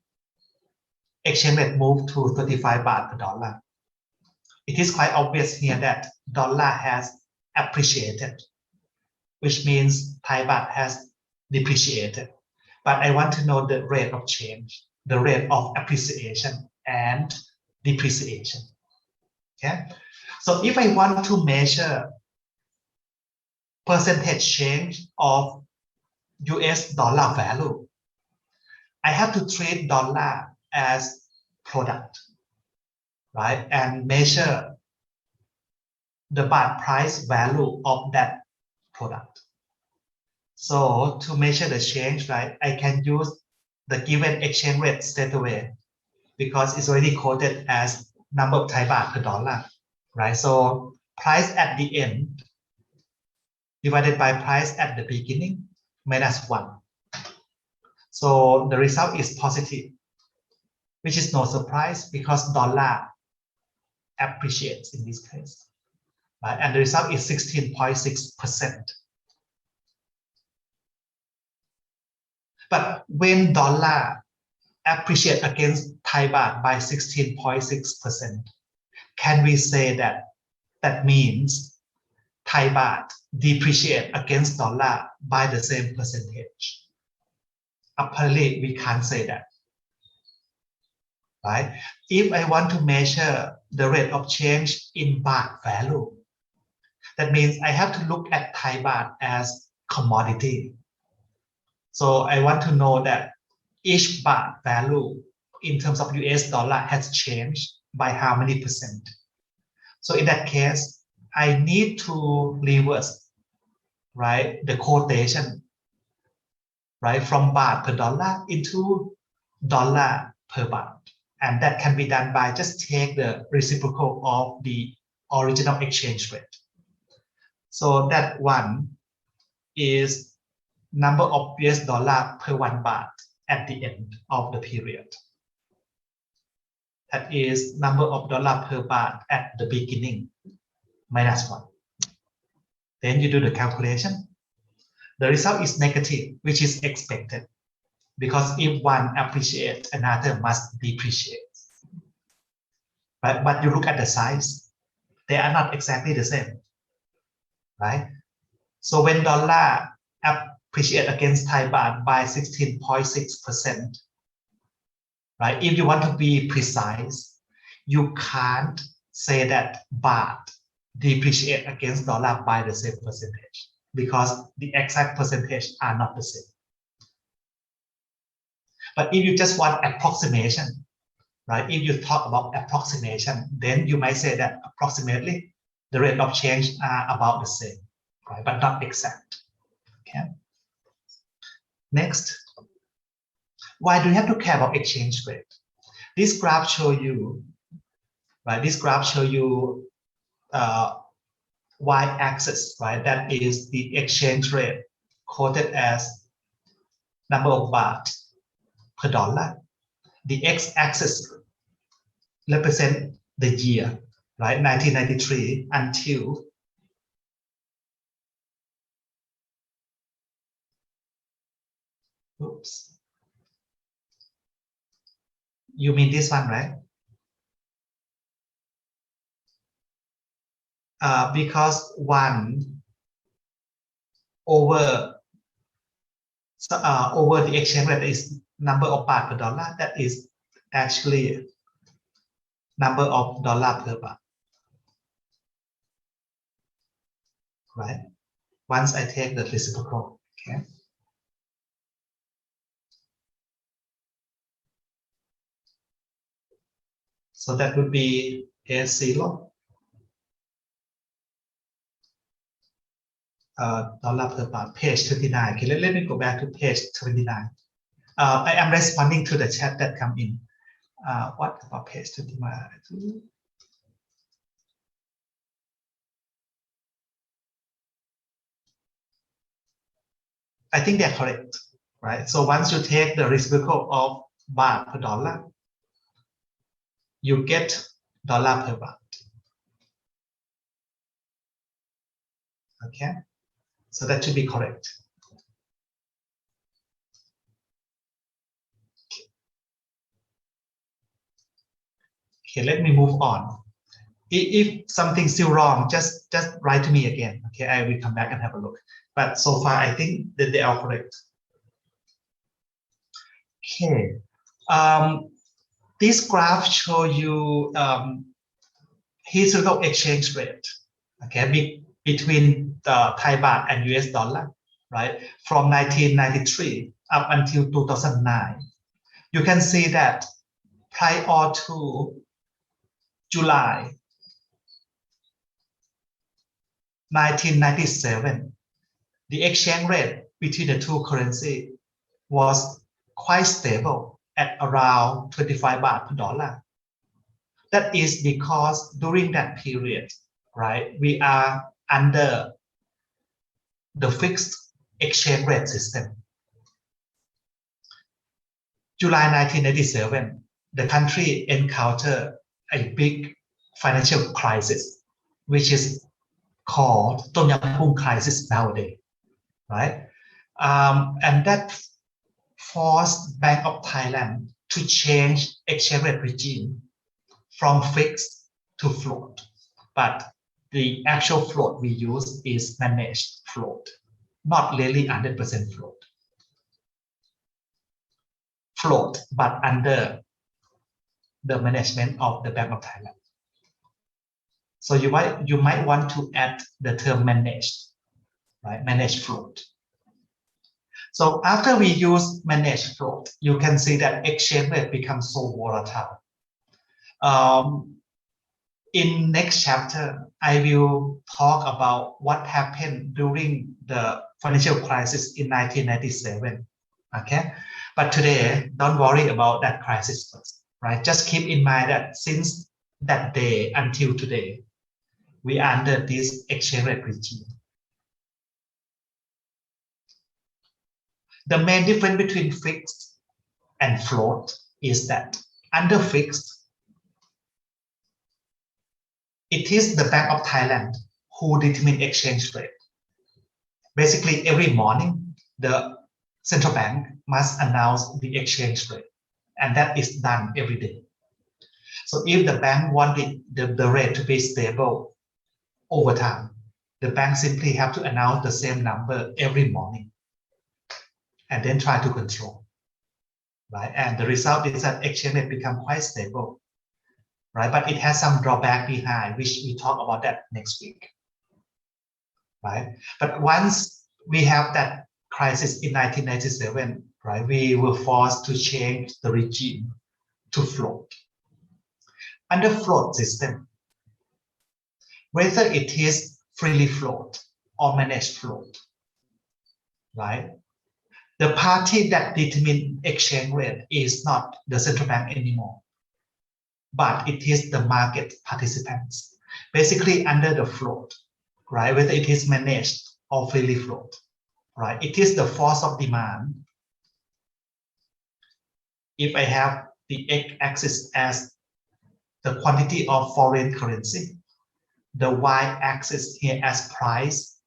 Speaker 1: exchange rate moved to 35 baht per dollar. It is quite obvious here that dollar has appreciated, which means Thai baht has depreciated. But I want to know the rate of change, the rate of appreciation and depreciation. Okay, so if I want to measure percentage change of US dollar value, I have to treat dollar as product, right? And measure the baht price value of that product. So to measure the change, right, I can use the given exchange rate straight away because it's already quoted as number of Thai baht per dollar, right? So price at the end divided by price at the beginning minus 1. So the result is positive, which is no surprise because dollar appreciates in this case, right? And the result is 16.6%. But when dollar appreciate against Thai baht by 16.6%, can we say that that means Thai baht depreciate against dollar by the same percentage? Apparently, we can't say that, right? If I want to measure the rate of change in baht value, that means I have to look at Thai baht as commodity. So I want to know that each baht value in terms of US dollar has changed by how many percent. So in that case, I need to reverse, right, the quotation, right, from baht per dollar into dollar per baht. And that can be done by just take the reciprocal of the original exchange rate. So that one is number of US dollar per 1 baht at the end of the period. That is number of dollar per baht at the beginning minus 1. Then you do the calculation. The result is negative, which is expected because if one appreciates, another must depreciate. But you look at the size, they are not exactly the same, right? So when dollar appreciate against Thai baht by 16.6%, right? If you want to be precise, you can't say that baht depreciate against dollar by the same percentage because the exact percentage are not the same. But if you just want approximation, right? If you talk about approximation, then you might say that approximately the rate of change are about the same, right? But not exact. Okay. Next, why do you have to care about exchange rate? This graph show you, right? This graph show you y-axis, right? That is the exchange rate quoted as number of baht per dollar. The x-axis represent the year, right? 1993 until oops. You mean this one, right? Because 1 over the exchange rate is number of baht per dollar. That is actually number of dollar per baht, right? Once I take the reciprocal, okay. So that would be S0 dollar per baht, page 29. Okay, let me go back to page 29. I am responding to the chat that come in. What about page 29? I think they're correct, right? So once you take the reciprocal of baht per dollar, you get dollar per baht. Okay, so that should be correct. Okay, let me move on. If something's still wrong, just write to me again. Okay, I will come back and have a look. But so far, I think that they are correct. Okay, this graph show you historical exchange rate, okay, between the Thai baht and US dollar, right, from 1993 up until 2009, you can see that prior to July 1997, the exchange rate between the two currencies was quite stable at around 25 baht per dollar. That is because during that period, right, we are under the fixed exchange rate system. July 1987, the country encountered a big financial crisis, which is called Tom Yam Goong crisis nowadays, right? And that forced Bank of Thailand to change exchange rate regime from fixed to float. But the actual float we use is managed float, not really 100% float. Float, but under the management of the Bank of Thailand. So you might want to add the term managed, right? Managed float. So after we use managed float, you can see that exchange rate becomes so volatile. In next chapter, I will talk about what happened during the financial crisis in 1997. Okay, but today, don't worry about that crisis first, right? Just keep in mind that since that day until today, we are under this exchange rate regime. The main difference between fixed and float is that under fixed, it is the Bank of Thailand who determine exchange rate. Basically, every morning, the central bank must announce the exchange rate, and that is done every day. So if the bank wanted the rate to be stable over time, the bank simply have to announce the same number every morning and then try to control, right? And the result is that exchange rate become quite stable, right? But it has some drawback behind, which we talk about that next week, right? But once we have that crisis in 1997, right, we were forced to change the regime to float. Under float system, whether it is freely float or managed float, right? The party that determines exchange rate is not the central bank anymore, but it is the market participants. Basically, under the float, right? Whether it is managed or freely float, right? It is the force of demand. If I have the x-axis as the quantity of foreign currency, the y-axis here as price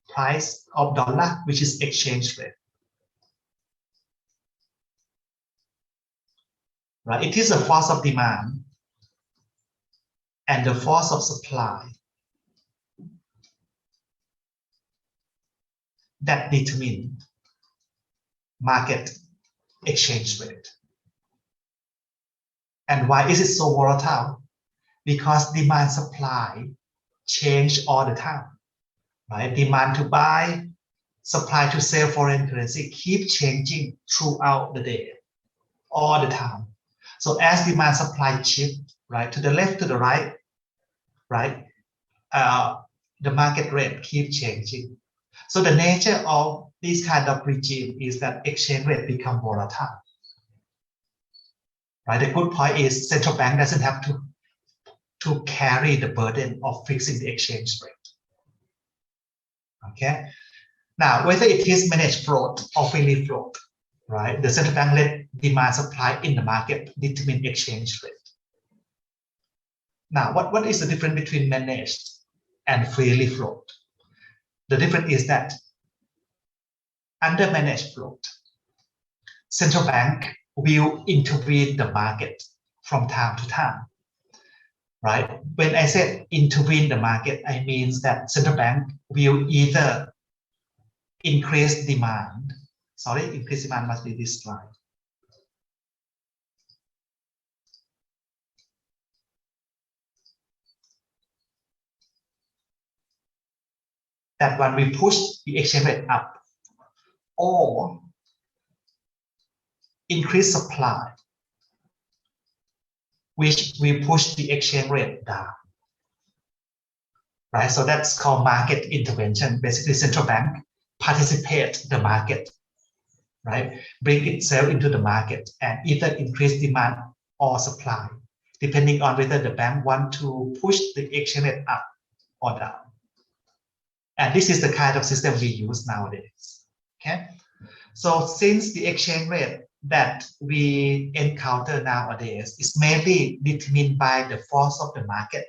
Speaker 1: of dollar, which is exchange rate. Right? It is the force of demand and the force of supply that determine market exchange rate. And why is it so volatile? Because demand supply change all the time, right? Demand to buy, supply to sell foreign currency keep changing throughout the day, all the time. So as demand supply shift, right, to the left, to the right, right, the market rate keep changing. So the nature of this kind of regime is that exchange rate become volatile. Right? The good point is central bank doesn't have to carry the burden of fixing the exchange rate. Okay. Now, whether it is managed float or freely float, right? The central bank let demand supply in the market determine exchange rate. Now, what is the difference between managed and freely float? The difference is that under managed float, central bank will intervene the market from time to time, right? When I said intervene the market, I mean that central bank will either increase demand. Sorry, increase demand must be this slide. that one we push the exchange rate up, or increase supply, which we push the exchange rate down, right? So that's called market intervention. Basically, central bank participate the market, right? Bring itself into the market and either increase demand or supply, depending on whether the bank want to push the exchange rate up or down. And this is the kind of system we use nowadays, okay? So since the exchange rate that we encounter nowadays is mainly determined by the force of the market.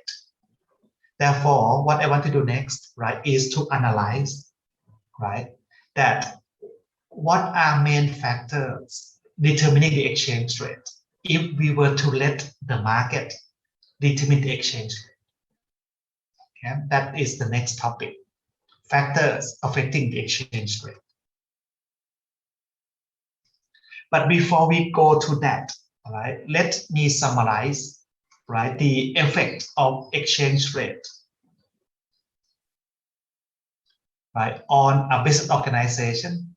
Speaker 1: Therefore, what I want to do next, right, is to analyze, right, that what are main factors determining the exchange rate if we were to let the market determine the exchange rate. Okay? That is the next topic. Factors affecting the exchange rate. But before we go to that, right, let me summarize, right, the effect of exchange rate, right, on a business organization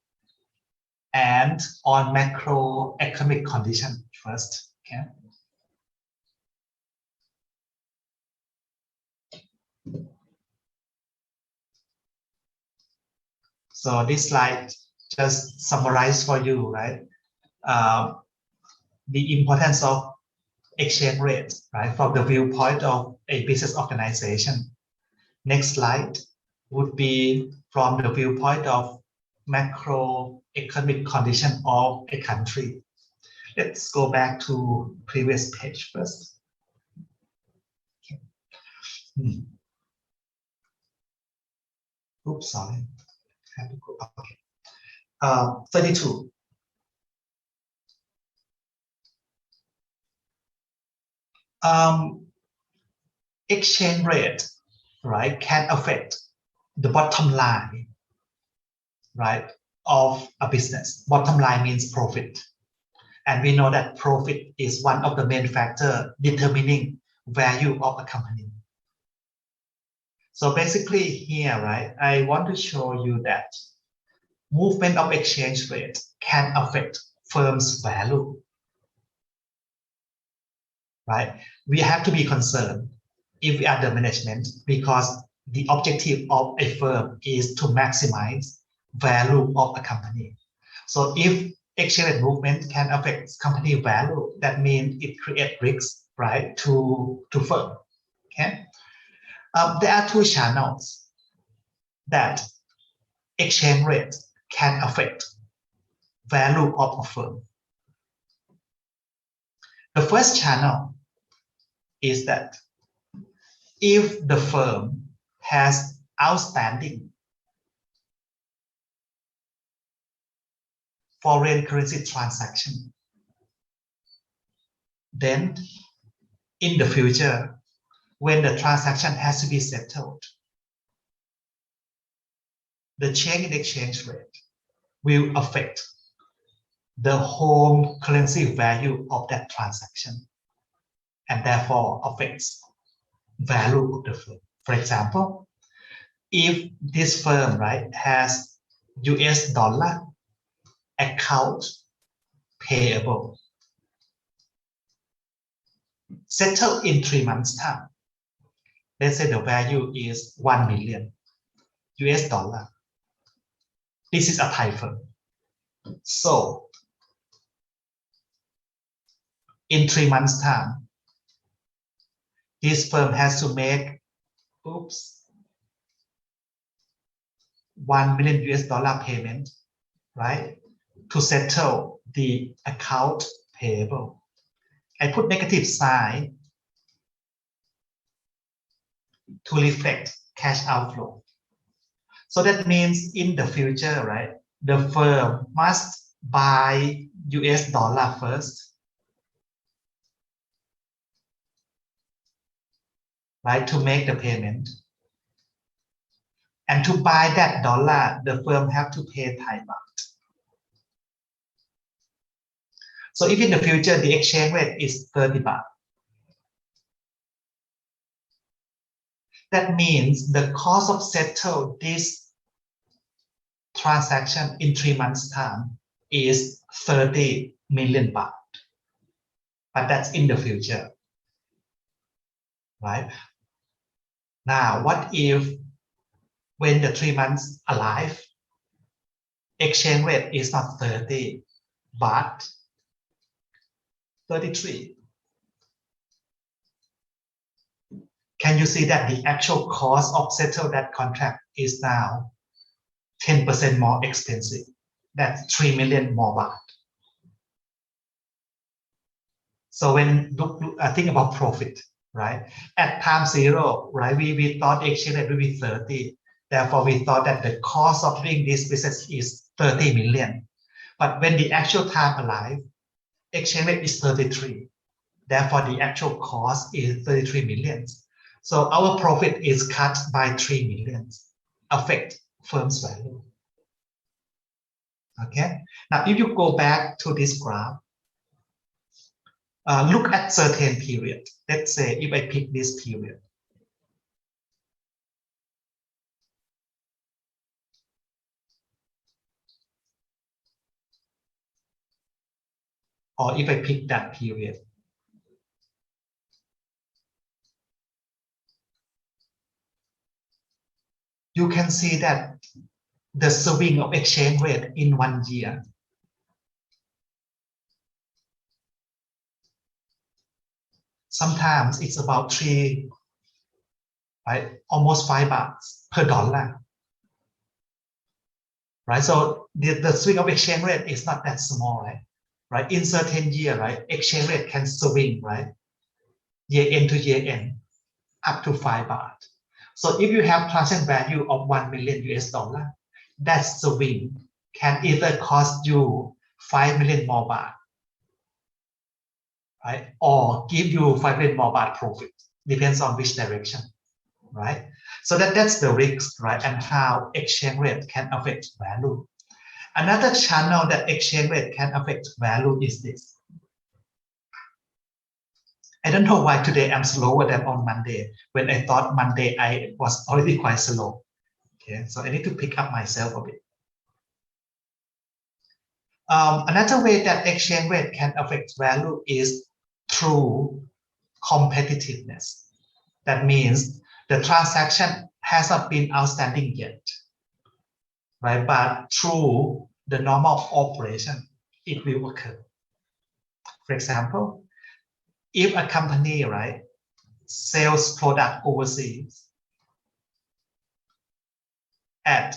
Speaker 1: and on macroeconomic condition first. Okay. So this slide just summarize for you, right, the importance of exchange rate, right, from the viewpoint of a business organization. Next slide would be from the viewpoint of macroeconomic condition of a country. Let's go back to previous page first. Okay. Oops, sorry. I have to go. Okay. 32. Exchange rate, right, can affect the bottom line, right, of a business. Bottom line means profit. And we know that profit is one of the main factors determining value of a company. So basically here, right, I want to show you that movement of exchange rate can affect firm's value, right? We have to be concerned if we are the management, because the objective of a firm is to maximize value of a company. So if exchange rate movement can affect company value, that means it creates risks, right, to firm. Okay. There are two channels that exchange rate can affect value of a firm. The first channel is that if the firm has outstanding foreign currency transaction, then in the future, when the transaction has to be settled, the change in exchange rate will affect the home currency value of that transaction, and therefore affects value of the firm. For example, if this firm, right, has US dollar account payable settled in 3 months' time, let's say the value is 1 million US dollar. This is a Thai firm. So in 3 months' time, this firm has to make, 1 million US dollar payment, right, to settle the account payable. I put negative sign to reflect cash outflow. So that means in the future, right, the firm must buy US dollar first, right, to make the payment. And to buy that dollar, the firm have to pay Thai baht. So if in the future the exchange rate is 30 baht, that means the cost of settle this transaction in 3 months time is 30 million baht, but that's in the future, right? Now, what if when the 3 months alive, exchange rate is not 30, but 33? Can you see that the actual cost of settle that contract is now 10% more expensive? That's 3 million more baht. So when think about profit, right? At time zero, right? We thought exchange rate will be 30. Therefore, we thought that the cost of doing this business is 30 million. But when the actual time alive, exchange rate is 33. Therefore, the actual cost is 33 million. So our profit is cut by 3 million, affect firm's value. Okay. Now, if you go back to this graph, look at certain period. Let's say if I pick this period. Or if I pick that period. You can see that the swing of exchange rate in 1 year sometimes it's about 3, right? Almost 5 baht per dollar, right? So the swing of exchange rate is not that small, right? Right? In certain year, right? Exchange rate can swing, right? Year end to year end, up to 5 baht. So if you have transaction value of 1 million US dollar, that swing can either cost you 5 million more baht, right? Or give you 5 million more baht profit, depends on which direction, right? So that's the risk, right? And how exchange rate can affect value. Another channel that exchange rate can affect value is this. I don't know why today I'm slower than on Monday, when I thought Monday I was already quite slow. Okay, so I need to pick up myself a bit. Another way that exchange rate can affect value is through competitiveness. That means the transaction has not been outstanding yet, right? But through the normal operation, it will occur. For example, if a company, right, sells product overseas at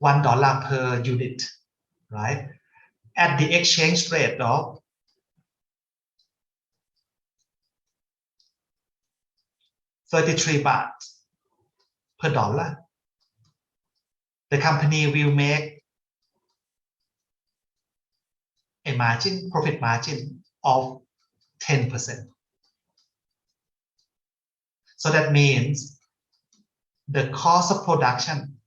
Speaker 1: $1 per unit, right? At the exchange rate of 33 baht per dollar, the company will make a margin, profit margin of 10%. So that means the cost of production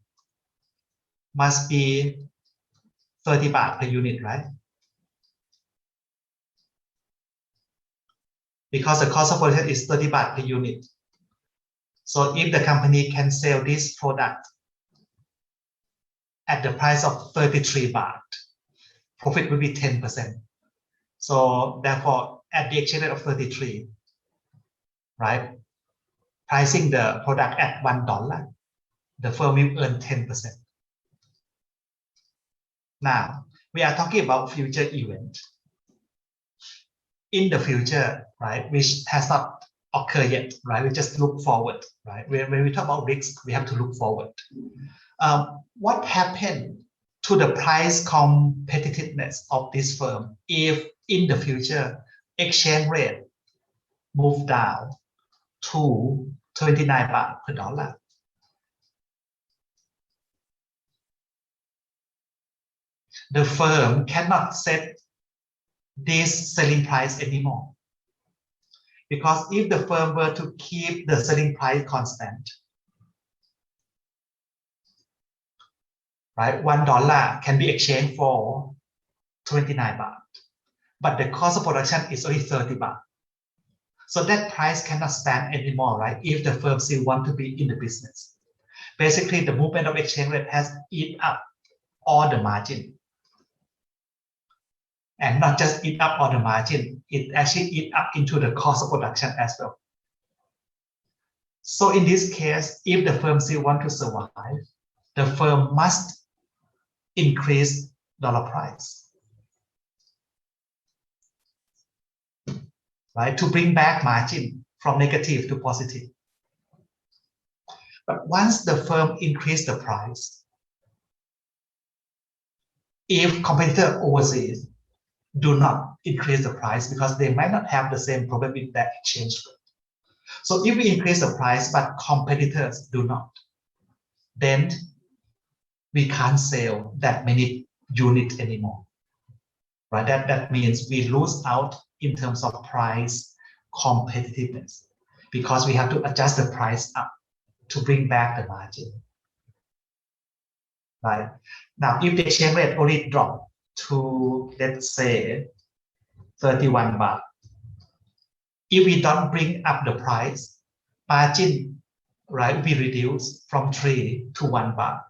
Speaker 1: must be 30 baht per unit, right? Because the cost of production is 30 baht per unit. So if the company can sell this product at the price of 33 baht, profit will be 10%. So therefore, at the exchange rate of 33, right? Pricing the product at $1, the firm will earn 10%. Now, we are talking about future event. In the future, right, which has not occurred yet, right? We just look forward, right? When we talk about risk, we have to look forward. What happened to the price competitiveness of this firm if in the future exchange rate move down to 29 baht per dollar? The firm cannot set this selling price anymore. Because if the firm were to keep the selling price constant, right, $1 can be exchanged for 29 baht. But the cost of production is only 30 baht. So that price cannot stand anymore, right? If the firm still want to be in the business. Basically, the movement of exchange rate has eat up all the margin. And not just eat up all the margin, it actually eat up into the cost of production as well. So in this case, if the firm still want to survive, the firm must increase dollar price, right? To bring back margin from negative to positive. But once the firm increase the price, if competitor overseas do not increase the price because they might not have the same problem with that exchange rate. So if we increase the price but competitors do not, then we can't sell that many units anymore, right? That means we lose out in terms of price competitiveness because we have to adjust the price up to bring back the margin, right? Now, if the exchange rate only drop to, let's say, 31 baht, if we don't bring up the price, margin, right, we reduce from 3 to 1 baht.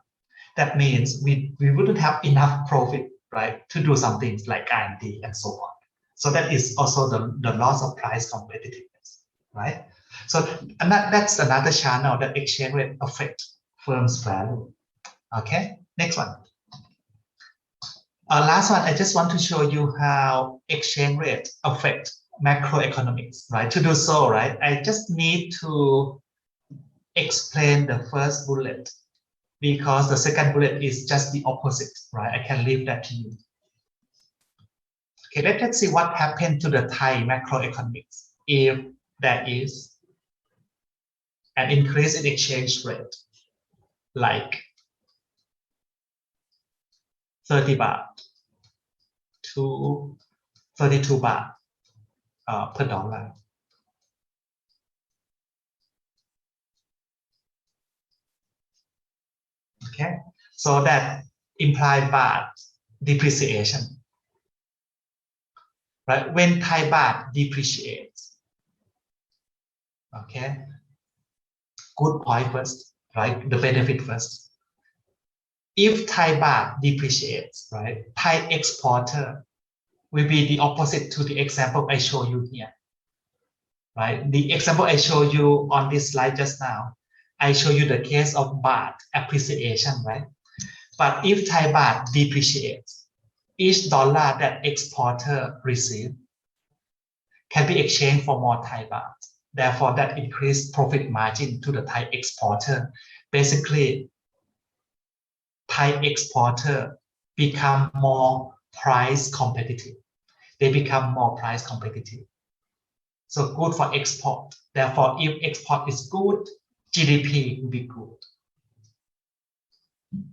Speaker 1: That means we wouldn't have enough profit, right, to do some things like INTL and so on. So that is also the loss of price competitiveness, right? So and that's another channel that exchange rate affect firm's value. Okay, next one. Last one, I just want to show you how exchange rate affect macroeconomics, right? To do so, right, I just need to explain the first bullet because the second bullet is just the opposite, right? I can leave that to you. Okay, let's see what happened to the Thai macroeconomics if there is an increase in exchange rate like 30 baht to 32 baht per dollar. Okay, so that implied baht depreciation, right? When Thai baht depreciates, okay, good point first, right? The benefit first. If Thai baht depreciates, right, Thai exporter will be the opposite to the example I show you here, right? The example I show you on this slide just now, I show you the case of baht appreciation, right? But if Thai baht depreciates, each dollar that exporter receives can be exchanged for more Thai baht. Therefore, that increased profit margin to the Thai exporter. Basically, Thai exporter become more price competitive. They become more price competitive. So good for export. Therefore, if export is good, GDP will be good.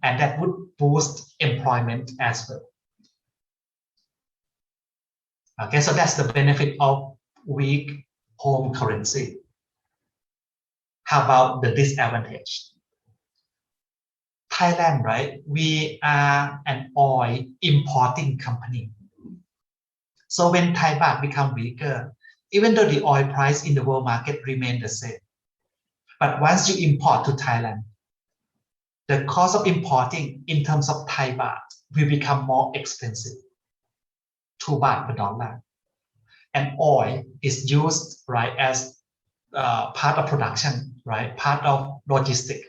Speaker 1: And that would boost employment as well. Okay, so that's the benefit of weak home currency. How about the disadvantage? Thailand, right? We are an oil importing company. So when Thai baht become weaker, even though the oil price in the world market remain the same, but once you import to Thailand, the cost of importing in terms of Thai baht will become more expensive, 2 baht per dollar. And oil is used, right, as part of production, right, part of logistics.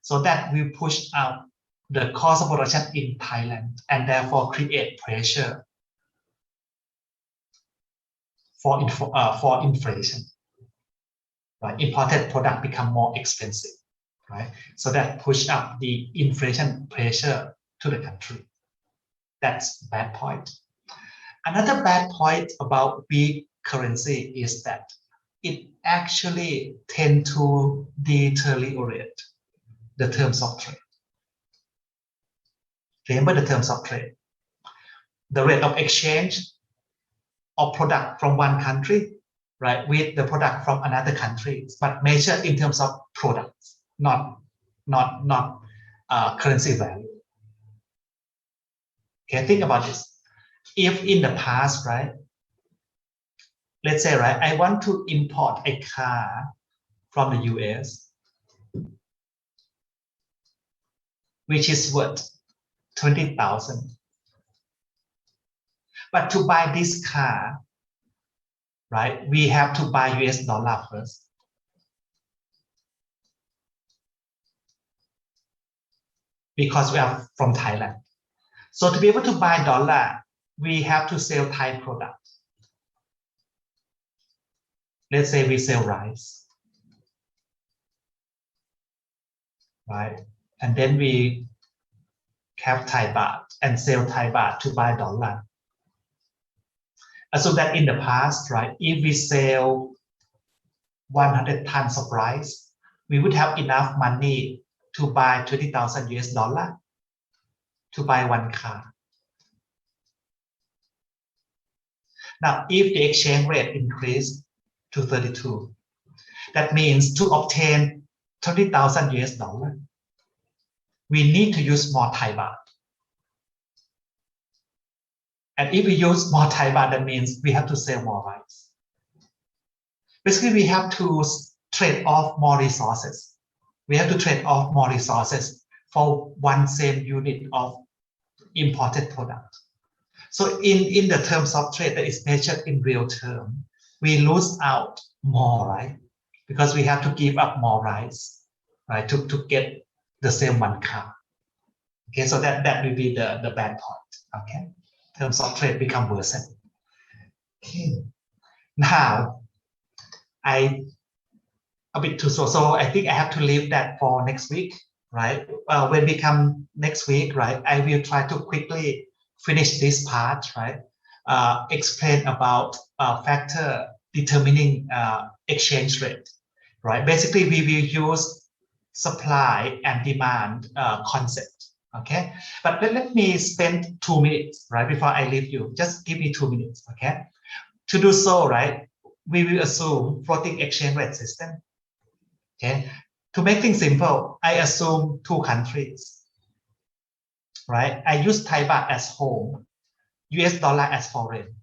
Speaker 1: So that will push out the cost of production in Thailand and therefore create pressure for inflation. Right? Imported product become more expensive, right? So that push up the inflation pressure to the country. That's a bad point. Another bad point about weak currency is that it actually tend to deteriorate the terms of trade. Remember the terms of trade. The rate of exchange of product from one country, right, with the product from another country, but measured in terms of products, not currency value. Okay, think about this. If in the past, right, let's say, right, I want to import a car from the US, which is worth 20,000. But to buy this car, right, we have to buy US dollar first. Because we are from Thailand. So to be able to buy dollar, we have to sell Thai product. Let's say we sell rice, right? And then we have Thai baht and sell Thai baht to buy dollar. So that in the past, right, if we sell 100 tons of rice, we would have enough money to buy 20,000 US dollar to buy one car. Now, if the exchange rate increased to 32, that means to obtain 30,000 US dollar, we need to use more Thai baht. And if we use more Thai baht, that means we have to sell more rice. Basically, we have to trade off more resources. We have to trade off more resources for one same unit of imported product. So in the terms of trade that is measured in real term, we lose out more, right? Because we have to give up more rice, right, to get the same one car. Okay, so that will be the bad point. Okay, terms of trade become worsen. Okay, now a bit too slow, so I think I have to leave that for next week, right? When we come next week, right, I will try to quickly finish this part, right? Explain about factor determining exchange rate, right? Basically, we will use supply and demand concept, okay? But let me spend 2 minutes, right, before I leave you. Just give me 2 minutes, okay? To do so, right, we will assume floating exchange rate system, okay? To make things simple, I assume 2 countries, right? I use Thai baht as home, US dollar as foreign.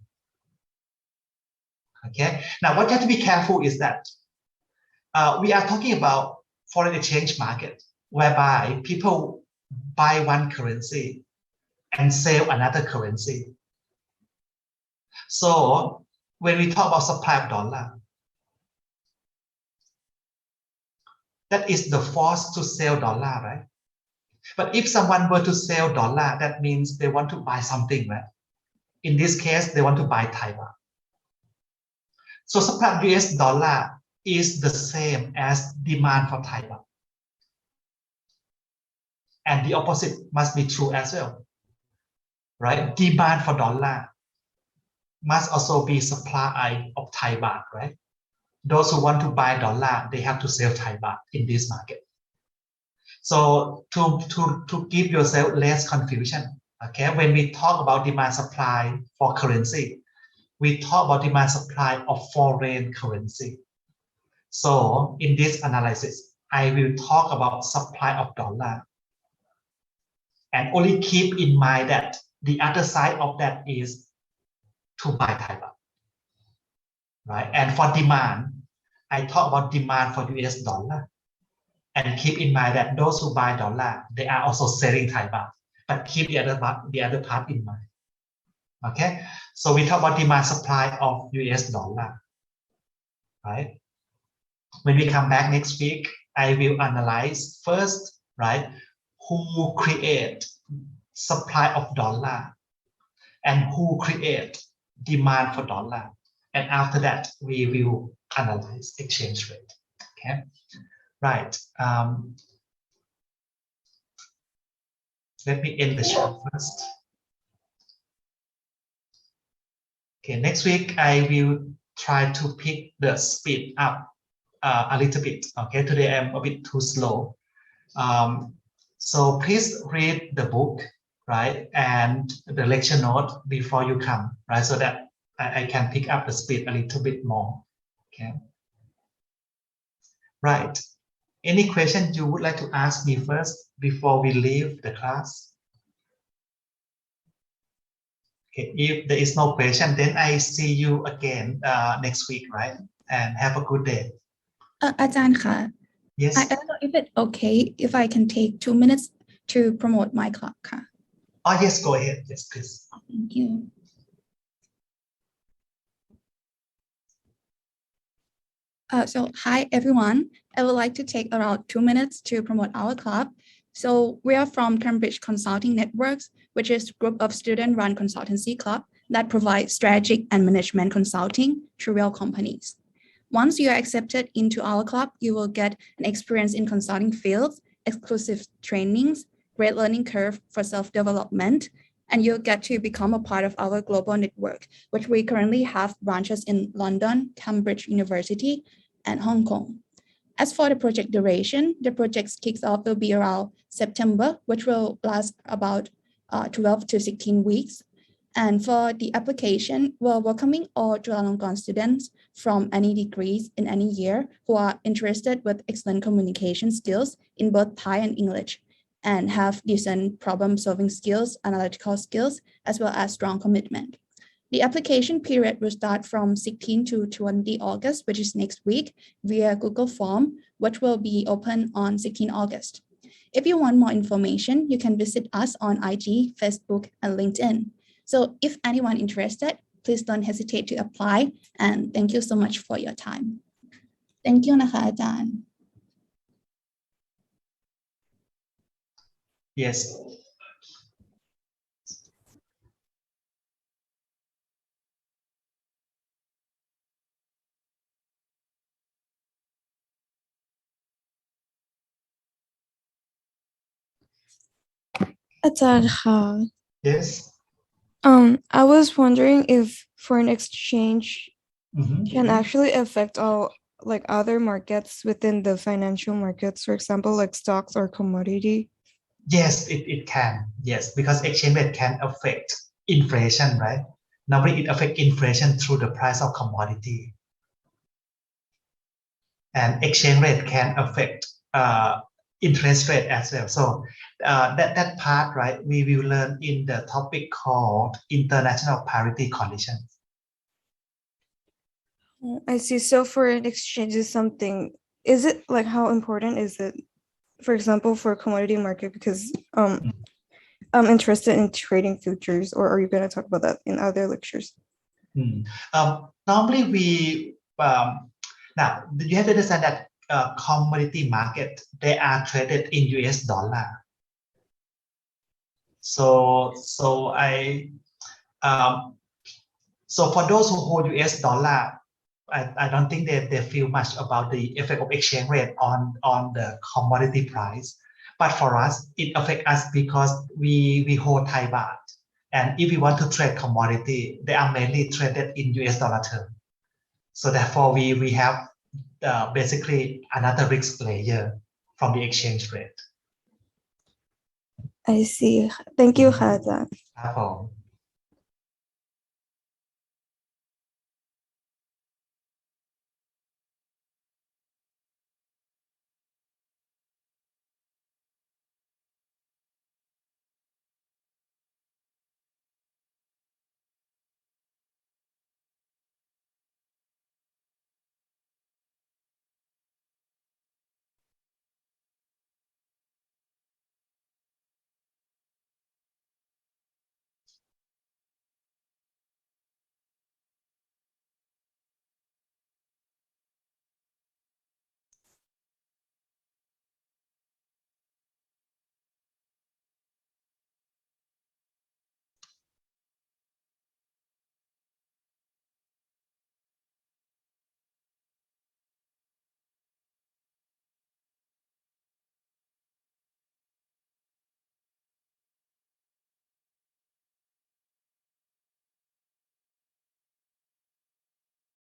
Speaker 1: Okay. Now, what you have to be careful is that we are talking about foreign exchange market, whereby people buy one currency and sell another currency. So when we talk about supply of dollar, that is the force to sell dollar, right? But if someone were to sell dollar, that means they want to buy something, right? In this case, they want to buy Thai baht. So supply of US dollar is the same as demand for Thai baht. And the opposite must be true as well, right? Demand for dollar must also be supply of Thai baht, right? Those who want to buy dollar, they have to sell Thai baht in this market. So to give yourself less confusion, okay, when we talk about demand supply for currency, we talk about demand supply of foreign currency. So in this analysis, I will talk about supply of dollar. And only keep in mind that the other side of that is to buy Thai baht, right? And for demand, I talk about demand for US dollar. And keep in mind that those who buy dollar, they are also selling Thai baht. But keep the other part in mind. Okay, so we talk about demand supply of US dollar, right? When we come back next week, I will analyze first, right, who create supply of dollar and who create demand for dollar. And after that, we will analyze exchange rate. Okay, right. Let me end the chat first. Okay, next week I will try to pick the speed up a little bit. Okay, today I'm a bit too slow. So please read the book, right, and the lecture note before you come, right, so that I can pick up the speed a little bit more. Okay. Right. Any question you would like to ask me first before we leave the class? Okay, if there is no question, then I see you again next week, right? And have a good day.
Speaker 3: อาจารย์คะ
Speaker 1: Yes.
Speaker 3: I don't know if it's okay if I can take 2 minutes to promote my club.
Speaker 1: Oh, yes, go ahead. Yes, please.
Speaker 3: Thank you. So hi, everyone. I would like to take around 2 minutes to promote our club. So we are from Cambridge Consulting Networks, which is a group of student-run consultancy club that provides strategic and management consulting to real companies. Once you are accepted into our club, you will get an experience in consulting fields, exclusive trainings, great learning curve for self-development, and you'll get to become a part of our global network, which we currently have branches in London, Cambridge University, and Hong Kong. As for the project duration, the project kicks off will be around September, which will last about 12 to 16 weeks. And for the application, we're welcoming all Chulalongkorn students from any degrees in any year who are interested with excellent communication skills in both Thai and English, and have decent problem-solving skills, analytical skills, as well as strong commitment. The application period will start from 16 to 20 August, which is next week, via Google Form, which will be open on 16 August. If you want more information, you can visit us on IG, Facebook, and LinkedIn. So if anyone interested, please don't hesitate to apply. And thank you so much for your time. Thank you, นะคะอาจารย์
Speaker 1: Yes. Yes.
Speaker 4: I was wondering if foreign exchange can actually affect all like other markets within the financial markets, for example, like stocks or commodity.
Speaker 1: Yes, it can. Yes, because exchange rate can affect inflation, right? Normally, it affects inflation through the price of commodity. And exchange rate can affect interest rate as well. So that part, right, we will learn in the topic called international parity conditions.
Speaker 4: I see. So foreign exchange is something, is it like how important is it, for example, for commodity market? Because I'm interested in trading futures, or are you going to talk about that in other lectures?
Speaker 1: Normally we, now you have to understand that commodity market, they are traded in US dollar. So for those who hold US dollar, I don't think they feel much about the effect of exchange rate on the commodity price. But for us, it affects us because we hold Thai baht. And if we want to trade commodity, they are mainly traded in US dollar term. So therefore, we have basically another risk layer from the exchange rate.
Speaker 4: I see. Thank you, Khada.